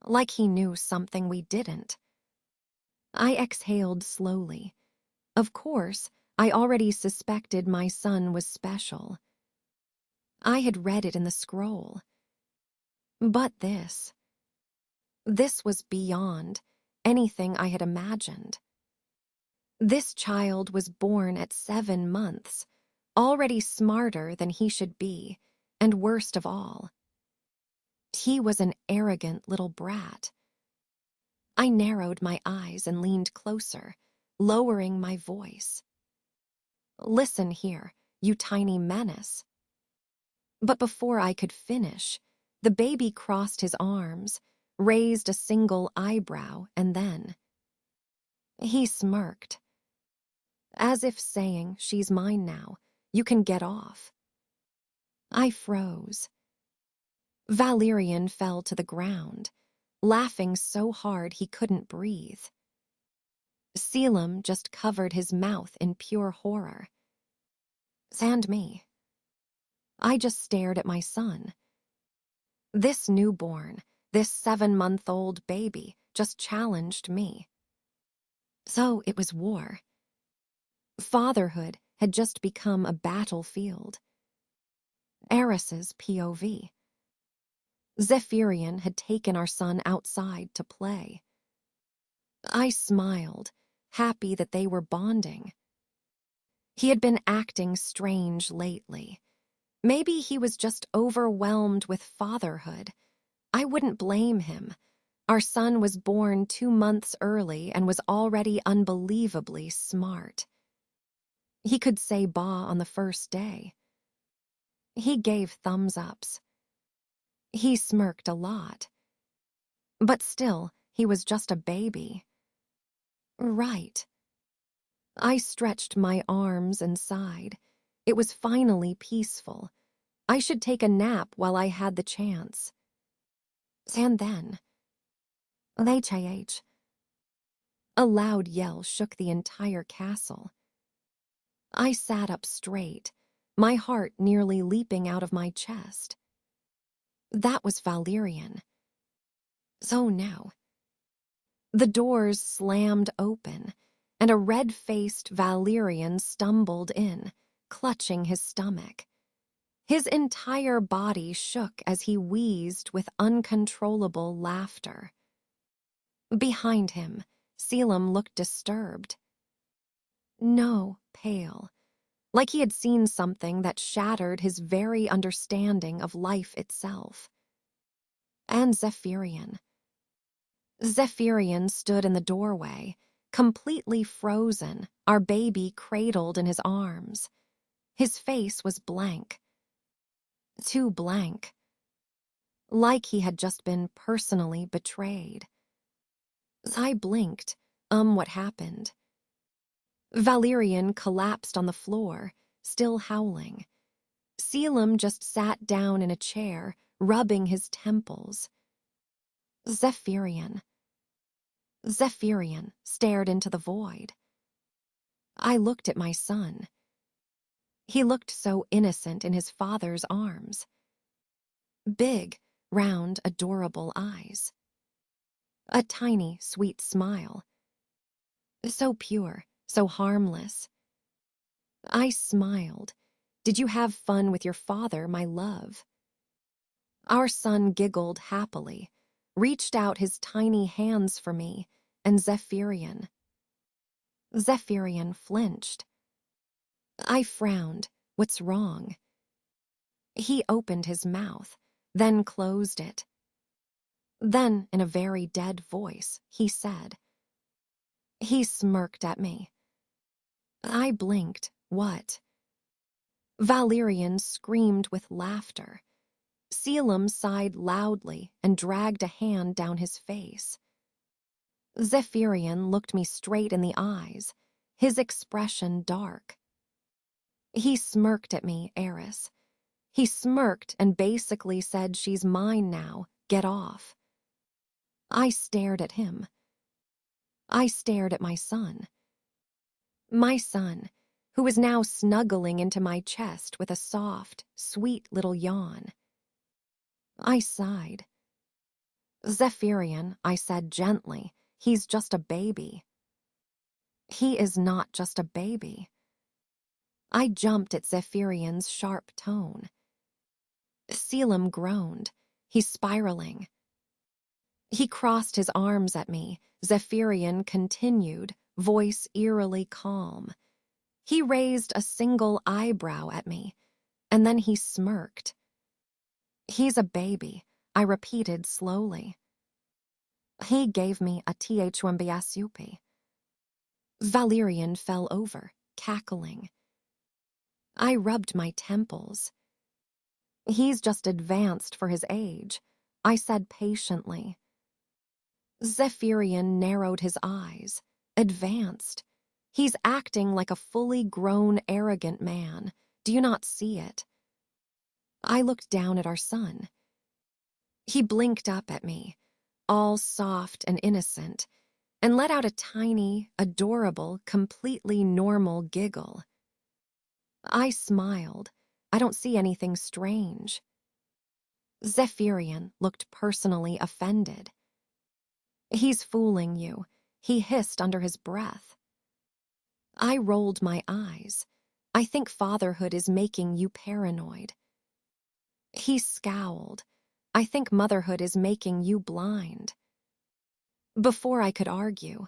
Like he knew something we didn't. I exhaled slowly. Of course, I already suspected my son was special. I had read it in the scroll. But this was beyond anything I had imagined. This child was born at 7 months, already smarter than he should be, and worst of all, he was an arrogant little brat. I narrowed my eyes and leaned closer, lowering my voice. "Listen here, you tiny menace." But before I could finish, the baby crossed his arms, raised a single eyebrow, and then he smirked, as if saying, "She's mine now, you can get off." I froze. Valerian fell to the ground, laughing so hard he couldn't breathe. Selim just covered his mouth in pure horror. And me. I just stared at my son. This newborn, this 7-month-old baby, just challenged me. So it was war. Fatherhood had just become a battlefield. Eris's POV. Zephyrian had taken our son outside to play. I smiled, happy that they were bonding. He had been acting strange lately. Maybe he was just overwhelmed with fatherhood. I wouldn't blame him. Our son was born 2 months early and was already unbelievably smart. He could say ba on the first day. He gave thumbs-ups. He smirked a lot. But still, he was just a baby. Right. I stretched my arms and sighed. It was finally peaceful. I should take a nap while I had the chance. And then, HIH. A loud yell shook the entire castle. I sat up straight, my heart nearly leaping out of my chest. That was Valerian. So now. The doors slammed open, and a red-faced Valerian stumbled in, clutching his stomach. His entire body shook as he wheezed with uncontrollable laughter. Behind him, Selim looked disturbed. No, pale, like he had seen something that shattered his very understanding of life itself. And Zephyrian. Zephyrian stood in the doorway, completely frozen, our baby cradled in his arms. His face was blank. Too blank. Like he had just been personally betrayed. I blinked. What happened? Valerian collapsed on the floor, still howling. Selim just sat down in a chair, rubbing his temples. Zephyrian stared into the void. I looked at my son. He looked so innocent in his father's arms. Big, round, adorable eyes. A tiny, sweet smile. So pure, so harmless. I smiled. Did you have fun with your father, my love? Our son giggled happily, reached out his tiny hands for me, and Zephyrian flinched. I frowned. What's wrong? He opened his mouth, then closed it. Then, in a very dead voice, he said. He smirked at me. I blinked. What? Valerian screamed with laughter. Selim sighed loudly and dragged a hand down his face. Zephyrian looked me straight in the eyes, his expression dark. He smirked at me, Eris. He smirked and basically said, she's mine now, get off. I stared at him. I stared at my son. My son, who was now snuggling into my chest with a soft, sweet little yawn. I sighed. Zephyrian, I said gently, he's just a baby. He is not just a baby. I jumped at Zephyrian's sharp tone. Selim groaned. He's spiraling. He crossed his arms at me. Zephyrian continued, voice eerily calm. He raised a single eyebrow at me, and then he smirked. He's a baby, I repeated slowly. He gave me a thumbiasupi. Valerian fell over, cackling. I rubbed my temples. He's just advanced for his age, I said patiently. Zephyrian narrowed his eyes. Advanced. He's acting like a fully grown, arrogant man. Do you not see it? I looked down at our son. He blinked up at me, all soft and innocent, and let out a tiny, adorable, completely normal giggle. I smiled. I don't see anything strange. Zephyrian looked personally offended. He's fooling you, he hissed under his breath. I rolled my eyes. I think fatherhood is making you paranoid. He scowled. I think motherhood is making you blind. Before I could argue,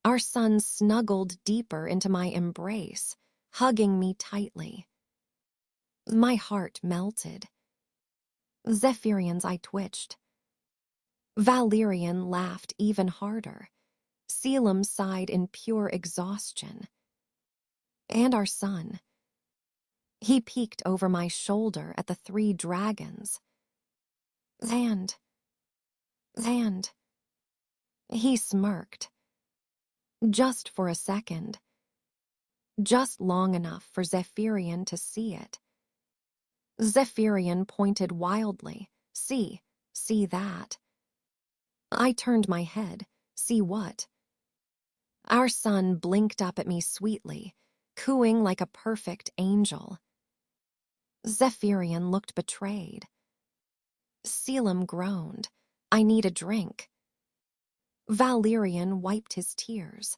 our son snuggled deeper into my embrace, hugging me tightly. My heart melted. Zephyrian's eye twitched. Valerian laughed even harder. Selim sighed in pure exhaustion. And our son. He peeked over my shoulder at the 3 dragons. And. He smirked. Just for a second. Just long enough for Zephyrian to see it. Zephyrian pointed wildly. See that. I turned my head. See what? Our son blinked up at me sweetly, cooing like a perfect angel. Zephyrian looked betrayed. Selim groaned. I need a drink. Valerian wiped his tears.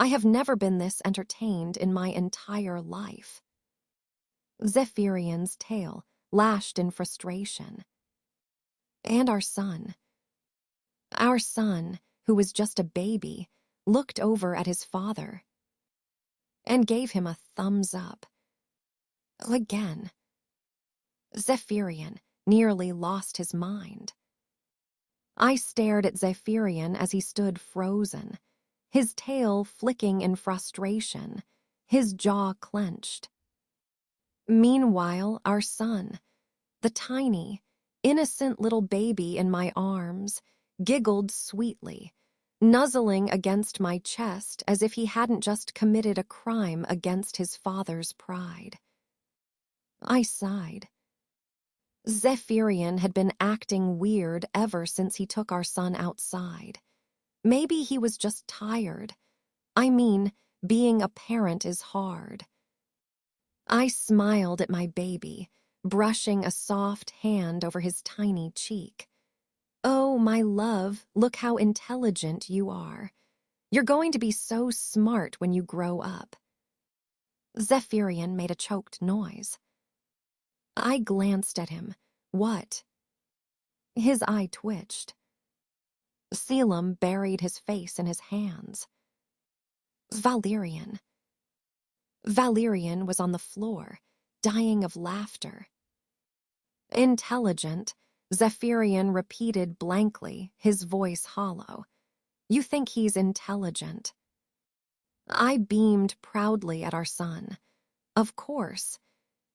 I have never been this entertained in my entire life. Zephyrian's tail lashed in frustration. And our son, who was just a baby, looked over at his father and gave him a thumbs up. Again. Zephyrian nearly lost his mind. I stared at Zephyrian as he stood frozen, his tail flicking in frustration, his jaw clenched. Meanwhile, our son, the tiny, innocent little baby in my arms, giggled sweetly, nuzzling against my chest as if he hadn't just committed a crime against his father's pride. I sighed. Zephyrian had been acting weird ever since he took our son outside. Maybe he was just tired. I mean, being a parent is hard. I smiled at my baby, brushing a soft hand over his tiny cheek. Oh, my love, look how intelligent you are. You're going to be so smart when you grow up. Zephyrian made a choked noise. I glanced at him. What? His eye twitched. Selim buried his face in his hands. Valerian. Valerian was on the floor, dying of laughter. Intelligent, Zephyrian repeated blankly, his voice hollow. You think he's intelligent? I beamed proudly at our son. Of course.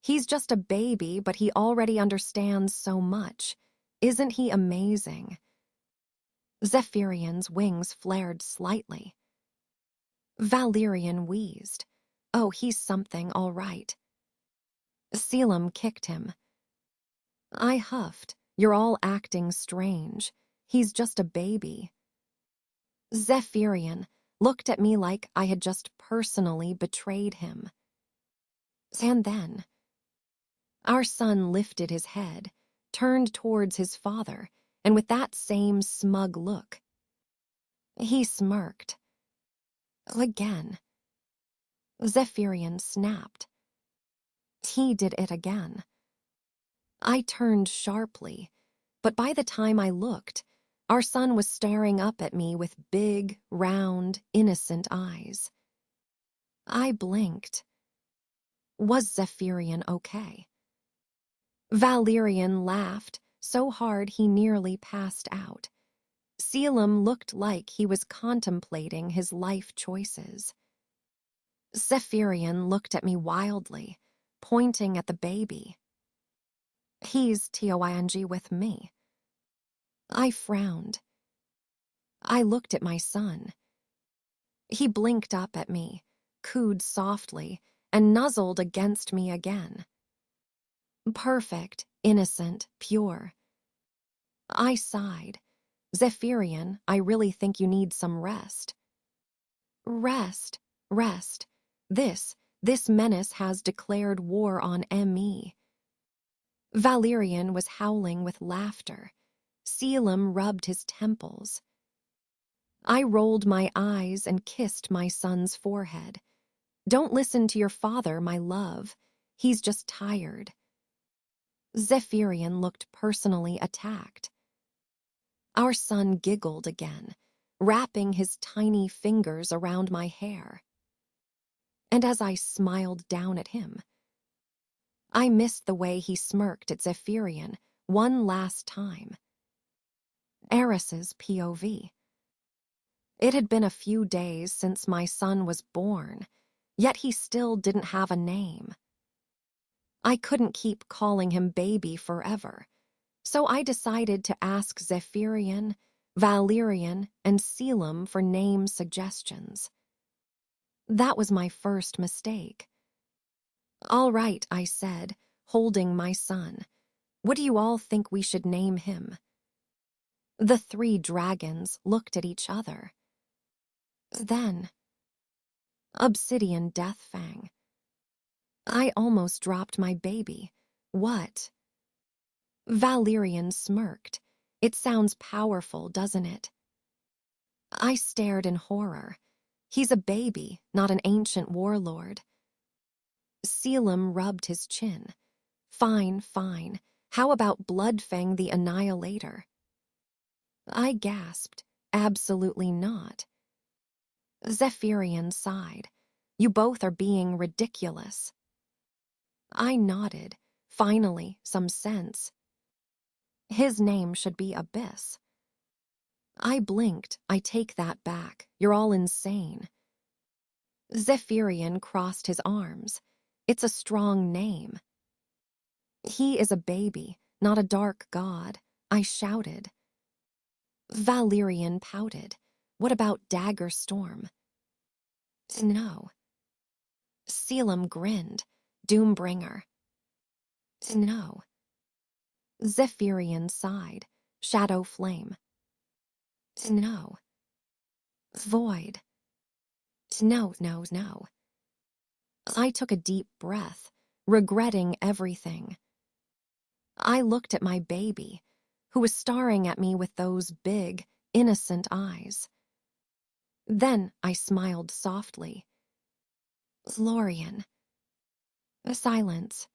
He's just a baby, but he already understands so much. Isn't he amazing? Zephyrian's wings flared slightly. Valerian wheezed. Oh, he's something, all right. Selim kicked him. I huffed. You're all acting strange. He's just a baby. Zephyrian looked at me like I had just personally betrayed him. And then, our son lifted his head, turned towards his father, and with that same smug look, he smirked. Again. Zephyrian snapped. He did it again. I turned sharply, but by the time I looked, our son was staring up at me with big, round, innocent eyes. I blinked. Was Zephyrian okay? Valerian laughed so hard he nearly passed out. Selim looked like he was contemplating his life choices. Zephyrian looked at me wildly, pointing at the baby. He's TOING with me. I frowned. I looked at my son. He blinked up at me, cooed softly, and nuzzled against me again. Perfect, innocent, pure. I sighed. Zephyrian, I really think you need some rest. Rest, rest. This menace has declared war on ME. Valerian was howling with laughter. Selim rubbed his temples. I rolled my eyes and kissed my son's forehead. Don't listen to your father, my love. He's just tired. Zephyrian looked personally attacked. Our son giggled again, wrapping his tiny fingers around my hair. And as I smiled down at him, I missed the way he smirked at Zephyrian one last time. Eris's POV. It had been a few days since my son was born, yet he still didn't have a name. I couldn't keep calling him baby forever, so I decided to ask Zephyrian, Valerian, and Selim for name suggestions. That was my first mistake. All right, I said, holding my son. What do you all think we should name him? The three dragons looked at each other. Then, obsidian death fang. I almost dropped my baby. What? Valerian smirked. It sounds powerful, doesn't it? I stared in horror. He's a baby, not an ancient warlord. Selim rubbed his chin. Fine, fine. How about Bloodfang the Annihilator? I gasped. Absolutely not. Zephyrian sighed. You both are being ridiculous. I nodded. Finally, some sense. His name should be Abyss. I blinked. I take that back. You're all insane. Zephyrian crossed his arms. It's a strong name. He is a baby, not a dark god, I shouted. Valerian pouted. What about Dagger Storm? No. Selim grinned. Doombringer. No. Zephyrian sighed. Shadow Flame. No. Void. No, no, no. I took a deep breath, regretting everything. I looked at my baby, who was staring at me with those big, innocent eyes. Then I smiled softly. Lorien. A silence.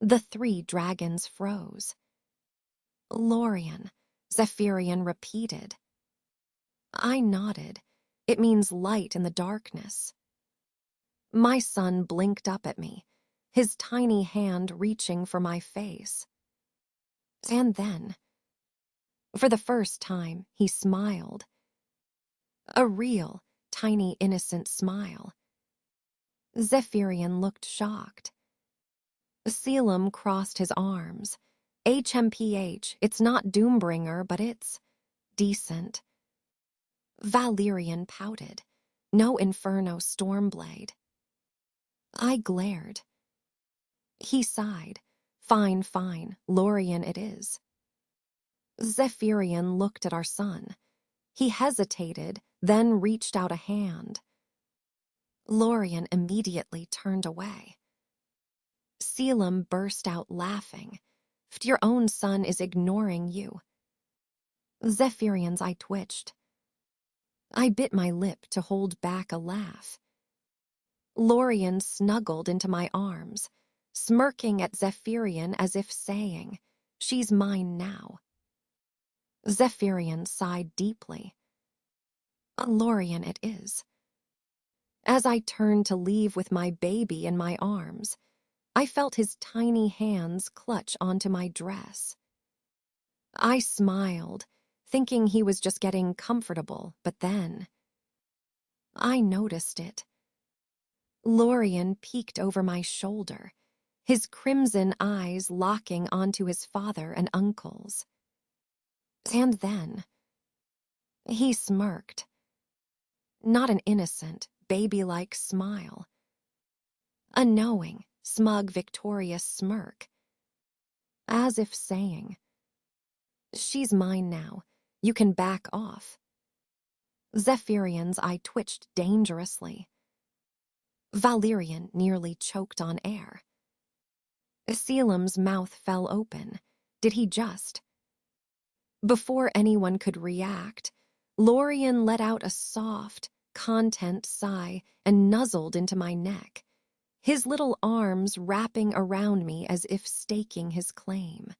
The three dragons froze. Lorien, Zephyrian repeated. I nodded. It means light in the darkness. My son blinked up at me, his tiny hand reaching for my face. And then, for the first time, he smiled. A real, tiny, innocent smile. Zephyrian looked shocked. Selim crossed his arms. HMPH, it's not Doombringer, but it's decent. Valerian pouted. No Inferno Stormblade. I glared. He sighed. Fine, fine, Lorien it is. Zephyrian looked at our son. He hesitated, then reached out a hand. Lorien immediately turned away. Selim burst out laughing. Your own son is ignoring you. Zephyrian's eye twitched. I bit my lip to hold back a laugh. Lorien snuggled into my arms, smirking at Zephyrian as if saying, she's mine now. Zephyrian sighed deeply. Lorien it is. As I turned to leave with my baby in my arms, I felt his tiny hands clutch onto my dress. I smiled, thinking he was just getting comfortable, but then I noticed it. Lorien peeked over my shoulder, his crimson eyes locking onto his father and uncle's. And then he smirked. Not an innocent, baby-like smile. A knowing, smug, victorious smirk. As if saying, she's mine now. You can back off. Zephyrian's eye twitched dangerously. Valerian nearly choked on air. Selim's mouth fell open. Did he just? Before anyone could react, Lorien let out a soft, content sigh and nuzzled into my neck, his little arms wrapping around me as if staking his claim.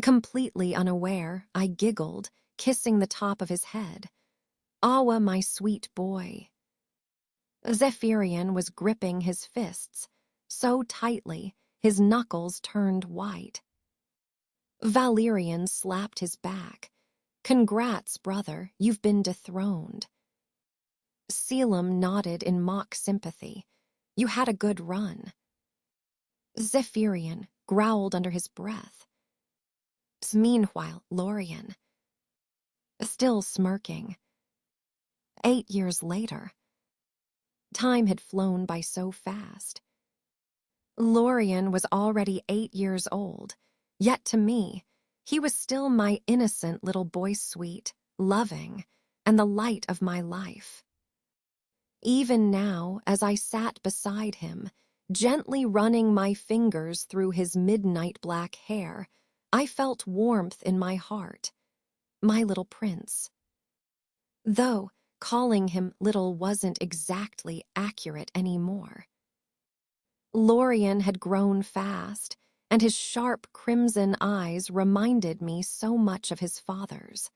Completely unaware, I giggled, kissing the top of his head. Awa, my sweet boy. Zephyrian was gripping his fists, so tightly his knuckles turned white. Valerian slapped his back. Congrats, brother, you've been dethroned. Selim nodded in mock sympathy. You had a good run. Zephyrian growled under his breath. Meanwhile, Lorien, still smirking. 8 years later. Time had flown by so fast. Lorien was already 8 years old, yet to me, He was still my innocent little boy, sweet, loving, and the light of my life. Even now, as I sat beside him, gently running my fingers through his midnight black hair, I felt warmth in my heart. My little prince. Though calling him little wasn't exactly accurate anymore. Lorien had grown fast, and his sharp crimson eyes reminded me so much of his father's.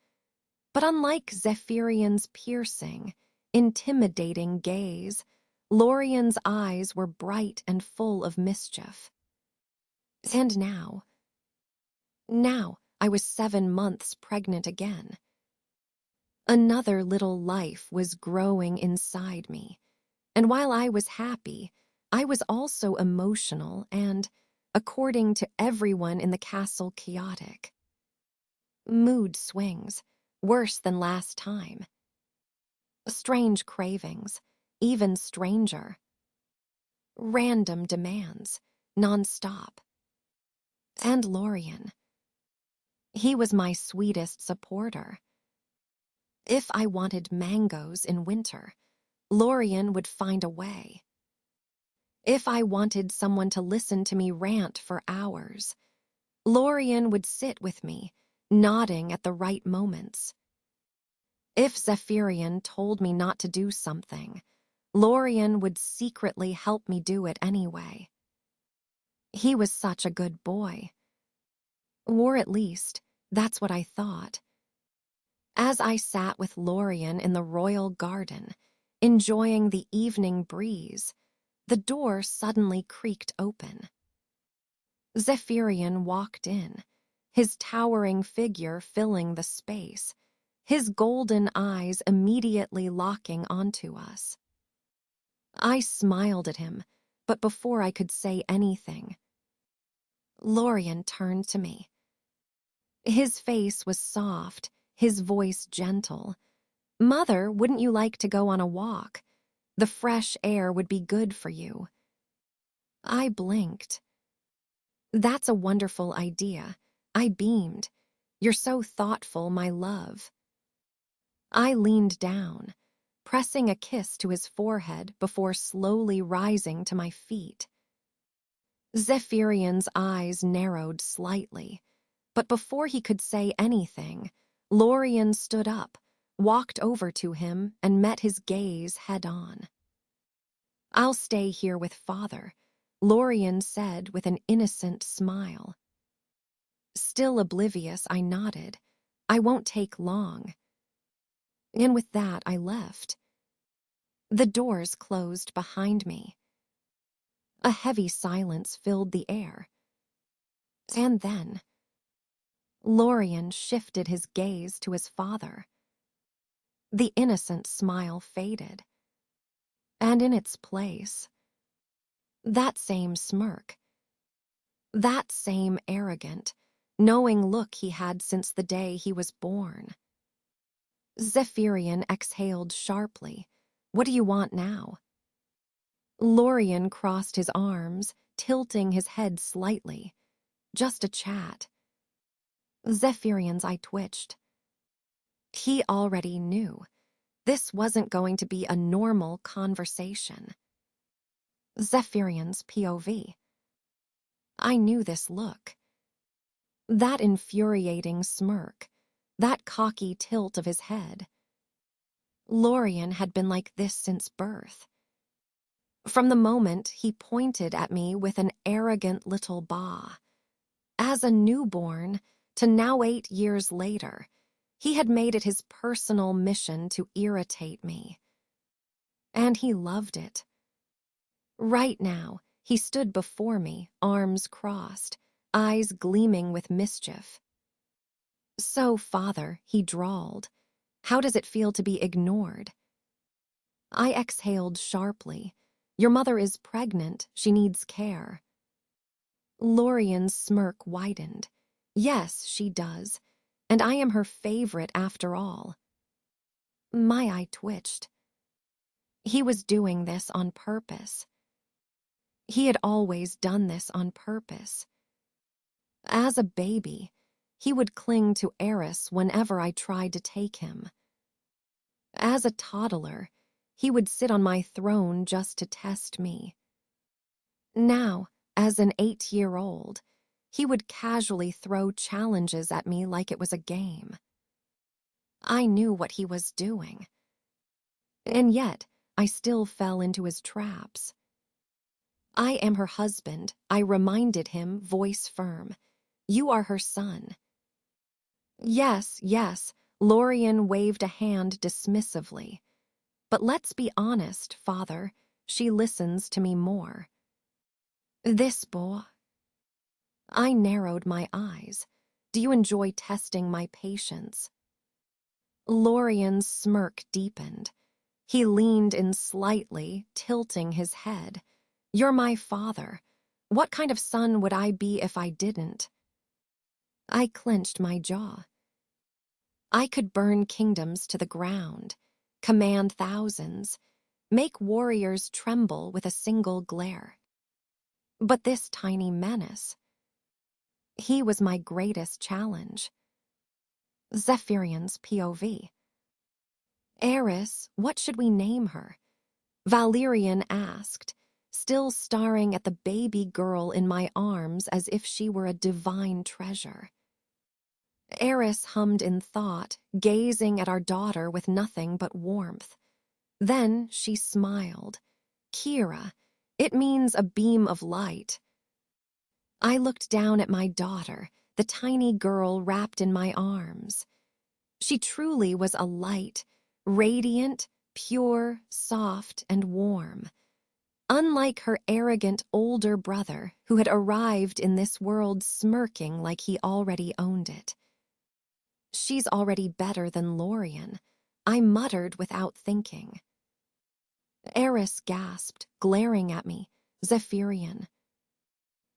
But unlike Zephyrian's piercing, intimidating gaze, Lorien's eyes were bright and full of mischief. And now I was 7 months pregnant again. Another little life was growing inside me, and while I was happy, I was also emotional and, according to everyone in the castle, chaotic. Mood swings, worse than last time. Strange cravings, even stranger. Random demands, non-stop. And Lorien. He was my sweetest supporter. If I wanted mangoes in winter, Lorien would find a way. If I wanted someone to listen to me rant for hours, Lorien would sit with me, nodding at the right moments. If Zephyrian told me not to do something, Lorien would secretly help me do it anyway. He was such a good boy. Or at least, that's what I thought. As I sat with Lorien in the royal garden, enjoying the evening breeze, the door suddenly creaked open. Zephyrian walked in, his towering figure filling the space, his golden eyes immediately locking onto us. I smiled at him, but before I could say anything, Lorien turned to me. His face was soft, his voice gentle. "Mother, wouldn't you like to go on a walk? The fresh air would be good for you." I blinked. "That's a wonderful idea." I beamed. "You're so thoughtful, my love." I leaned down, pressing a kiss to his forehead before slowly rising to my feet. Zephyrian's eyes narrowed slightly, but before he could say anything, Lorien stood up, walked over to him, and met his gaze head-on. "I'll stay here with Father," Lorien said with an innocent smile. Still oblivious, I nodded. "I won't take long." And with that, I left. The doors closed behind me. A heavy silence filled the air. And then, Lorien shifted his gaze to his father. The innocent smile faded. And in its place, that same smirk, that same arrogant, knowing look he had since the day he was born. Zephyrian exhaled sharply. "What do you want now?" Lorien crossed his arms, tilting his head slightly. "Just a chat." Zephyrian's eye twitched. He already knew. This wasn't going to be a normal conversation. Zephyrian's POV. I knew this look. That infuriating smirk, that cocky tilt of his head. Lorien had been like this since birth. From the moment he pointed at me with an arrogant little bah. As a newborn, to now 8 years later, he had made it his personal mission to irritate me. And he loved it. Right now, he stood before me, arms crossed, eyes gleaming with mischief. "So, Father," he drawled, "how does it feel to be ignored?" I exhaled sharply. "Your mother is pregnant. She needs care." Lorien's smirk widened. "Yes, she does. And I am her favorite after all." My eye twitched. He was doing this on purpose. He had always done this on purpose. As a baby, He would cling to Eris whenever I tried to take him. As a toddler, he would sit on my throne just to test me. Now, as an 8-year-old, he would casually throw challenges at me like it was a game. I knew what he was doing. And yet, I still fell into his traps. I am her husband, I reminded him, voice firm. You are her son. Yes, yes, Lorien waved a hand dismissively. But let's be honest, father, she listens to me more. This boy. I narrowed my eyes. Do you enjoy testing my patience? Lorien's smirk deepened. He leaned in slightly, tilting his head. You're my father. What kind of son would I be if I didn't? I clenched my jaw. I could burn kingdoms to the ground, command thousands, make warriors tremble with a single glare. But this tiny menace, he was my greatest challenge. Zephyrian's POV. Eris, what should we name her? Valerian asked, still staring at the baby girl in my arms as if she were a divine treasure. Eris hummed in thought, gazing at our daughter with nothing but warmth. Then she smiled. Kira, it means a beam of light. I looked down at my daughter, the tiny girl wrapped in my arms. She truly was a light, radiant, pure, soft, and warm. Unlike her arrogant older brother who had arrived in this world smirking like he already owned it. She's already better than Lorien, I muttered without thinking. Eris gasped, glaring at me. Zephyrian.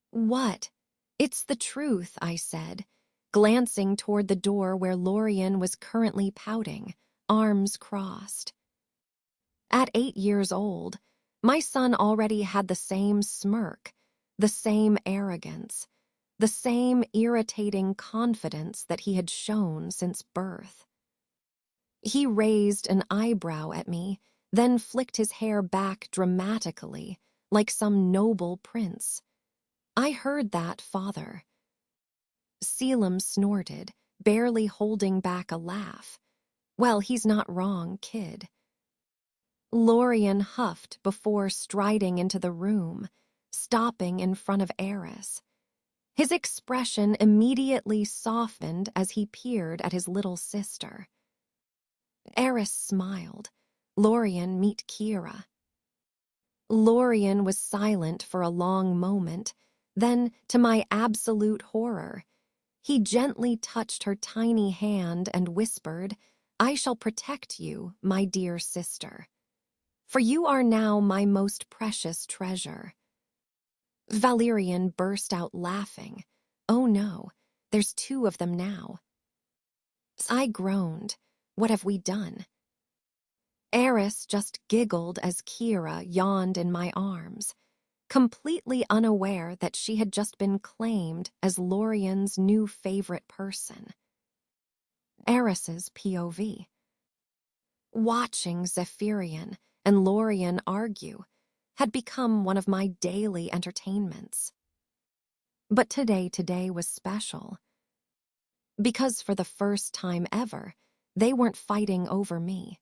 What? It's the truth, I said, glancing toward the door where Lorien was currently pouting, arms crossed. At 8 years old, my son already had the same smirk, the same arrogance, the same irritating confidence that he had shown since birth. He raised an eyebrow at me, then flicked his hair back dramatically, like some noble prince. I heard that, father. Selim snorted, barely holding back a laugh. Well, he's not wrong, kid. Lorien huffed before striding into the room, stopping in front of Eris. His expression immediately softened as he peered at his little sister. Eris smiled. Lorien, meet Kira. Lorien was silent for a long moment. Then, to my absolute horror, he gently touched her tiny hand and whispered, I shall protect you, my dear sister. For you are now my most precious treasure. Valerian burst out laughing. Oh no, there's 2 of them now. I groaned. What have we done? Eris just giggled as Kira yawned in my arms, completely unaware that she had just been claimed as Lorien's new favorite person. Eris's POV. Watching Zephyrian and Lorien argue had become one of my daily entertainments. But today was special. Because for the first time ever, they weren't fighting over me.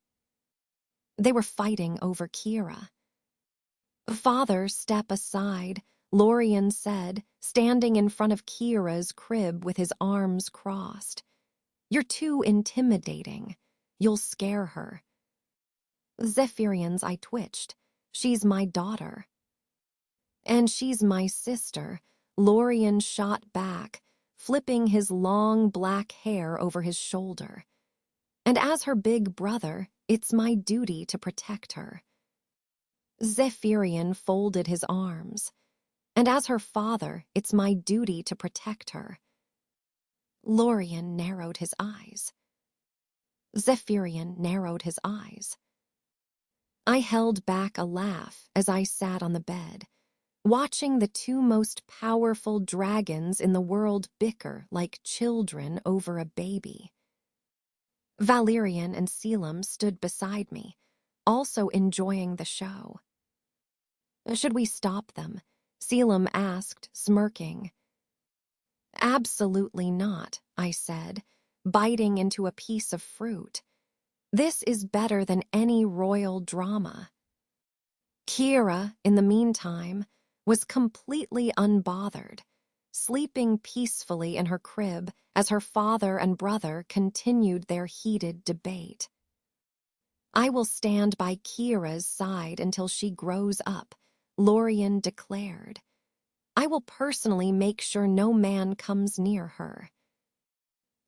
They were fighting over Kira. Father, step aside, Lorien said, standing in front of Kira's crib with his arms crossed. You're too intimidating. You'll scare her. Zephyrian's, I twitched. She's my daughter. And she's my sister, Lorien shot back, flipping his long black hair over his shoulder. And as her big brother, it's my duty to protect her. Zephyrian folded his arms. And as her father, it's my duty to protect her. Lorien narrowed his eyes. Zephyrian narrowed his eyes. I held back a laugh as I sat on the bed, watching the two most powerful dragons in the world bicker like children over a baby. Valerian and Selim stood beside me, also enjoying the show. Should we stop them? Selim asked, smirking. Absolutely not, I said, biting into a piece of fruit. This is better than any royal drama. Kira, in the meantime, was completely unbothered, sleeping peacefully in her crib as her father and brother continued their heated debate. I will stand by Kira's side until she grows up, Lorien declared. I will personally make sure no man comes near her.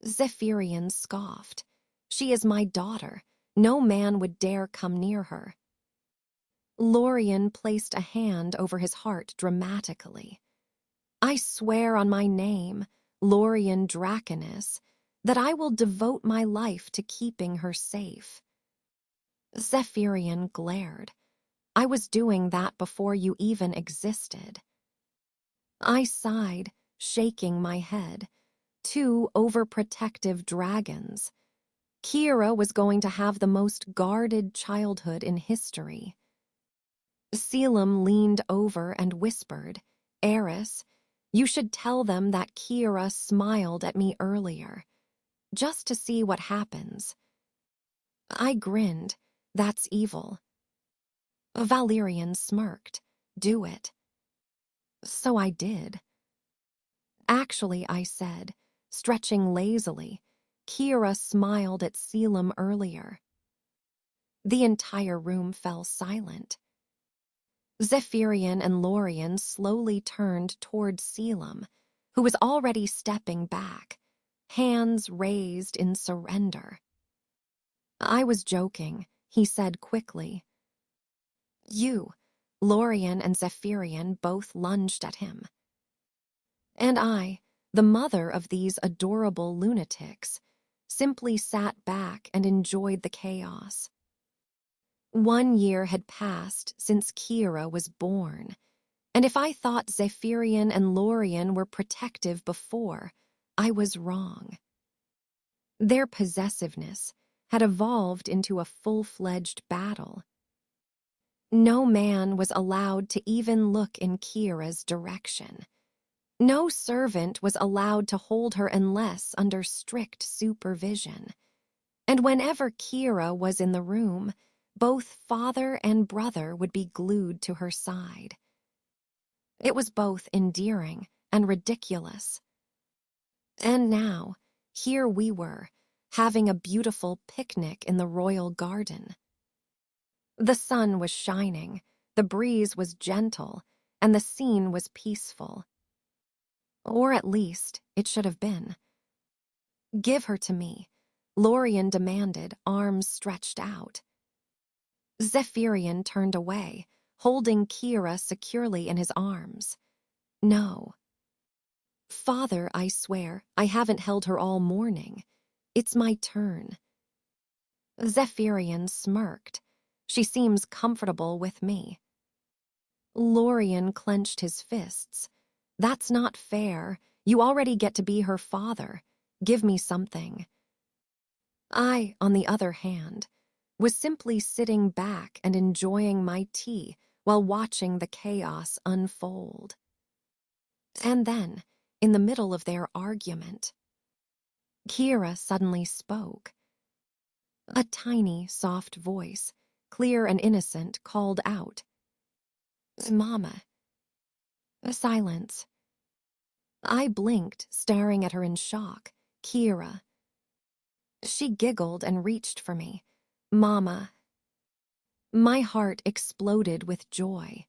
Zephyrian scoffed. She is my daughter. No man would dare come near her. Lorien placed a hand over his heart dramatically. I swear on my name, Lorien Draconis, that I will devote my life to keeping her safe. Zephyrian glared. I was doing that before you even existed. I sighed, shaking my head. Two overprotective dragons. Kira was going to have the most guarded childhood in history. Selim leaned over and whispered, Eris, you should tell them that Kira smiled at me earlier, just to see what happens. I grinned. That's evil. Valerian smirked. Do it. So I did. Actually, I said, stretching lazily, Kira smiled at Selim earlier. The entire room fell silent. Zephyrian and Lorien slowly turned toward Selim, who was already stepping back, hands raised in surrender. I was joking, he said quickly. You, Lorien and Zephyrian both lunged at him. And I, the mother of these adorable lunatics, simply sat back and enjoyed the chaos. 1 year had passed since Kira was born, and if I thought Zephyrian and Lorien were protective before, I was wrong. Their possessiveness had evolved into a full-fledged battle. No man was allowed to even look in Kira's direction. No servant was allowed to hold her unless under strict supervision. And whenever Kira was in the room, both father and brother would be glued to her side. It was both endearing and ridiculous. And now, here we were, having a beautiful picnic in the royal garden. The sun was shining, the breeze was gentle, and the scene was peaceful. Or at least, it should have been. Give her to me, Lorien demanded, arms stretched out. Zephyrian turned away, holding Kira securely in his arms. No. Father, I swear, I haven't held her all morning. It's my turn. Zephyrian smirked. She seems comfortable with me. Lorien clenched his fists. That's not fair. You already get to be her father. Give me something. I, on the other hand, was simply sitting back and enjoying my tea while watching the chaos unfold. And then, in the middle of their argument, Kira suddenly spoke. A tiny, soft voice, clear and innocent, called out, Mama. A silence. I blinked, staring at her in shock. Kira. She giggled and reached for me. Mama. My heart exploded with joy.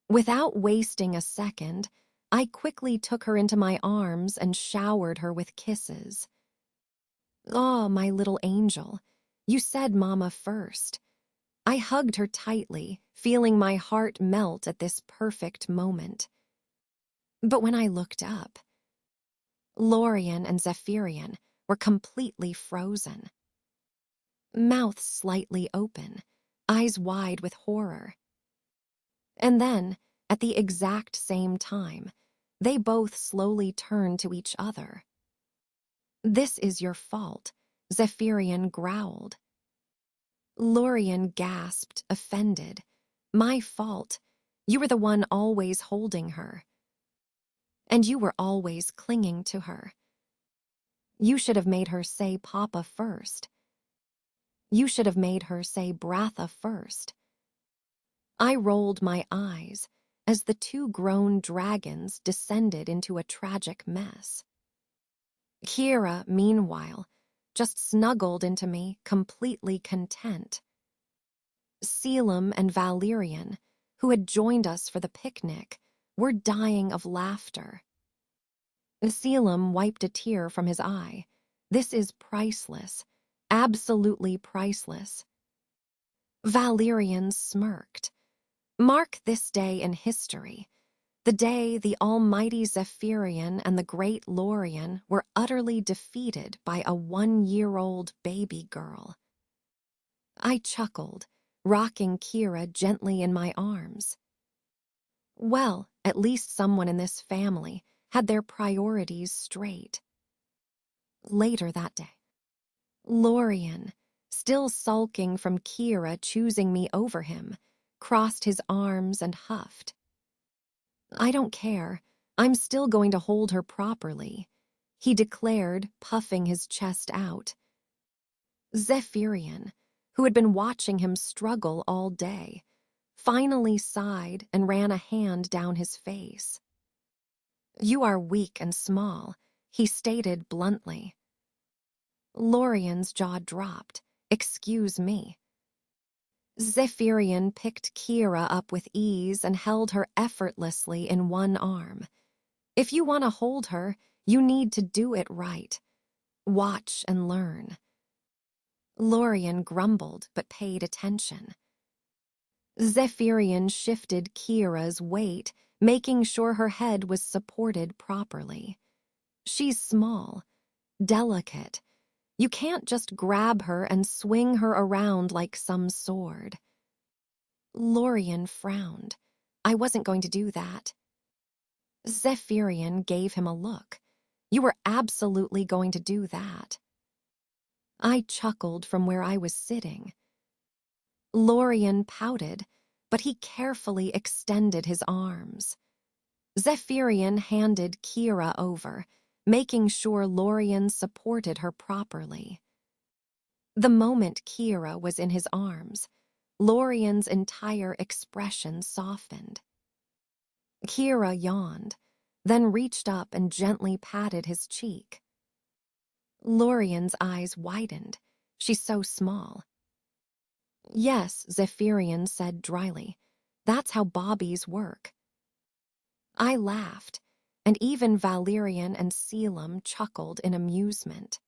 Without wasting a second, I quickly took her into my arms and showered her with kisses. Oh, my little angel, you said Mama first. I hugged her tightly, feeling my heart melt at this perfect moment. But when I looked up, Lorien and Zephyrian were completely frozen. Mouths slightly open, eyes wide with horror. And then, At the exact same time, they both slowly turned to each other. "This is your fault," Zephyrian growled. Lorien gasped, offended. "My fault. You were the one always holding her. And you were always clinging to her. You should have made her say Papa first. You should have made her say Bratha first." I rolled my eyes as the two grown dragons descended into a tragic mess. Kira, meanwhile, just snuggled into me, completely content. Selim and Valerian, who had joined us for the picnic, were dying of laughter. Selim wiped a tear from his eye. "This is priceless, absolutely priceless." Valerian smirked. "Mark this day in history, the day the almighty Zephyrian and the great Lorien were utterly defeated by a 1-year-old baby girl." I chuckled, rocking Kira gently in my arms. Well, at least someone in this family had their priorities straight. Later that day, Lorien, still sulking from Kira choosing me over him, crossed his arms and huffed. "I don't care. I'm still going to hold her properly," he declared, puffing his chest out. Zephyrian, who had been watching him struggle all day, finally sighed and ran a hand down his face. "You are weak and small," he stated bluntly. Lorien's jaw dropped. "Excuse me." Zephyrian picked Kira up with ease and held her effortlessly in one arm. "If you want to hold her, you need to do it right. Watch and learn." Lorien grumbled but paid attention. Zephyrian shifted Kira's weight, making sure her head was supported properly. "She's small, delicate. You can't just grab her and swing her around like some sword." Lorien frowned. "I wasn't going to do that." Zephyrian gave him a look. "You were absolutely going to do that." I chuckled from where I was sitting. Lorien pouted, but he carefully extended his arms. Zephyrian handed Kira over, making sure Lorien supported her properly. The moment Kira was in his arms, Lorien's entire expression softened. Kira yawned, then reached up and gently patted his cheek. Lorien's eyes widened. "She's so small." "Yes," Zephyrian said dryly. "That's how bobbies work." I laughed, and even Valerian and Selim chuckled in amusement.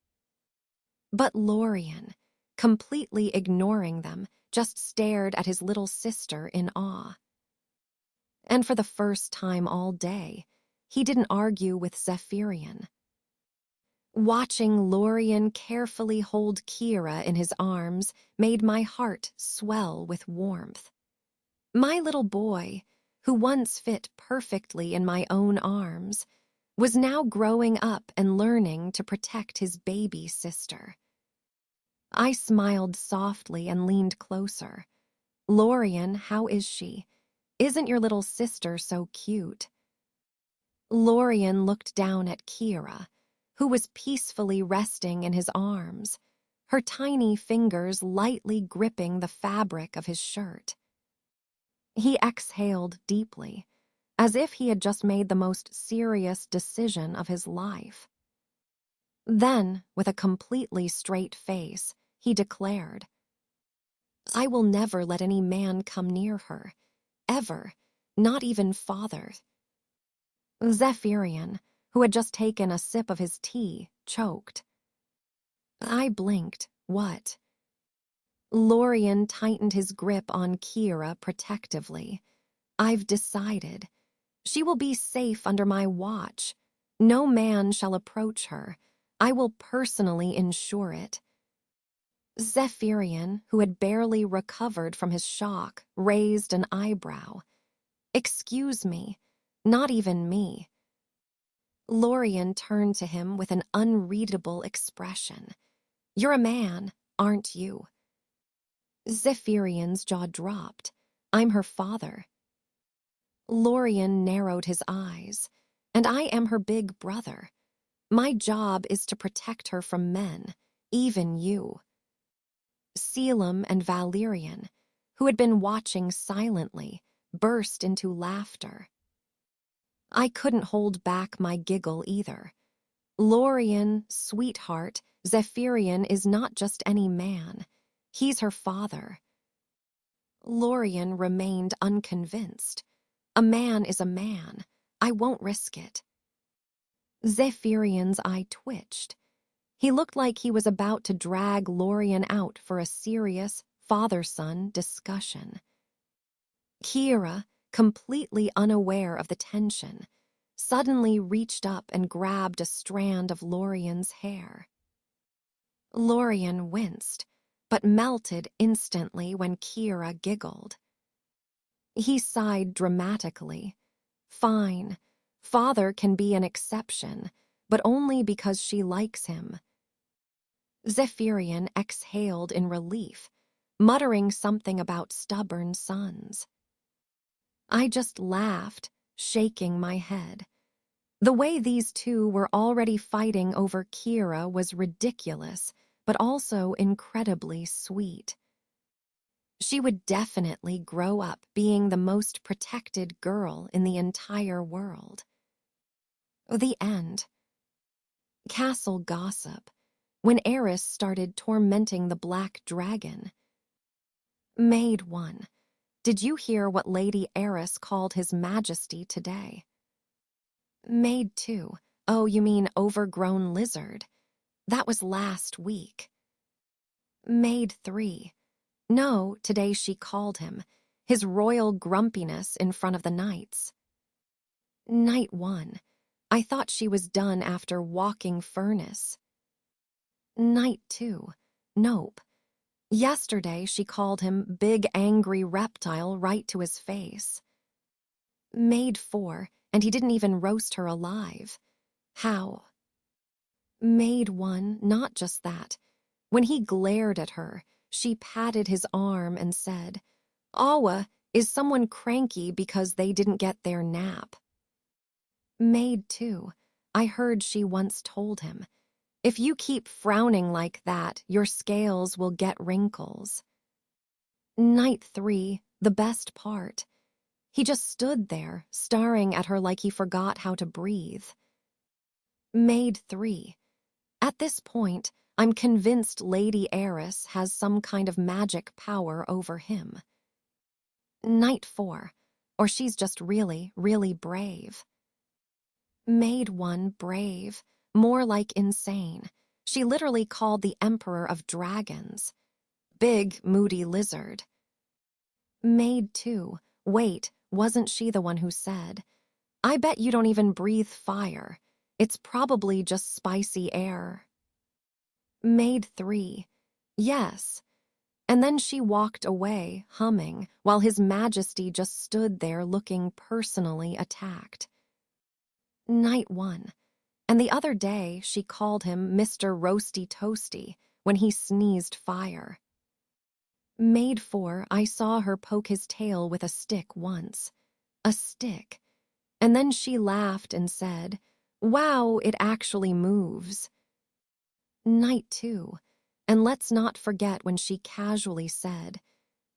But Lorien, completely ignoring them, just stared at his little sister in awe. And for the first time all day, he didn't argue with Zephyrian. Watching Lorien carefully hold Kira in his arms made my heart swell with warmth. My little boy, who once fit perfectly in my own arms, was now growing up and learning to protect his baby sister. I smiled softly and leaned closer. "Lorien, how is she? Isn't your little sister so cute?" Lorien looked down at Kira, who was peacefully resting in his arms, her tiny fingers lightly gripping the fabric of his shirt. He exhaled deeply, as if he had just made the most serious decision of his life. Then, with a completely straight face, he declared, "I will never let any man come near her, ever, not even father." Zephyrian, who had just taken a sip of his tea, choked. I blinked. What? Lorien tightened his grip on Kira protectively. "I've decided. She will be safe under my watch. No man shall approach her. I will personally ensure it." Zephyrian, who had barely recovered from his shock, raised an eyebrow. Excuse me, not even me. Lorien turned to him with an unreadable expression. You're a man, aren't you? Zephyrian's jaw dropped. I'm her father. Lorien narrowed his eyes. And I am her big brother. My job is to protect her from men, even you. Selim and Valerian, who had been watching silently, burst into laughter. I couldn't hold back my giggle either. Lorien, sweetheart, Zephyrian is not just any man. He's her father. Lorien remained unconvinced. A man is a man. I won't risk it. Zephyrian's eye twitched. He looked like he was about to drag Lorien out for a serious father-son discussion. Kira, completely unaware of the tension, suddenly reached up and grabbed a strand of Lorien's hair. Lorien winced, but melted instantly when Kira giggled. He sighed dramatically. Fine, father can be an exception, but only because she likes him. Zephyrian exhaled in relief, muttering something about stubborn sons. I just laughed, shaking my head. The way these two were already fighting over Kira was ridiculous, but also incredibly sweet. She would definitely grow up being the most protected girl in the entire world. The end. Castle gossip. When Eris started tormenting the black dragon. Maid 1. Did you hear what Lady Eris called his majesty today? Maid 2. Oh, you mean overgrown lizard. That was last week. Maid 3. No, today she called him. His royal grumpiness in front of the knights. Knight 1. I thought she was done after walking furnace. Knight 2. Nope. Yesterday she called him big angry reptile right to his face. Maid 4, and he didn't even roast her alive. How? Maid 1, not just that. When he glared at her, she patted his arm and said, Awa, is someone cranky because they didn't get their nap? Maid 2, I heard she once told him, if you keep frowning like that, your scales will get wrinkles. Knight 3, the best part. He just stood there, staring at her like he forgot how to breathe. Maid 3, at this point, I'm convinced Lady Eris has some kind of magic power over him. Knight 4, or she's just really, really brave. Maid 1 brave, more like insane. She literally called the Emperor of Dragons. Big, moody lizard. Maid 2, wait, wasn't she the one who said, I bet you don't even breathe fire. It's probably just spicy air. Maid 3, yes. And then she walked away, humming, while His Majesty just stood there looking personally attacked. Knight 1, and the other day she called him Mr. Roasty Toasty when he sneezed fire. Maid 4, I saw her poke his tail with a stick once. A stick. And then she laughed and said, wow, it actually moves. Knight 2, and let's not forget when she casually said,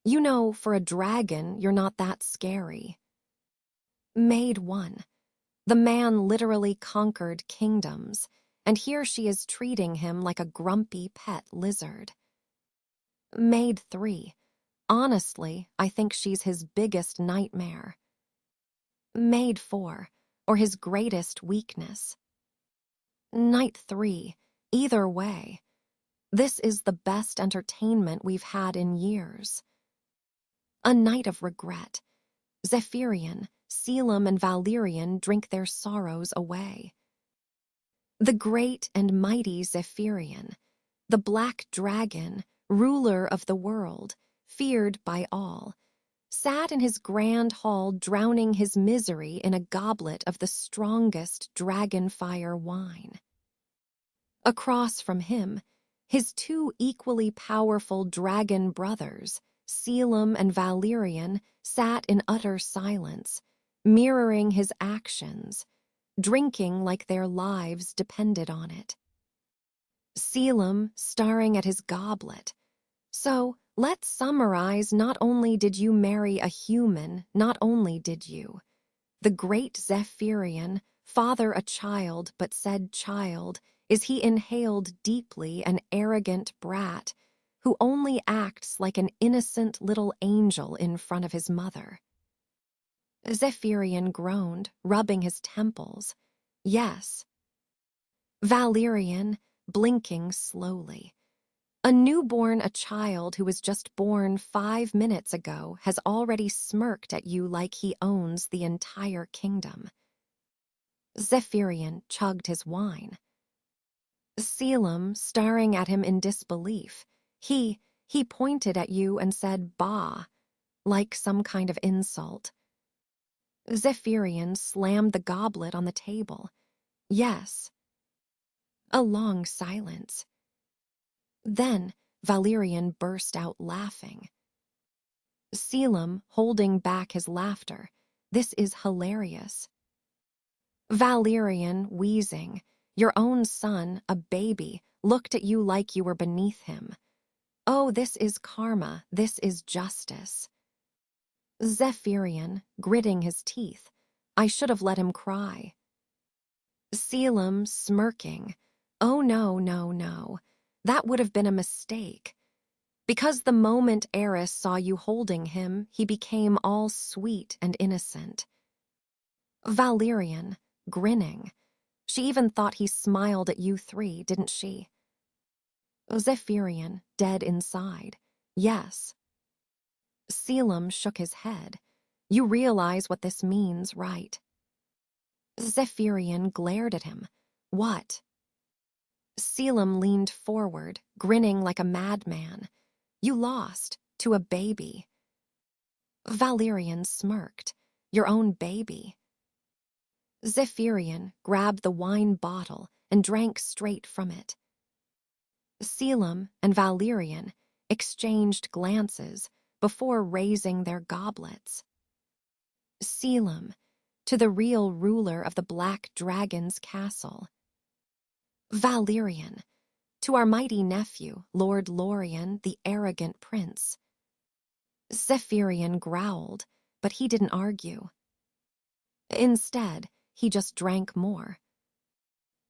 you know, for a dragon, you're not that scary. Maid 1, the man literally conquered kingdoms, and here she is treating him like a grumpy pet lizard. Maid 3, honestly, I think she's his biggest nightmare. Maid 4, or his greatest weakness. Knight 3, either way. This is the best entertainment we've had in years. A night of regret. Zephyrian, Selim, and Valerian drink their sorrows away. The great and mighty Zephyrian, the black dragon, ruler of the world, feared by all, sat in his grand hall drowning his misery in a goblet of the strongest dragonfire wine. Across from him, his two equally powerful dragon brothers, Selim and Valerian, sat in utter silence, mirroring his actions, drinking like their lives depended on it. Selim staring at his goblet. So, let's summarize, not only did you marry a human, not only did you. The great Zephyrian, father a child, but said child, is he inhaled deeply an arrogant brat, who only acts like an innocent little angel in front of his mother. Zephyrian groaned, rubbing his temples. Yes. Valerian, blinking slowly. A newborn, a child who was just born 5 minutes ago, has already smirked at you like he owns the entire kingdom. Zephyrian chugged his wine. Selim, staring at him in disbelief, he pointed at you and said, "Bah," like some kind of insult. Zephyrian slammed the goblet on the table. Yes. A long silence. Then Valerian burst out laughing. Selim, holding back his laughter. This is hilarious. Valerian, wheezing. Your own son, a baby, looked at you like you were beneath him. Oh, this is karma, this is justice. Zephyrian, gritting his teeth. I should have let him cry. Selim, smirking. Oh, no, no, no. That would have been a mistake. Because the moment Eris saw you holding him, he became all sweet and innocent. Valerian, grinning. She even thought he smiled at you three, didn't she? Zephyrian, dead inside. Yes. Selim shook his head. You realize what this means, right? Zephyrian glared at him. What? Selim leaned forward, grinning like a madman. You lost, to a baby. Valerian smirked. Your own baby. Zephyrian grabbed the wine bottle and drank straight from it. Selim and Valerian exchanged glances before raising their goblets. Selim, to the real ruler of the Black Dragon's castle. Valerian, to our mighty nephew, Lord Lorien, the arrogant prince. Zephyrian growled, but he didn't argue. Instead, he just drank more.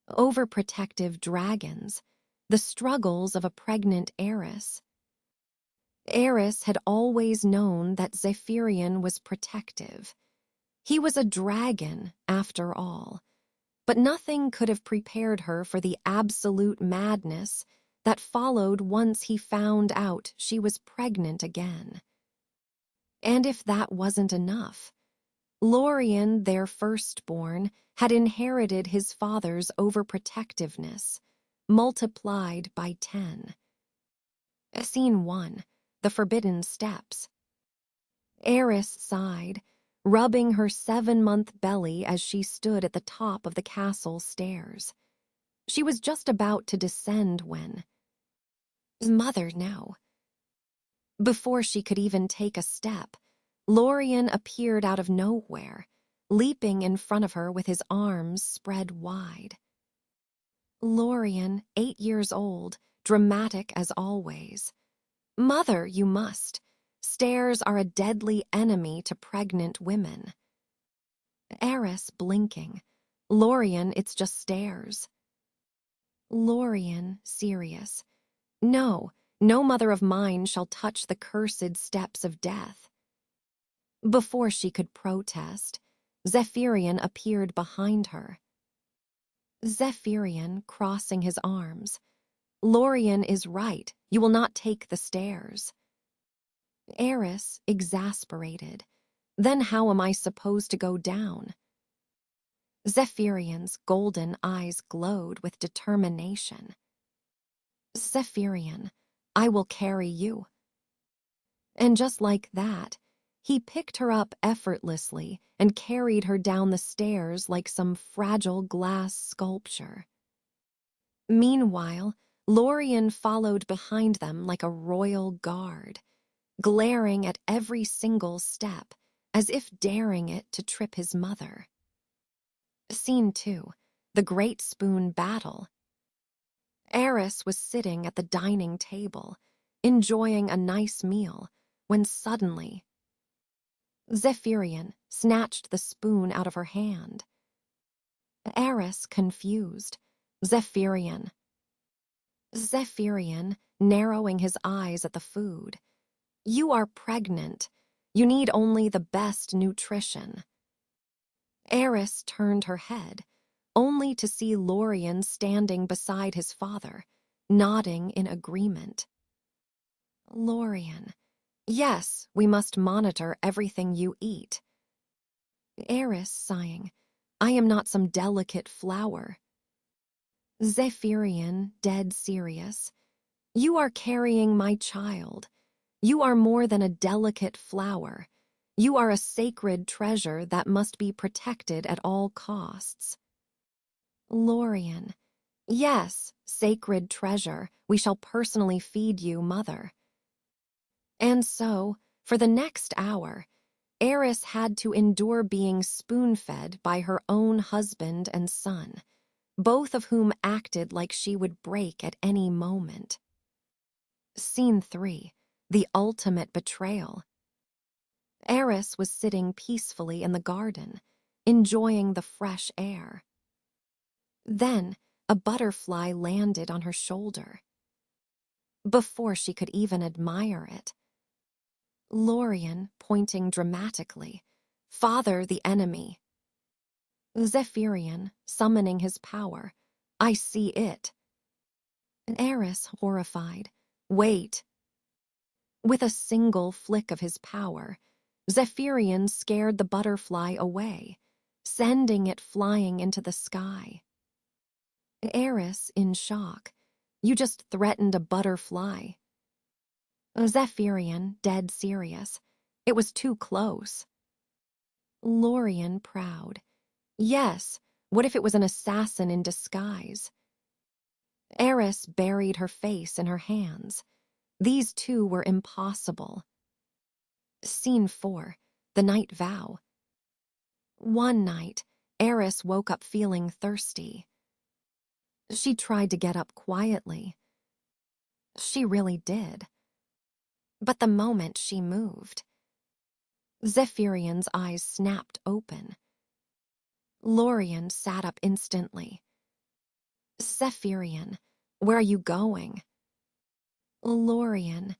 Overprotective dragons, the struggles of a pregnant heiress. Eris had always known that Zephyrian was protective. He was a dragon, after all. But nothing could have prepared her for the absolute madness that followed once he found out she was pregnant again. And if that wasn't enough, Lorien, their firstborn, had inherited his father's overprotectiveness, multiplied by 10. Scene 1, The Forbidden Steps. Eris sighed, rubbing her 7-month belly as she stood at the top of the castle stairs. She was just about to descend when... Mother, no. Before she could even take a step, Lorien appeared out of nowhere, leaping in front of her with his arms spread wide. Lorien, 8 years old, dramatic as always. Mother, you must. Stairs are a deadly enemy to pregnant women. Eris blinking. Lorien, it's just stairs. Lorien, serious. No, no mother of mine shall touch the cursed steps of death. Before she could protest, Zephyrian appeared behind her. Zephyrian, crossing his arms. Lorien is right, you will not take the stairs. Eris, exasperated. Then how am I supposed to go down? Zephyrian's golden eyes glowed with determination. Zephyrian, I will carry you. And just like that, He picked her up effortlessly and carried her down the stairs like some fragile glass sculpture. Meanwhile, Lorien followed behind them like a royal guard, glaring at every single step, as if daring it to trip his mother. Scene 2. The Great Spoon Battle. Eris was sitting at the dining table, enjoying a nice meal, when suddenly Zephyrian snatched the spoon out of her hand. Eris confused. Zephyrian, narrowing his eyes at the food. You are pregnant. You need only the best nutrition. Eris turned her head, only to see Lorien standing beside his father, nodding in agreement. Lorien, yes, we must monitor everything you eat. Eris sighing, I am not some delicate flower. Zephyrian, dead serious. You are carrying my child. You are more than a delicate flower. You are a sacred treasure that must be protected at all costs. Lorien, yes, sacred treasure, we shall personally feed you, mother. And so, for the next hour, Eris had to endure being spoon-fed by her own husband and son, both of whom acted like she would break at any moment. Scene 3. The Ultimate Betrayal. Eris was sitting peacefully in the garden, enjoying the fresh air. Then, a butterfly landed on her shoulder. Before she could even admire it, Lorien, pointing dramatically, Father the enemy. Zephyrian, summoning his power, I see it. Eris, horrified, wait. With a single flick of his power, Zephyrian scared the butterfly away, sending it flying into the sky. Eris, in shock, you just threatened a butterfly. Zephyrian, dead serious, it was too close. Lorien, proud, yes, what if it was an assassin in disguise? Eris buried her face in her hands. These two were impossible. Scene 4. The Night Vow. One night, Eris woke up feeling thirsty. She tried to get up quietly. She really did. But the moment she moved, Zephyrian's eyes snapped open. Lorien sat up instantly. Zephyrian, where are you going? Lorien,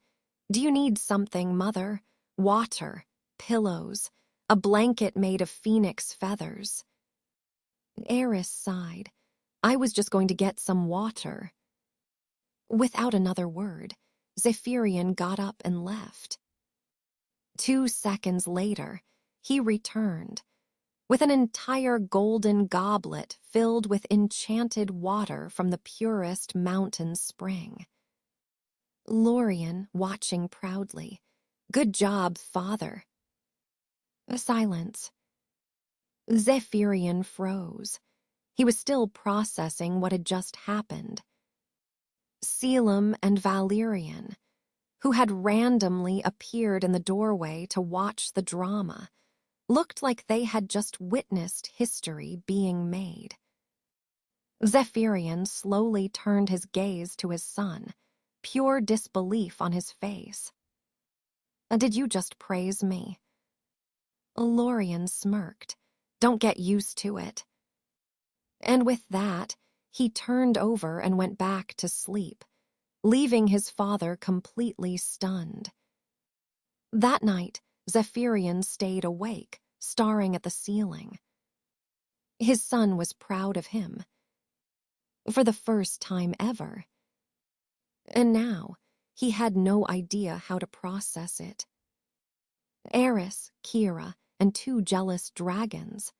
do you need something, mother? Water, pillows, a blanket made of phoenix feathers. Eris sighed. I was just going to get some water. Without another word, Zephyrian got up and left. 2 seconds later, he returned, with an entire golden goblet filled with enchanted water from the purest mountain spring. Lorien, watching proudly. Good job, father. A silence. Zephyrian froze. He was still processing what had just happened. Selim and Valerian, who had randomly appeared in the doorway to watch the drama, looked like they had just witnessed history being made. Zephyrian slowly turned his gaze to his son, pure disbelief on his face. Did you just praise me? Lorien smirked. Don't get used to it. And with that, he turned over and went back to sleep, leaving his father completely stunned. That night, Zephyrian stayed awake, staring at the ceiling. His son was proud of him. For the first time ever. And now, he had no idea how to process it. Eris, Kira, and 2 jealous dragons.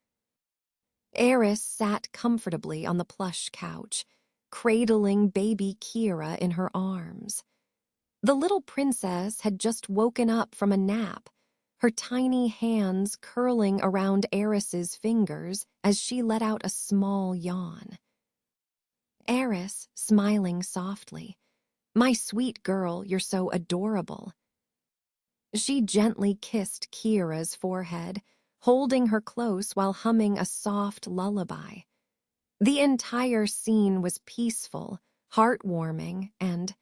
Eris sat comfortably on the plush couch, cradling baby Kira in her arms. The little princess had just woken up from a nap, her tiny hands curling around Eris's fingers as she let out a small yawn. Eris, smiling softly, "My sweet girl, you're so adorable." She gently kissed Kira's forehead, holding her close while humming a soft lullaby. The entire scene was peaceful, heartwarming, and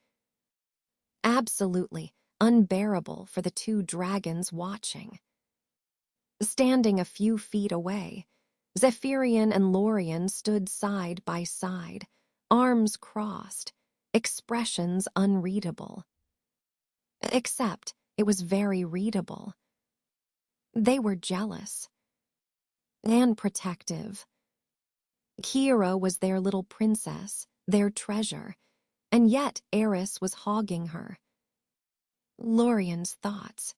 absolutely unbearable for the two dragons watching. Standing a few feet away, Zephyrian and Lorien stood side by side, arms crossed, expressions unreadable. Except it was very readable. They were jealous and protective. Kira was their little princess, their treasure, and yet Eris was hogging her. Lorien's thoughts.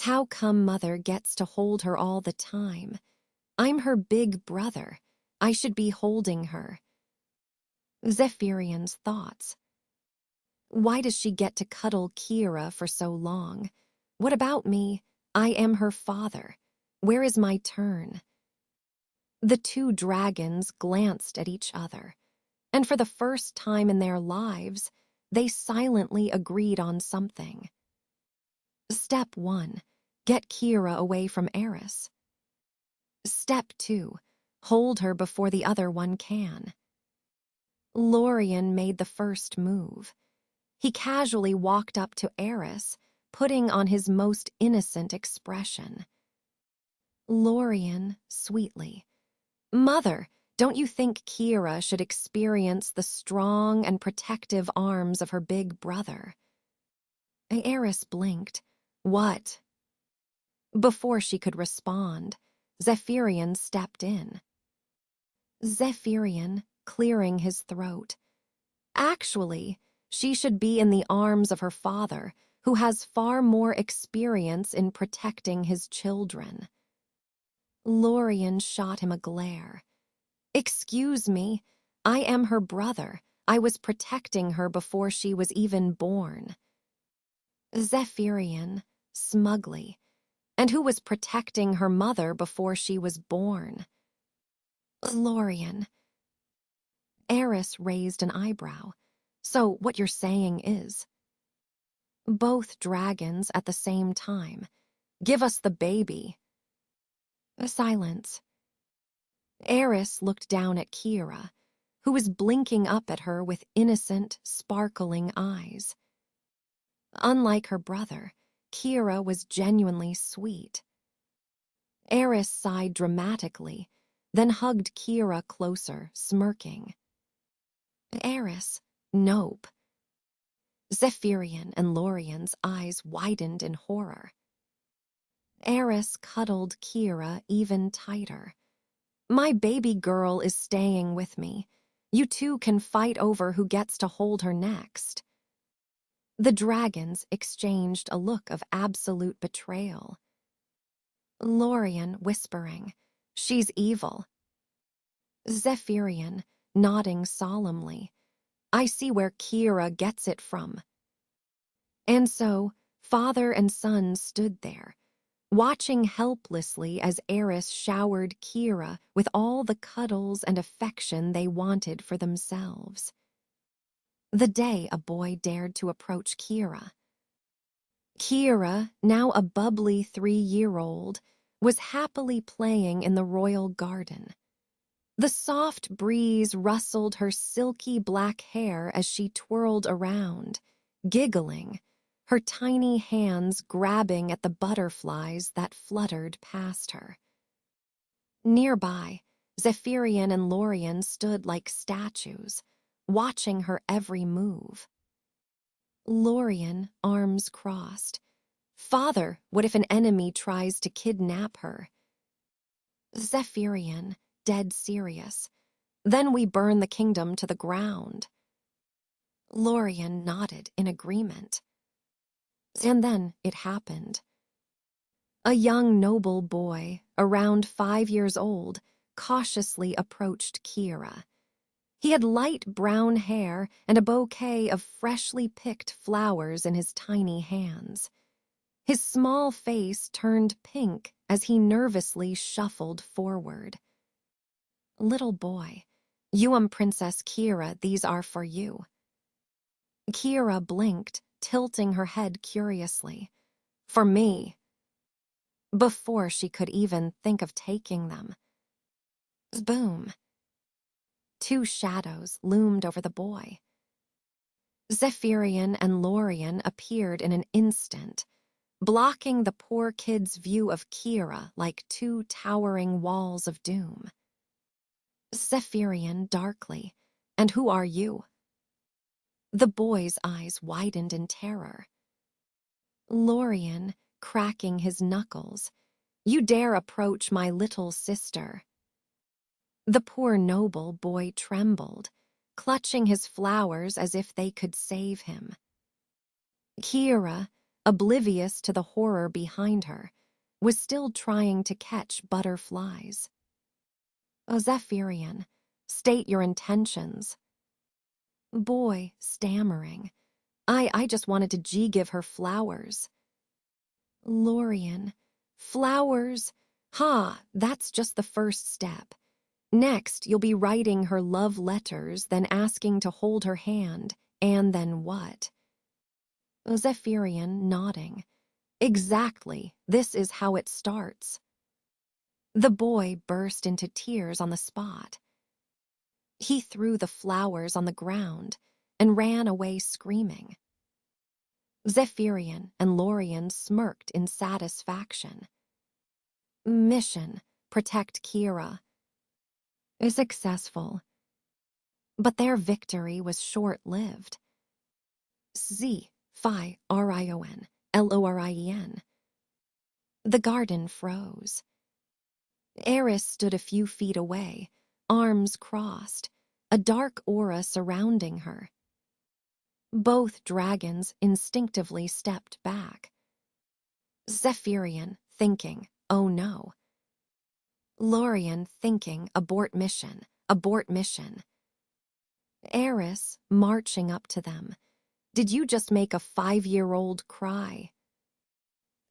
How come Mother gets to hold her all the time? I'm her big brother. I should be holding her. Zephyrian's thoughts. Why does she get to cuddle Kira for so long? What about me? I am her father. Where is my turn? The two dragons glanced at each other, and for the first time in their lives, they silently agreed on something. Step 1, get Kira away from Eris. Step 2, hold her before the other one can. Lorien made the first move. He casually walked up to Eris, putting on his most innocent expression. Lorien, sweetly, "Mother, don't you think Kira should experience the strong and protective arms of her big brother?" Eris blinked. What? Before she could respond, Zephyrian stepped in. Zephyrian, clearing his throat. Actually, she should be in the arms of her father, who has far more experience in protecting his children. Lorien shot him a glare. "Excuse me, I am her brother. I was protecting her before she was even born." Zephyrian, smugly. "And who was protecting her mother before she was born?" Lorien. Eris raised an eyebrow. "So what you're saying is..." Both dragons at the same time. "Give us the baby." A silence. Eris looked down at Kira, who was blinking up at her with innocent, sparkling eyes. Unlike her brother, Kira was genuinely sweet. Eris sighed dramatically, then hugged Kira closer, smirking. Eris, nope. Zephyrian and Lorien's eyes widened in horror. Eris cuddled Kira even tighter. "My baby girl is staying with me. You two can fight over who gets to hold her next." The dragons exchanged a look of absolute betrayal. Lorien whispering, "She's evil." Zephyrian nodding solemnly, "I see where Kira gets it from." And so, father and son stood there, watching helplessly as Eris showered Kira with all the cuddles and affection they wanted for themselves. The day a boy dared to approach Kira. Kira, now a bubbly 3-year-old, was happily playing in the royal garden. The soft breeze rustled her silky black hair as she twirled around, giggling, her tiny hands grabbing at the butterflies that fluttered past her. Nearby, Zephyrian and Lorien stood like statues, watching her every move. Lorien, arms crossed. "Father, what if an enemy tries to kidnap her?" Zephyrian, dead serious. "Then we burn the kingdom to the ground." Lorien nodded in agreement. And then it happened. A young noble boy, around 5 years old, cautiously approached Kira. He had light brown hair and a bouquet of freshly picked flowers in his tiny hands. His small face turned pink as he nervously shuffled forward. Little boy, Princess Kira, these are for you. Kira blinked, tilting her head curiously. For me. Before she could even think of taking them. Boom. Two shadows loomed over the boy. Zephyrian and Lorien appeared in an instant, blocking the poor kid's view of Kira like two towering walls of doom. Zephyrian darkly, "And who are you?" The boy's eyes widened in terror. Lorien, cracking his knuckles, "You dare approach my little sister." The poor noble boy trembled, clutching his flowers as if they could save him. Kira, oblivious to the horror behind her, was still trying to catch butterflies. Zephyrian, state your intentions." Boy, stammering, I just wanted to give her flowers." Lorien, "Flowers? Ha, that's just the first step. Next, you'll be writing her love letters, then asking to hold her hand, and then what?" Zephyrian, nodding, "Exactly, this is how it starts." The boy burst into tears on the spot. He threw the flowers on the ground and ran away screaming. Zephyrian and Lorien smirked in satisfaction. Mission, protect Kira. Successful. But their victory was short-lived. Zephyrion, The garden froze. Eris stood a few feet away, arms crossed, a dark aura surrounding her. Both dragons instinctively stepped back. Zephyrian thinking, "Oh no." Lorien thinking, abort mission, abort mission." Eris marching up to them. "Did you just make a 5-year-old cry?"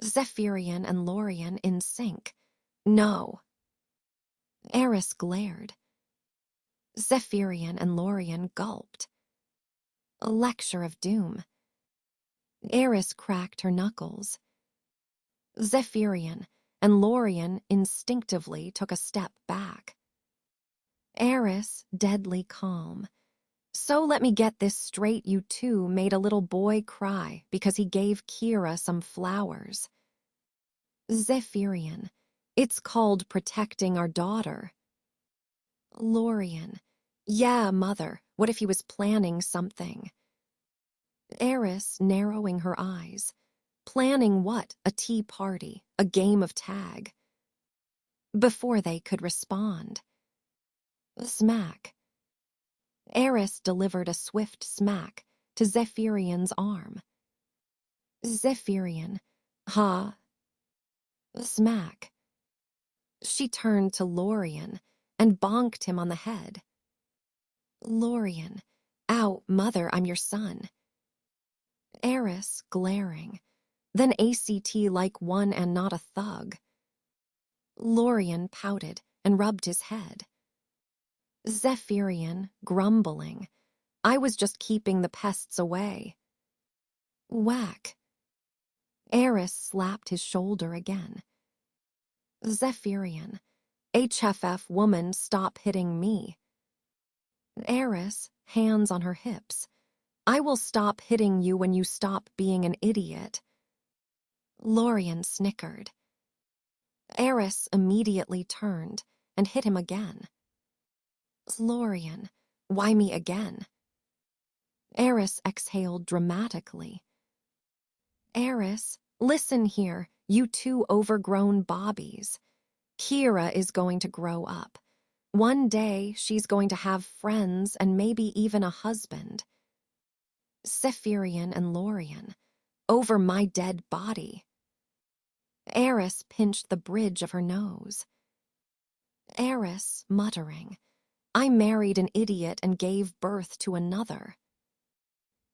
Zephyrian and Lorien in sync. "No." Eris glared. Zephyrian and Lorien gulped. A lecture of doom. Eris cracked her knuckles. Zephyrian and Lorien instinctively took a step back. Eris deadly calm. "So let me get this straight, you two made a little boy cry because he gave Kira some flowers." Zephyrian, "It's called protecting our daughter." Lorien, "Yeah, mother, what if he was planning something?" Eris narrowing her eyes. Planning what? A tea party, a game of tag. Before they could respond. Smack. Eris delivered a swift smack to Zephyrian's arm. Zephyrian, "Ha." Smack. She turned to Lorien and bonked him on the head. Lorien, "Ow, mother, I'm your son." Eris glaring. Then ACT like one and not a thug. Lorien pouted and rubbed his head. Zephyrian grumbling, "I was just keeping the pests away." Whack. Eris slapped his shoulder again. Zephyrian, "HFF woman, stop hitting me." Eris, hands on her hips, "I will stop hitting you when you stop being an idiot." Lorien snickered. Eris immediately turned and hit him again. Lorien, "Why me again?" Eris exhaled dramatically. Eris, "Listen here, you two overgrown bobbies. Kira is going to grow up. One day, she's going to have friends and maybe even a husband." Zephyrian and Lorien, "Over my dead body." Eris pinched the bridge of her nose. Eris, muttering, "I married an idiot and gave birth to another."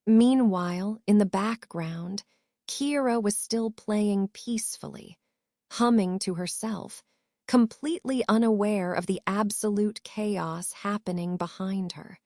Meanwhile, in the background, Kira was still playing peacefully, humming to herself, completely unaware of the absolute chaos happening behind her.